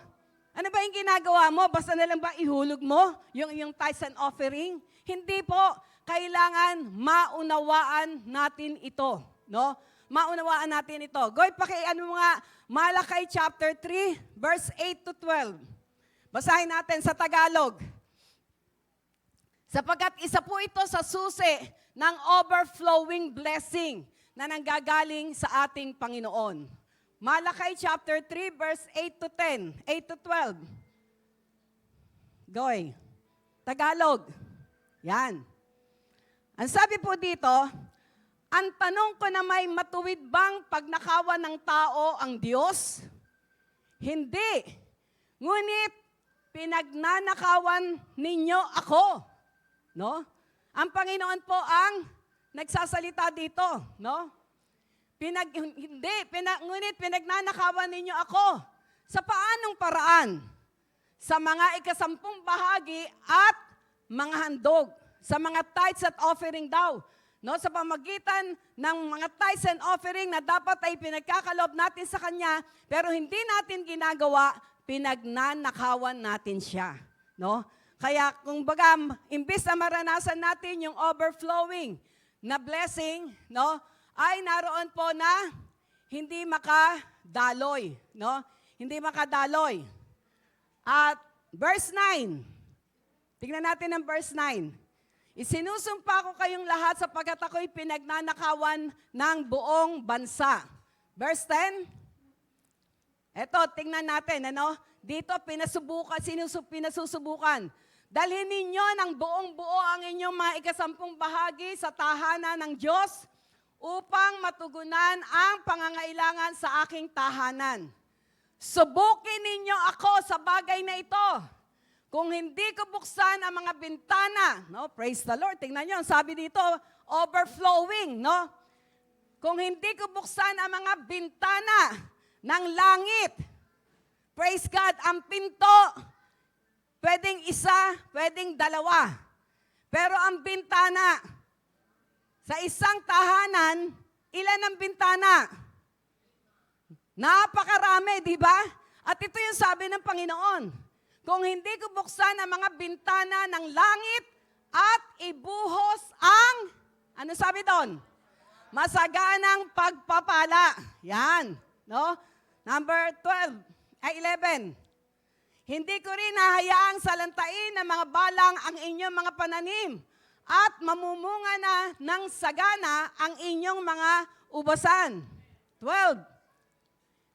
Speaker 5: Ano ba yung ginagawa mo? Basta na lang ba ihulog mo yung tithes and offering? Hindi po. Kailangan maunawaan natin ito. No? Maunawaan natin ito. Goy, Malakay chapter 3, verse 8 to 12. Basahin natin sa Tagalog. Sapagkat isa po ito sa susi ng overflowing blessing na nanggagaling sa ating Panginoon. Malakay chapter 3, verse 8 to 10, 8 to 12. Goy. Tagalog. Yan. Ang sabi po dito, ang tanong ko na may matuwid bang pagnakawan ng tao ang Diyos? Hindi. Ngunit pinagnanakawan ninyo ako. No? Ang Panginoon po ang nagsasalita dito, no? Ngunit pinagnanakawan ninyo ako. Sa paanong paraan? Sa mga ikasampung bahagi at mga handog. Sa mga tithes at offering daw. No? Sa pamagitan ng mga tithes and offering na dapat ay pinagkakalob natin sa Kanya, pero hindi natin ginagawa, pinagnanakawan natin siya. No? Kaya kung baga, imbis na maranasan natin yung overflowing na blessing, no, ay naroon po na hindi makadaloy. No? Hindi makadaloy. At verse 9, tingnan natin ang verse 9. Isinusumpa ko kayong lahat sapagkat ako'y pinagnanakawan ng buong bansa. Verse 10, eto, tingnan natin, ano? Dito, pinasusubukan. Dalhin ninyo ng buong buo ang inyong mga ikasampung bahagi sa tahanan ng Diyos upang matugunan ang pangangailangan sa aking tahanan. Subukin ninyo ako sa bagay na ito. Kung hindi ko buksan ang mga bintana, no? Praise the Lord. Tingnan nyo, sabi dito, overflowing, no? Kung hindi ko buksan ang mga bintana ng langit, praise God, ang pinto, pwedeng isa, pwedeng dalawa. Pero ang bintana, sa isang tahanan, ilan ang bintana? Napakarami, di ba? At ito yung sabi ng Panginoon. Kung hindi ko buksan ang mga bintana ng langit at ibuhos ang, ano sabi doon? Masaganang pagpapala. Yan. No? Number 11. Hindi ko rin hahayaang salantain ng mga balang ang inyong mga pananim at mamumunga na ng sagana ang inyong mga ubasan. 12.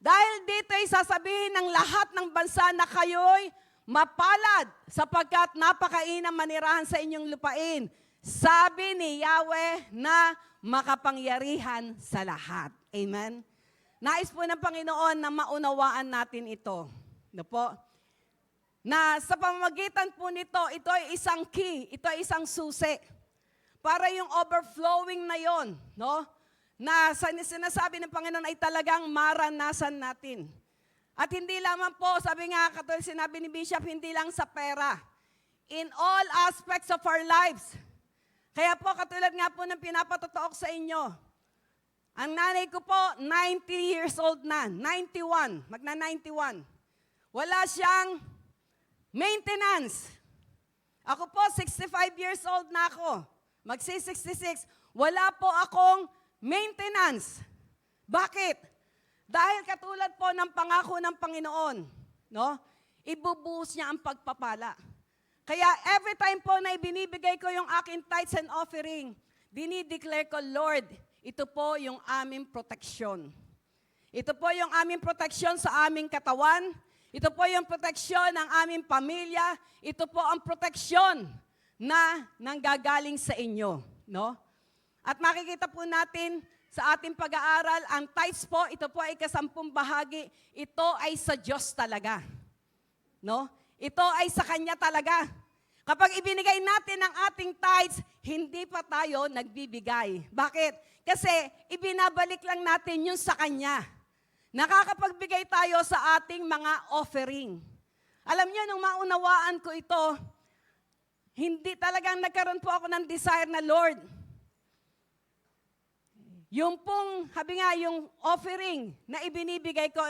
Speaker 5: Dahil dito'y sasabihin ng lahat ng bansa na kayo'y mapalad sapagkat napakainam manirahan sa inyong lupain. Sabi ni Yahweh na makapangyarihan sa lahat. Amen? Nais po ng Panginoon na maunawaan natin ito. No po? Na sa pamamagitan po nito, ito ay isang key, ito ay isang susi. Para yung overflowing na yon, no? Na sinasabi ng Panginoon ay talagang maranasan natin. At hindi lamang po, sabi nga, katulad sinabi ni Bishop, hindi lang sa pera. In all aspects of our lives. Kaya po, katulad nga po ng pinapatutok sa inyo, Ang nanay ko po, 90 years old na, 91, magna-91. Wala siyang maintenance. Ako po, 65 years old na ako. Magsi-66. Wala po akong maintenance. Bakit? Dahil katulad po ng pangako ng Panginoon, no? Ibubuhos niya ang pagpapala. Kaya every time po na ibinibigay ko yung aking tithes and offering, dinideclare ko, Lord, ito po yung aming proteksyon. Ito po yung aming proteksyon sa aming katawan. Ito po yung proteksyon ng aming pamilya. Ito po ang proteksyon na nanggagaling sa inyo. No? At makikita po natin sa ating pag-aaral, ang tithes po, ito po ay 10 bahagi. Ito ay sa Diyos talaga. No? Ito ay sa Kanya talaga. Kapag ibinigay natin ang ating tithes, hindi pa tayo nagbibigay. Bakit? Kasi ibinabalik lang natin yun sa Kanya. Nakakapagbigay tayo sa ating mga offering. Alam niyo, nung maunawaan ko ito, hindi talagang nagkaroon po ako ng desire na, Lord, yung pong, habi nga, yung offering na ibinibigay ko,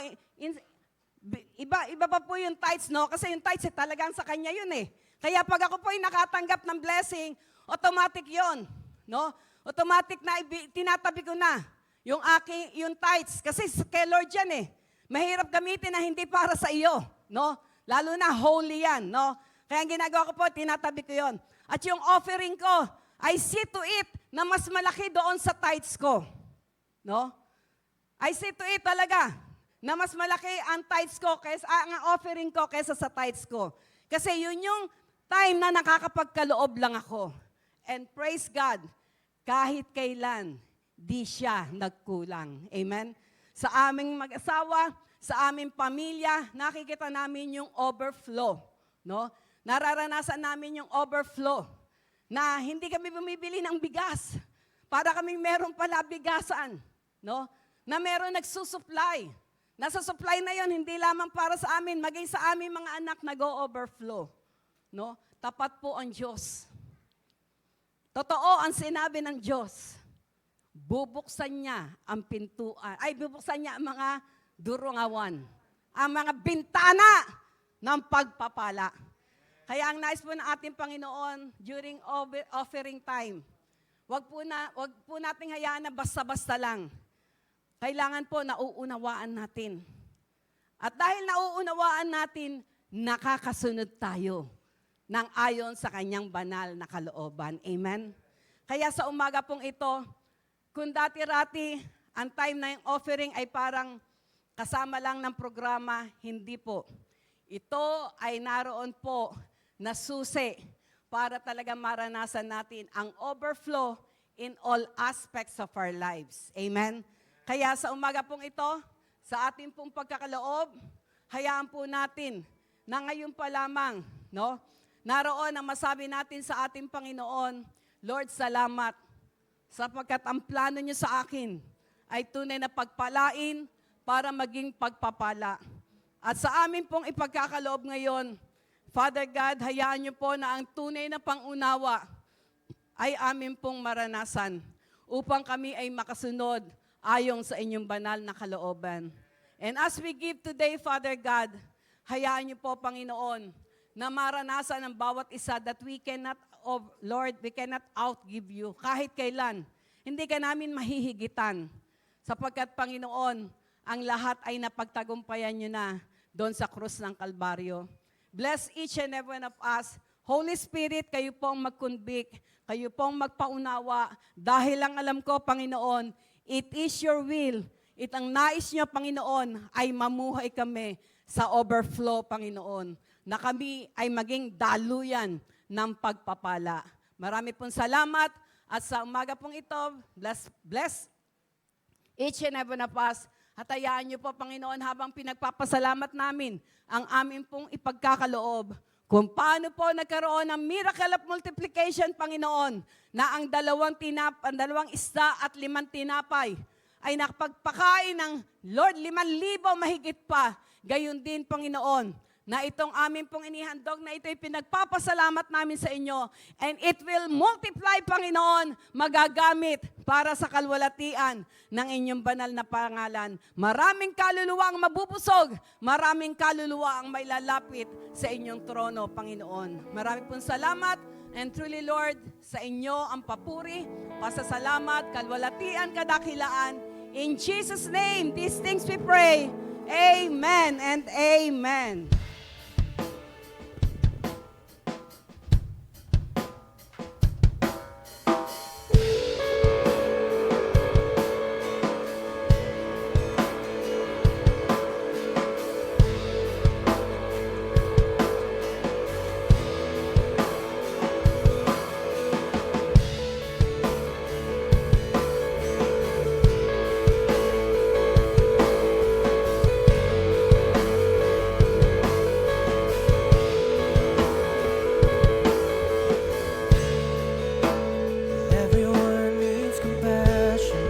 Speaker 5: iba pa po yung tithes, no? Kasi yung tithes talagang sa Kanya yun eh. Kaya pag ako po ay nakatanggap ng blessing, automatic yon, no? Automatic na tinatabi ko na yung tithes. Kasi kay Lord yan eh. Mahirap gamitin na hindi para sa iyo, no? Lalo na holy yan, no? Kaya ang ginagawa ko po, tinatabi ko yon. At yung offering ko, I see to it na mas malaki doon sa tithes ko. No? I see to it talaga na mas malaki ang tithes ko kaysa ang offering ko kaysa sa tithes ko. Kasi yun yung time na nakakapagkaloob lang ako. And praise God, kahit kailan, di siya nagkulang. Amen? Sa aming mag-asawa, sa aming pamilya, nakikita namin yung overflow. No? Nararanasan namin yung overflow. Na hindi kami bumibili ng bigas. Para kaming meron pala bigasan. No? Na meron nagsusupply. Nasa supply na yon hindi lamang para sa amin, maging sa aming mga anak nag-overflow. No? Tapat po ang Diyos. Totoo ang sinabi ng Diyos. Bubuksan niya ang pintuan. Bubuksan niya ang mga durungawan. Ang mga bintana ng pagpapala. Kaya ang nais po ng ating Panginoon during offering time, wag po nating hayaan na basta-basta lang. Kailangan po nauunawaan natin. At dahil nauunawaan natin, nakakasunod tayo ng ayon sa kanyang banal na kalooban. Amen? Kaya sa umaga pong ito, kung dati-rati, ang time na yung offering ay parang kasama lang ng programa, hindi po. Ito ay naroon po na susi para talaga maranasan natin ang overflow in all aspects of our lives. Amen? Kaya sa umaga pong ito, sa ating pong pagkakaloob, hayaan po natin na ngayon pa lamang, no? Naroon ang masabi natin sa ating Panginoon, Lord, salamat sapagkat ang plano niyo sa akin ay tunay na pagpalain para maging pagpapala. At sa amin pong ipagkakaloob ngayon, Father God, hayaan niyo po na ang tunay na pangunawa ay amin pong maranasan upang kami ay makasunod ayon sa inyong banal na kalooban. And as we give today, Father God, hayaan niyo po, Panginoon, na maranasan ng bawat isa that we cannot, Lord, we cannot outgive you kahit kailan. Hindi ka namin mahihigitan sapagkat, Panginoon, ang lahat ay napagtagumpayan niyo na doon sa krus ng Kalbaryo. Bless each and every one of us. Holy Spirit, kayo pong mag-convict, kayo pong magpaunawa, dahil lang alam ko, Panginoon, it is your will. Ang nais niyo, Panginoon, ay mamuhay kami sa overflow, Panginoon, na kami ay maging daluyan ng pagpapala. Marami pong salamat at sa umaga pong ito, bless each and every one of us. At hayaan niyo po, Panginoon, habang pinagpapasalamat namin ang amin pong ipagkakaloob, kung paano po nagkaroon ng miracle of multiplication, Panginoon, na ang dalawang isda at 5 tinapay ay nakapagpakain ng Lord 5,000 mahigit pa. Gayon din, Panginoon, na itong amin pong inihandog na ito'y pinagpapasalamat namin sa inyo. And it will multiply, Panginoon, magagamit para sa kalwalatian ng inyong banal na pangalan. Maraming kaluluwa ang mabubusog, maraming kaluluwa ang may lalapit sa inyong trono, Panginoon. Maraming pong salamat, and truly, Lord, sa inyo ang papuri, pasasalamat, kalwalatian, kadakilaan. In Jesus' name, these things we pray. Amen and amen.
Speaker 3: Everyone needs compassion,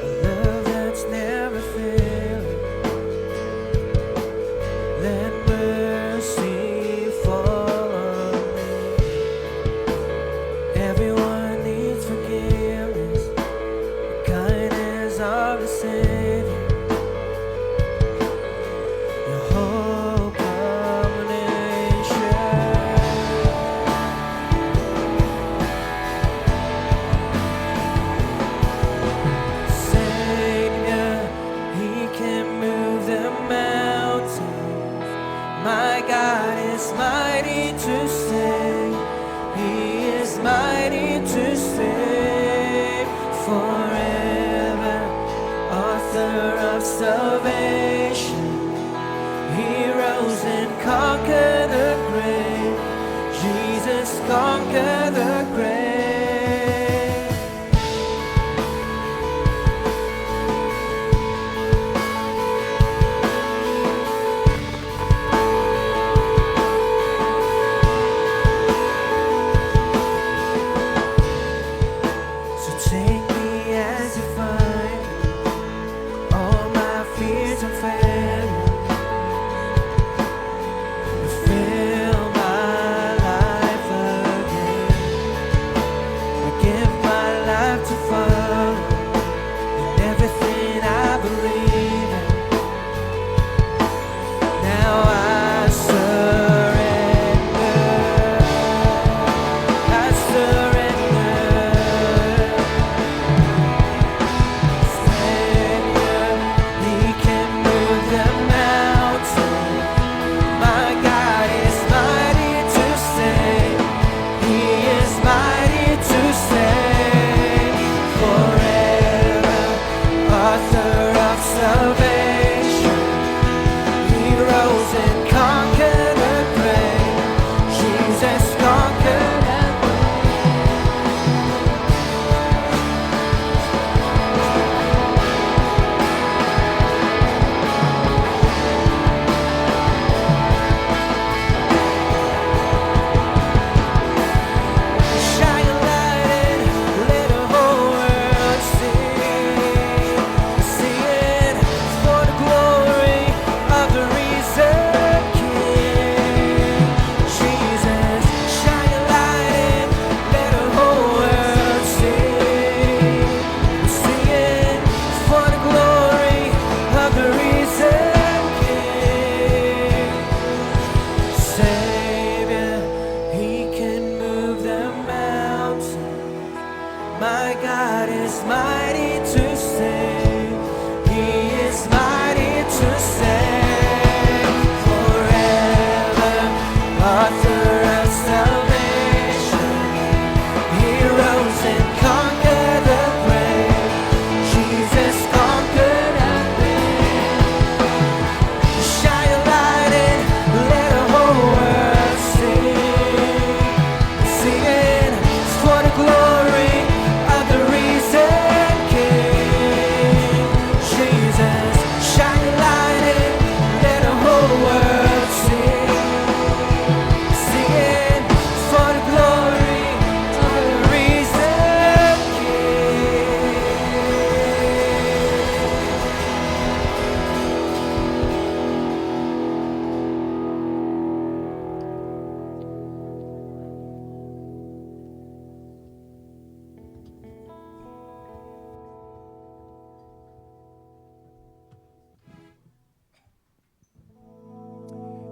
Speaker 3: a love that's never failing. Let mercy fall on me. Everyone needs forgiveness, the kindness of the Savior. Your whole combination. Savior, He can move the mountains. My God is mighty to save. He is mighty to save forever. Author of salvation, He rose and conquered the grave. Jesus conquered the grave. So take me as you find me. All my fears are failing. You fill my life again.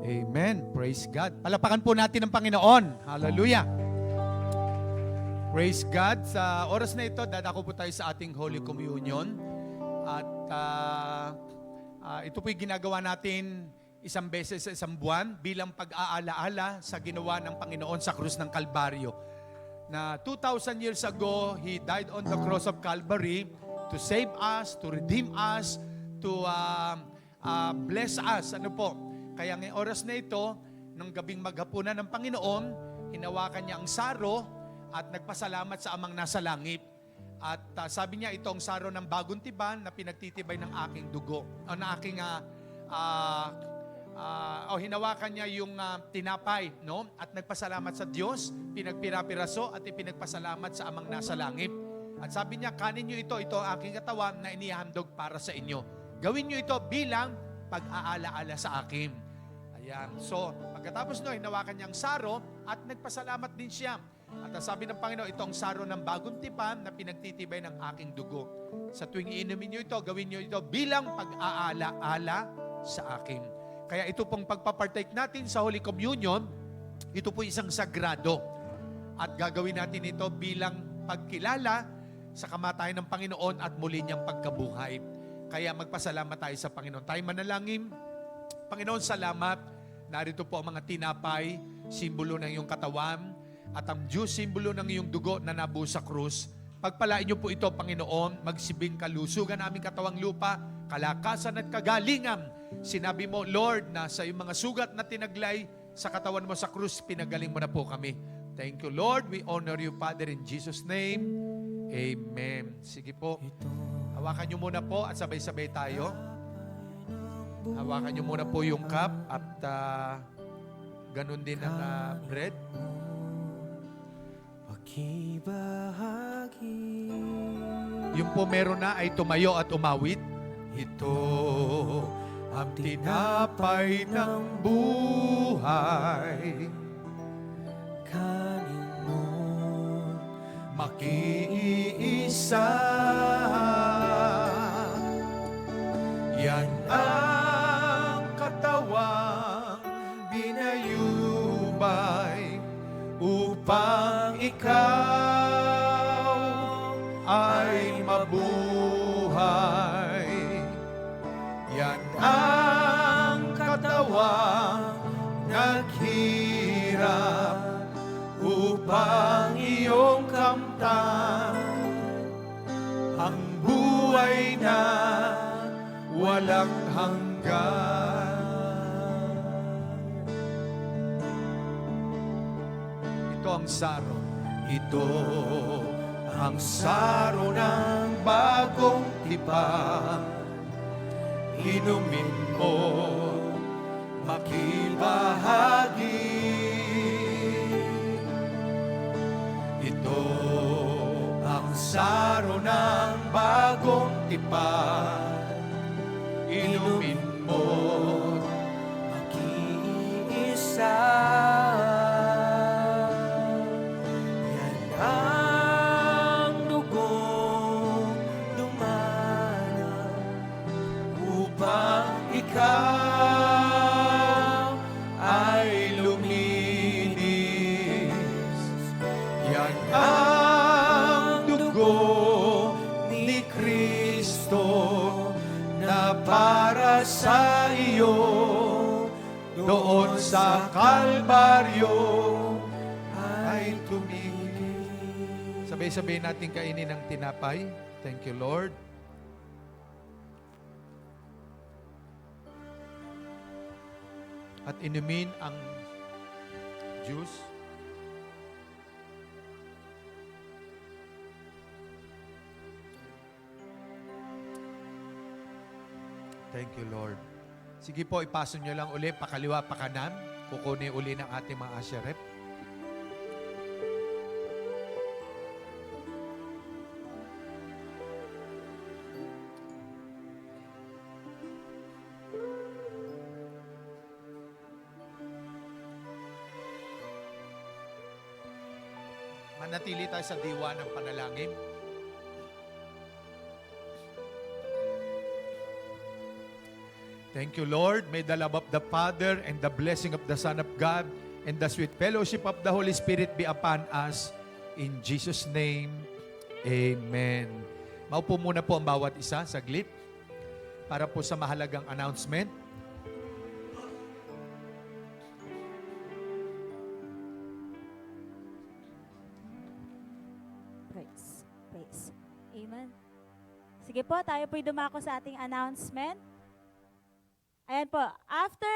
Speaker 4: Amen. Praise God. Palapakan po natin ang Panginoon. Hallelujah. Praise God. Sa oras na ito, dadako po tayo sa ating Holy Communion. At ito po'y ginagawa natin isang beses sa isang buwan bilang pag-aalaala sa ginawa ng Panginoon sa krus ng Kalbaryo. Na 2,000 years ago, He died on the cross of Calvary to save us, to redeem us, to bless us. Ano po? Kaya ngayong oras na ito, nung gabing maghapunan ng Panginoon, hinawakan niya ang saro at nagpasalamat sa Amang nasa langit. At sabi niya, ito ang saro ng bagong tipan na pinagtitibay ng aking dugo. O na aking, hinawakan niya yung tinapay, no? At nagpasalamat sa Diyos, pinagpirapiraso at ipinagpasalamat sa Amang nasa langit. At sabi niya, kanin niyo ito ang aking katawan na inihandog para sa inyo. Gawin niyo ito bilang pag-aalaala sa akin. Ayan. So, pagkatapos no, hinawakan niya ang saro at nagpasalamat din siya. At sabi ng Panginoon, ito ang saro ng bagong tipan na pinagtitibay ng aking dugo. Sa tuwing iinumin niyo ito, gawin niyo ito bilang pag-aalaala sa akin. Kaya ito pong pagpapartake natin sa Holy Communion, ito po isang sagrado. At gagawin natin ito bilang pagkilala sa kamatayan ng Panginoon at muli niyang pagkabuhay. Kaya magpasalamat tayo sa Panginoon. Tayo manalangin. Panginoon, salamat. Narito po ang mga tinapay, simbolo ng iyong katawan, at ang juice, simbolo ng iyong dugo na nabuo sa krus. Pagpalain niyo po ito, Panginoon, magsibing kalusugan aming katawang lupa, kalakasan at kagalingan. Sinabi mo, Lord, na sa iyong mga sugat na tinaglay sa katawan mo sa krus, pinagaling mo na po kami. Thank you, Lord. We honor you, Father, in Jesus' name. Amen. Sige po. Hawakan niyo muna po at sabay-sabay tayo. Hawakan niyo muna po yung cup at ganun din ang bread. Yung po meron na ay tumayo at umawit. Ito ang tinapay ng buhay.
Speaker 3: Kanin mo makiisa. Yan ang katawang binayubay upang ikaw ay mabuhay. Yan ang katawang naghirap upang iyong kamtan ang buhay na walang hanggan.
Speaker 4: Ito ang saro.
Speaker 3: Ito ang saro ng bagong tipan. Inumin mo, makibahagi. Ito ang saro ng bagong tipan. Inumin mo, makiisa. Yan ang dugong dumanan upang ikaw ay luminis. Yan ang dugo ni Kristo na para sa iyo doon sa Kalbaryo ay tumigil.
Speaker 4: Sabay-sabay natin kainin ng tinapay. Thank you, Lord. At inumin ang juice. Thank you, Lord. Sige po, ipasok nyo lang uli, pakaliwa, pakanan. Kukunin uli ng ating mga asherep. Manatili tayo sa diwa ng panalangin. Thank you, Lord. May the love of the Father and the blessing of the Son of God and the sweet fellowship of the Holy Spirit be upon us. In Jesus' name, Amen. Maupo muna po ang bawat isa, saglit, para po sa mahalagang announcement.
Speaker 6: Praise. Amen. Sige po, tayo po'y dumako sa ating announcement. Ayan po, after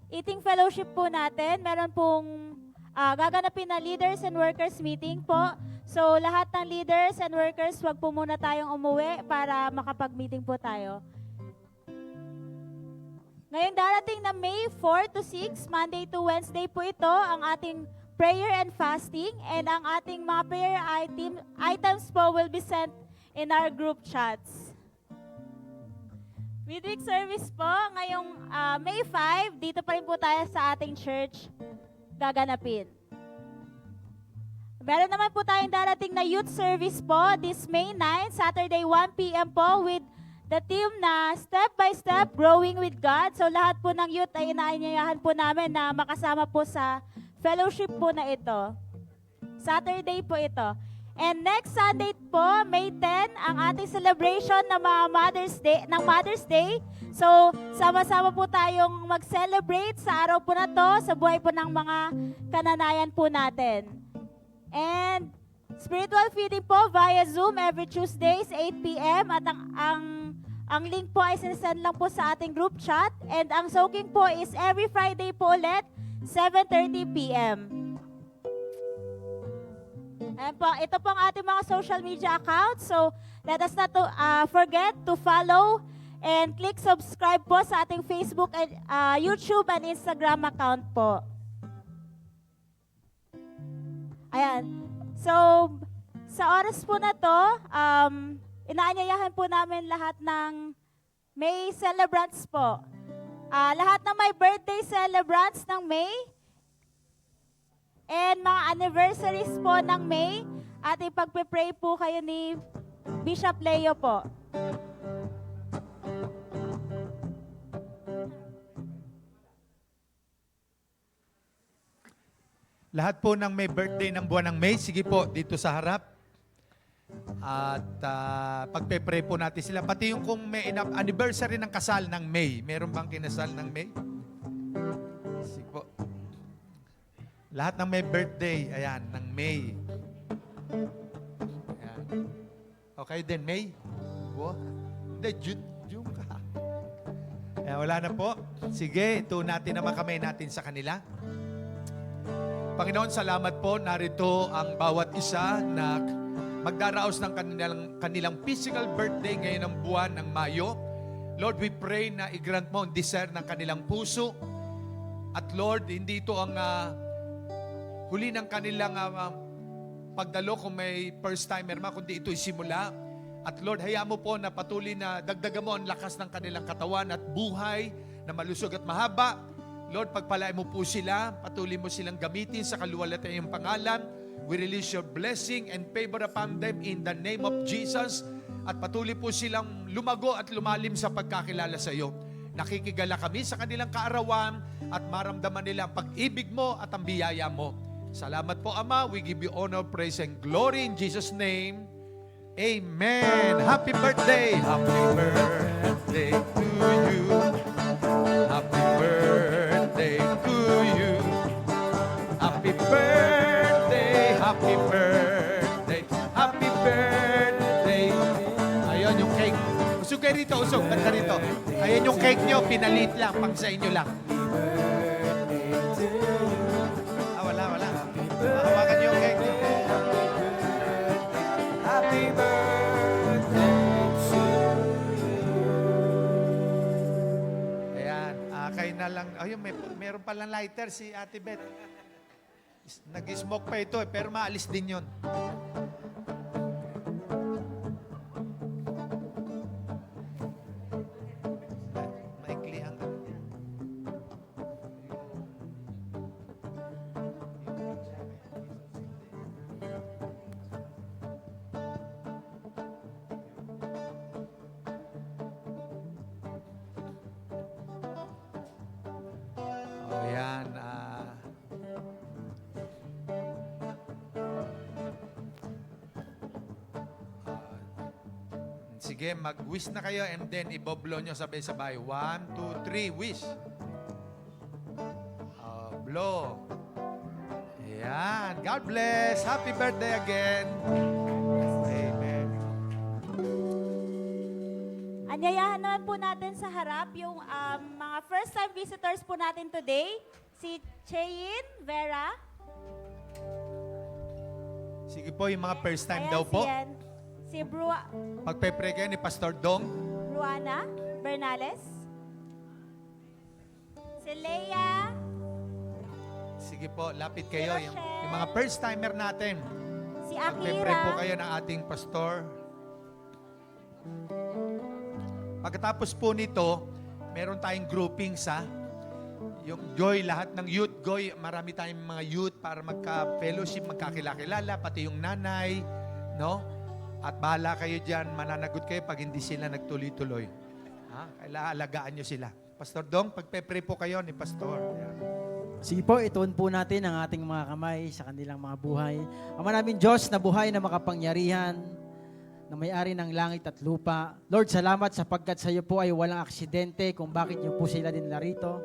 Speaker 6: eating fellowship po natin, meron pong gaganapin na leaders and workers meeting po. So, lahat ng leaders and workers, wag po muna tayong umuwi para makapag-meeting po tayo. Ngayong darating na May 4 to 6, Monday to Wednesday po ito, ang ating prayer and fasting, and ang ating mga prayer items po will be sent in our group chats. Midweek service po, ngayong May 5, dito pa rin po tayo sa ating church gaganapin. Meron naman po tayong darating na youth service po this May 9, Saturday 1 p.m. po with the team na Step by Step Growing with God. So lahat po ng youth ay inaanyayahan po namin na makasama po sa fellowship po na ito. Saturday po ito. And next Sunday po, May 10, ang ating celebration ng Mother's Day. So, sama-sama po tayong mag-celebrate sa araw po na to, sa buhay po ng mga kananayan po natin. And spiritual feeding po via Zoom every Tuesdays, 8 p.m. At ang link po ay sinesend lang po sa ating group chat. And ang soaking po is every Friday po ulit, 7:30 p.m. Ayan po, ito po ang ating mga social media accounts. So, let us not forget to follow and click subscribe po sa ating Facebook and YouTube and Instagram account po. Ayan. So, sa oras po na to, inaanyayahan po namin lahat ng May celebrants po. Lahat ng may birthday celebrants ng May, and mga anniversaries po ng May, ating pagpe-pray po kayo ni Bishop Leo po.
Speaker 4: Lahat po ng may birthday ng buwan ng May, sige po, dito sa harap. At pagpe-pray po natin sila. Pati yung kung may anniversary ng kasal ng May. Meron bang kinasal ng May? Sige po. Lahat ng may birthday, ayan, ng May. Ayan. Okay din, May? Wow. Hindi, June ka. Ayan, wala na po. Sige, ito natin na makamay natin sa kanila. Panginoon, salamat po. Narito ang bawat isa na magdaraos ng kanilang physical birthday ngayon ng buwan ng Mayo. Lord, we pray na i-grant mo ang desire ng kanilang puso. At Lord, hindi ito ang huli ng kanilang pagdalo kung may first timer man, kundi ito'y simula. At Lord, hayaan mo po na patuloy na dagdagan mo ang lakas ng kanilang katawan at buhay na malusog at mahaba. Lord, pagpalain mo po sila, patuloy mo silang gamitin sa kaluwalhatian ng iyong pangalan. We release your blessing and favor upon them in the name of Jesus. At patuloy po silang lumago at lumalim sa pagkakilala sa iyo. Nakikigala kami sa kanilang kaarawan at maramdaman nila ang pag-ibig mo at ang biyaya mo. Salamat po, Ama. We give you honor, praise, and glory in Jesus' name. Amen. Happy birthday. Happy birthday to you. Happy birthday to you. Happy birthday. Happy birthday. Happy birthday. Ayun yung cake. Usog kayo rito, usog. Ganda rito. Ayun yung cake nyo. Pinalit lang. Pang sa inyo lang. Wala. Hawakan nyo yung cake nyo. Happy birthday to you. Ayan. Kayo na lang. Ayun, meron palang lighter si Ate Beth. Nag-smoke pa ito pero maalis din yun. Maikli ang Ayan. Sige, mag-wish na kayo and then iboblo nyo sabay-sabay. 1, 2, 3, wish. Blow. Ayan. God bless. Happy birthday again. Amen.
Speaker 6: Anyayahan naman po natin sa harap yung mga first-time visitors po natin today. Si Cheyin Vera.
Speaker 4: Sige po, yung mga first time
Speaker 6: Ayan,
Speaker 4: daw po.
Speaker 6: Si
Speaker 4: Magpe-pray kayo ni Pastor Dong.
Speaker 6: Bruana Bernales. Si Leia.
Speaker 4: Sige po, lapit kayo.
Speaker 6: Si
Speaker 4: Yung
Speaker 6: Rochelle.
Speaker 4: mga first timer natin.
Speaker 6: Si
Speaker 4: Magpe-pray po
Speaker 6: Akira.
Speaker 4: kayo ng ating pastor. Pagkatapos po nito, meron tayong groupings ha. Yung Joy, lahat ng youth, Goy, marami tayong mga youth para magka-fellowship, magkakilala, pati yung nanay, no? At bahala kayo dyan, mananagot kayo pag hindi sila nagtuloy-tuloy. Ha? Kailangan alagaan nyo sila. Pastor Dong, pagpe-pray po kayo ni Pastor. Ayan.
Speaker 7: Sige po, ituon po natin ang ating mga kamay sa kanilang mga buhay. Ama namin Diyos na buhay na makapangyarihan, na may-ari ng langit at lupa. Lord, salamat sapagkat sa iyo po ay walang aksidente kung bakit niyo po sila din narito.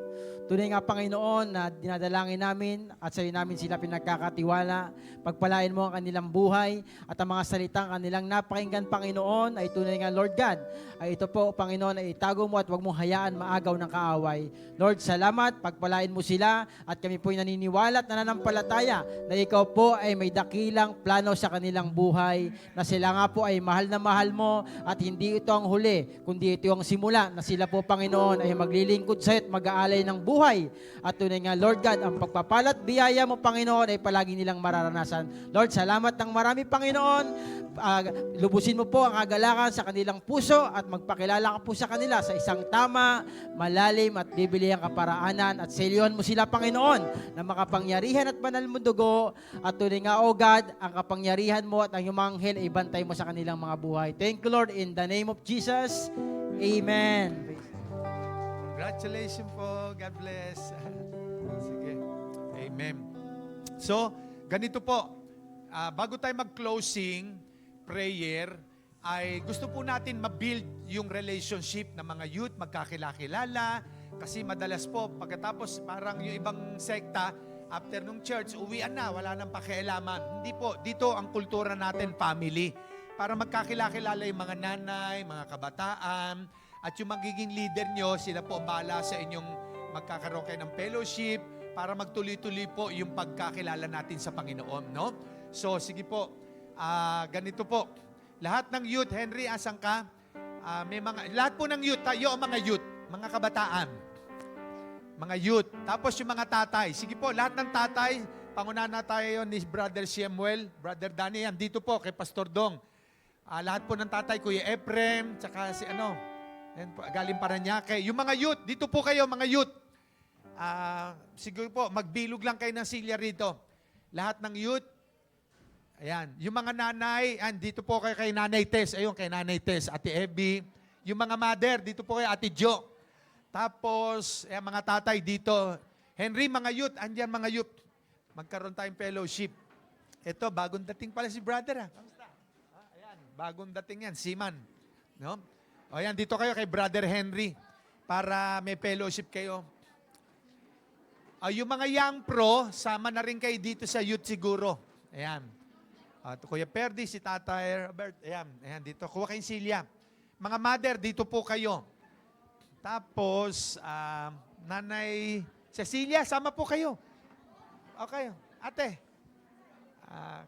Speaker 7: Tunay nga Panginoon na dinadalangin namin at sa iyo namin sila pinagkakatiwala. Pagpalain mo ang kanilang buhay at ang mga salitang kanilang napakinggan Panginoon ay tunay nga Lord God. Ay ito po Panginoon ay itago mo at huwag mong hayaan maagaw ng kaaway. Lord, salamat, pagpalain mo sila at kami po'y naniniwala at nananampalataya na ikaw po ay may dakilang plano sa kanilang buhay, na sila nga po ay mahal na mahal mo at hindi ito ang huli, kundi ito ang simula na sila po Panginoon ay maglilingkod sa iyo at mag-aalay ng buhay. At tunay nga Lord God, ang pagpapalat biyaya mo Panginoon ay palagi nilang mararanasan. Lord, salamat ng marami Panginoon. Lubusin mo po ang kagalakan sa kanilang puso at magpakilala ka po sa kanila sa isang tama, malalim at bibilihang kaparaanan at selyohan mo sila Panginoon na makapangyarihan at banal mo dugo at tunay nga O God, ang kapangyarihan mo at ang iyong mga anghel ay bantay mo sa kanilang mga buhay. Thank you Lord, in the name of Jesus. Amen.
Speaker 4: Congratulations po. God bless. Sige. Amen. So, ganito po. Bago tayo mag-closing prayer, ay gusto po natin ma-build yung relationship ng mga youth, magkakilala. Kasi madalas po, pagkatapos parang yung ibang sekta, after nung church, uwian na, wala nang pakialaman. Hindi po. Dito ang kultura natin, family. Para magkakilala yung mga nanay, mga kabataan, at yung magiging leader nyo, sila po bahala sa inyong magkakaroon kayo ng fellowship para magtuloy-tuloy po yung pagkakilala natin sa Panginoon, no? So, sige po, ganito po. Lahat ng youth, Henry, asan ka? Lahat po ng youth, tayo mga youth, mga kabataan, mga youth. Tapos yung mga tatay, sige po, lahat ng tatay, pangunahan na tayo ni Brother Samuel, Brother Danny, yan, dito po kay Pastor Dong. Lahat po ng tatay, Kuya Ephraim, tsaka si galing Paranaque. Yung mga youth, dito po kayo mga youth. Siguro po, magbilog lang kayo ng silya rito. Lahat ng youth, ayan. Yung mga nanay, dito po kayo kay Nanay Tess. Ayun, kay Nanay Tess, Ate Abby. Yung mga mother, dito po kay Ate Jo. Tapos, mga tatay dito. Henry, mga youth, andyan mga youth. Magkaroon tayong fellowship. Ito, bagong dating pala si brother. Kamusta? Ayan, bagong dating yan, Siman. No? O yan, dito kayo kay Brother Henry para may fellowship kayo. Yung mga young pro, sama na rin kayo dito sa youth siguro. Ayan. Kuya Perdi, si Tatay Robert. Ayan, dito. Kuha kayong silya. Mga mother, dito po kayo. Tapos, Nanay Cecilia, sama po kayo. Okay, ate.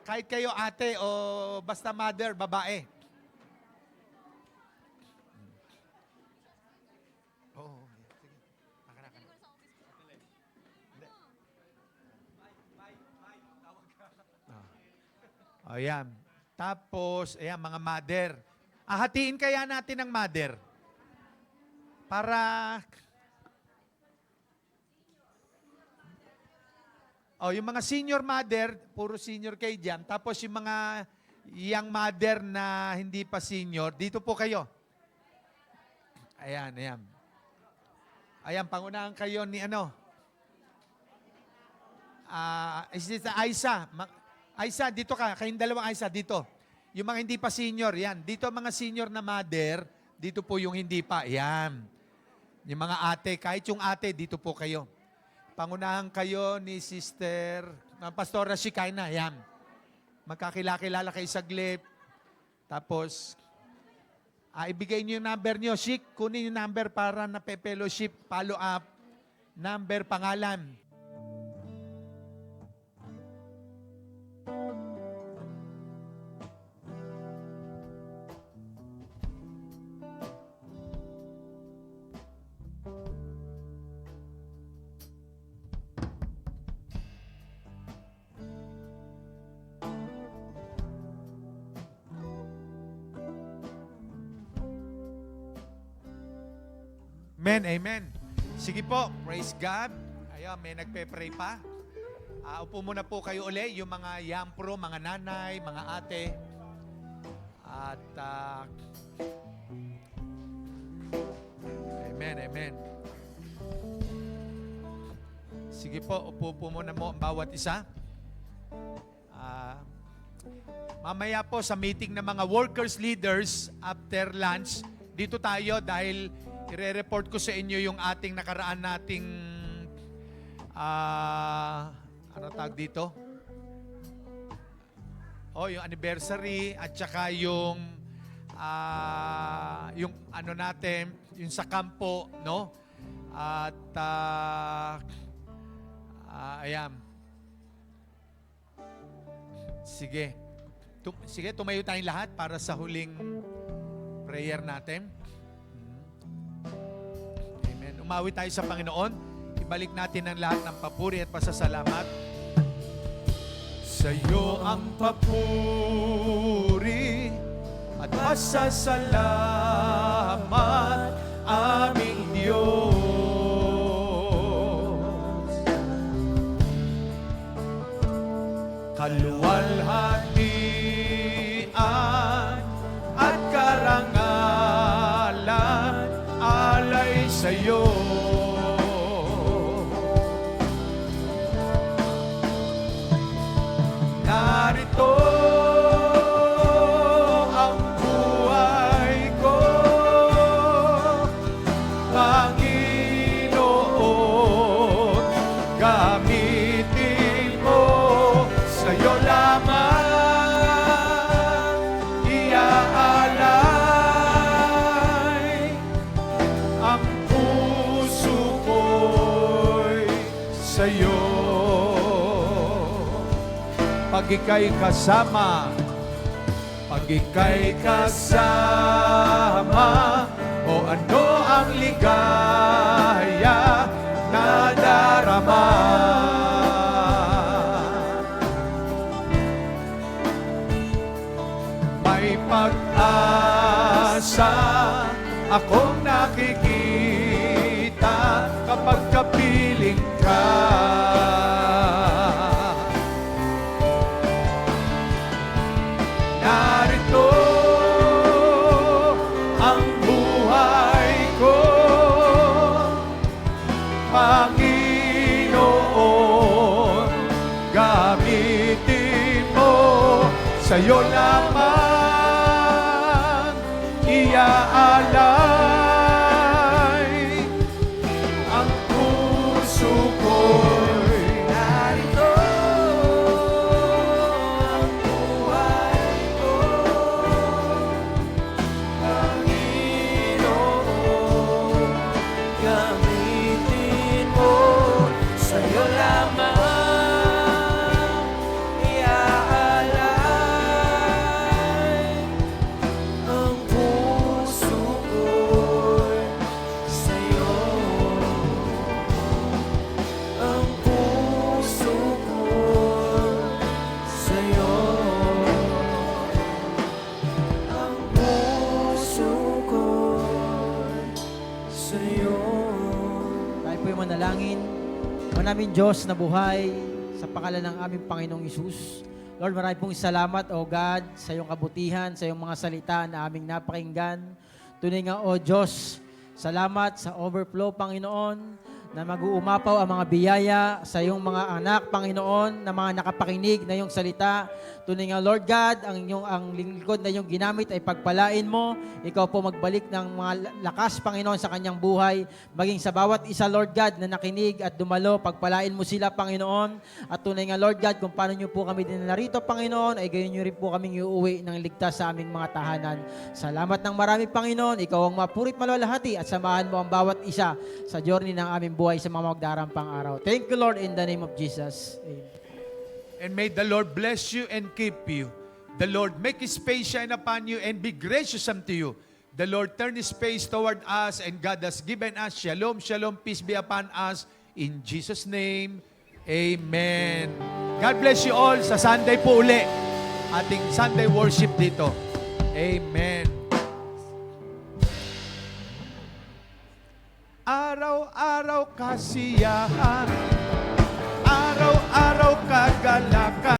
Speaker 4: Kahit kayo ate o basta mother, babae. Ayan. Tapos, ayan, mga mother. Hatiin kaya natin ng mother. Para... yung mga senior mother, puro senior kayo dyan. Tapos yung mga young mother na hindi pa senior, dito po kayo. Ayan, ayan. Ayan, pangunahan kayo ni Sister Aisa. Aisa, dito ka. Kayong dalawang Aisa, dito. Yung mga hindi pa senior, yan. Dito mga senior na mother, dito po yung hindi pa. Yan. Yung mga ate, kahit yung ate, dito po kayo. Pangunahan kayo ni Sister Pastora Shikaina. Yan. Magkakilala kayo saglit. Tapos, ibigay niyo yung number niyo. Shik, kunin yung number para na fellowship, follow up, number, pangalan. Amen, amen. Sige po, praise God. Ayan, may nagpe-pray pa. Upo muna po kayo uli, yung mga yampro, mga nanay, mga ate. At, amen, amen. Sige po, upo po muna mo ang bawat isa. Mamaya po sa meeting ng mga workers, leaders, after lunch, dito tayo dahil ire-report ko sa inyo yung ating nakaraan nating ano tawag dito? Yung anniversary at saka yung ano natin, yung sa kampo, no? At ayan. Sige. Sige, tumayo tayong lahat para sa huling prayer natin. Amen. Umawi tayo sa Panginoon. Ibalik natin ang lahat ng papuri at pasasalamat. Sa iyo ang papuri at pasasalamat, aming Diyos. Kaluwalhatian at karangalan alay sa iyo. Narito ang buhay ko, Panginoon, gamitin mo, sa'yo lamang iaalay ang puso ko'y sa'yo. Pag ika'y kasama, o ano ang ligaya na darama. May pag-asa akong nakikita kapag kapiling ka. Narito ang buhay ko, Panginoon, gamitin mo, sa'yo lamang iaalay ang puso ko'y narito. Ang buhay ko, Panginoon, gamitin mo, sa'yo lamang iaalay ang puso ko'y sa'yo. Ang puso ko'y sa'yo. Ang puso ko'y sa'yo.
Speaker 7: Tayo po yung manalangin. Ama namin Diyos na buhay, sa pangalan ng aming Panginoong Isus. Lord, marami pong salamat, O God, sa iyong kabutihan, sa iyong mga salita na aming napakinggan. Tunay nga, O Diyos, salamat sa overflow, Panginoon, na mag-uumapaw ang mga biyaya sa iyong mga anak, Panginoon, na mga nakapakinig na iyong salita. Tunay nga, Lord God, ang lingkod na iyong ginamit ay pagpalain mo. Ikaw po magbalik ng mga lakas, Panginoon, sa kanyang buhay. Maging sa bawat isa, Lord God, na nakinig at dumalo, pagpalain mo sila, Panginoon. At tunay nga, Lord God, kung paano niyo po kami dinala rito, Panginoon, ay gayon niyo rin po kaming iuwi ng ligtas sa aming mga tahanan. Salamat ng marami, Panginoon. Ikaw ang mapurit malalahati at samahan mo ang bawat isa sa journey ng aming buhay sa mga magdarampang araw. Thank you, Lord, in the name of Jesus. Amen.
Speaker 4: And may the Lord bless you and keep you. The Lord make His face shine upon you and be gracious unto you. The Lord turn His face toward us and God has given us shalom, shalom, peace be upon us. In Jesus' name, Amen. God bless you all. Sa Sunday po uli, ating Sunday worship dito. Amen. Araw-araw kasiyahan, araw-araw kagalakan.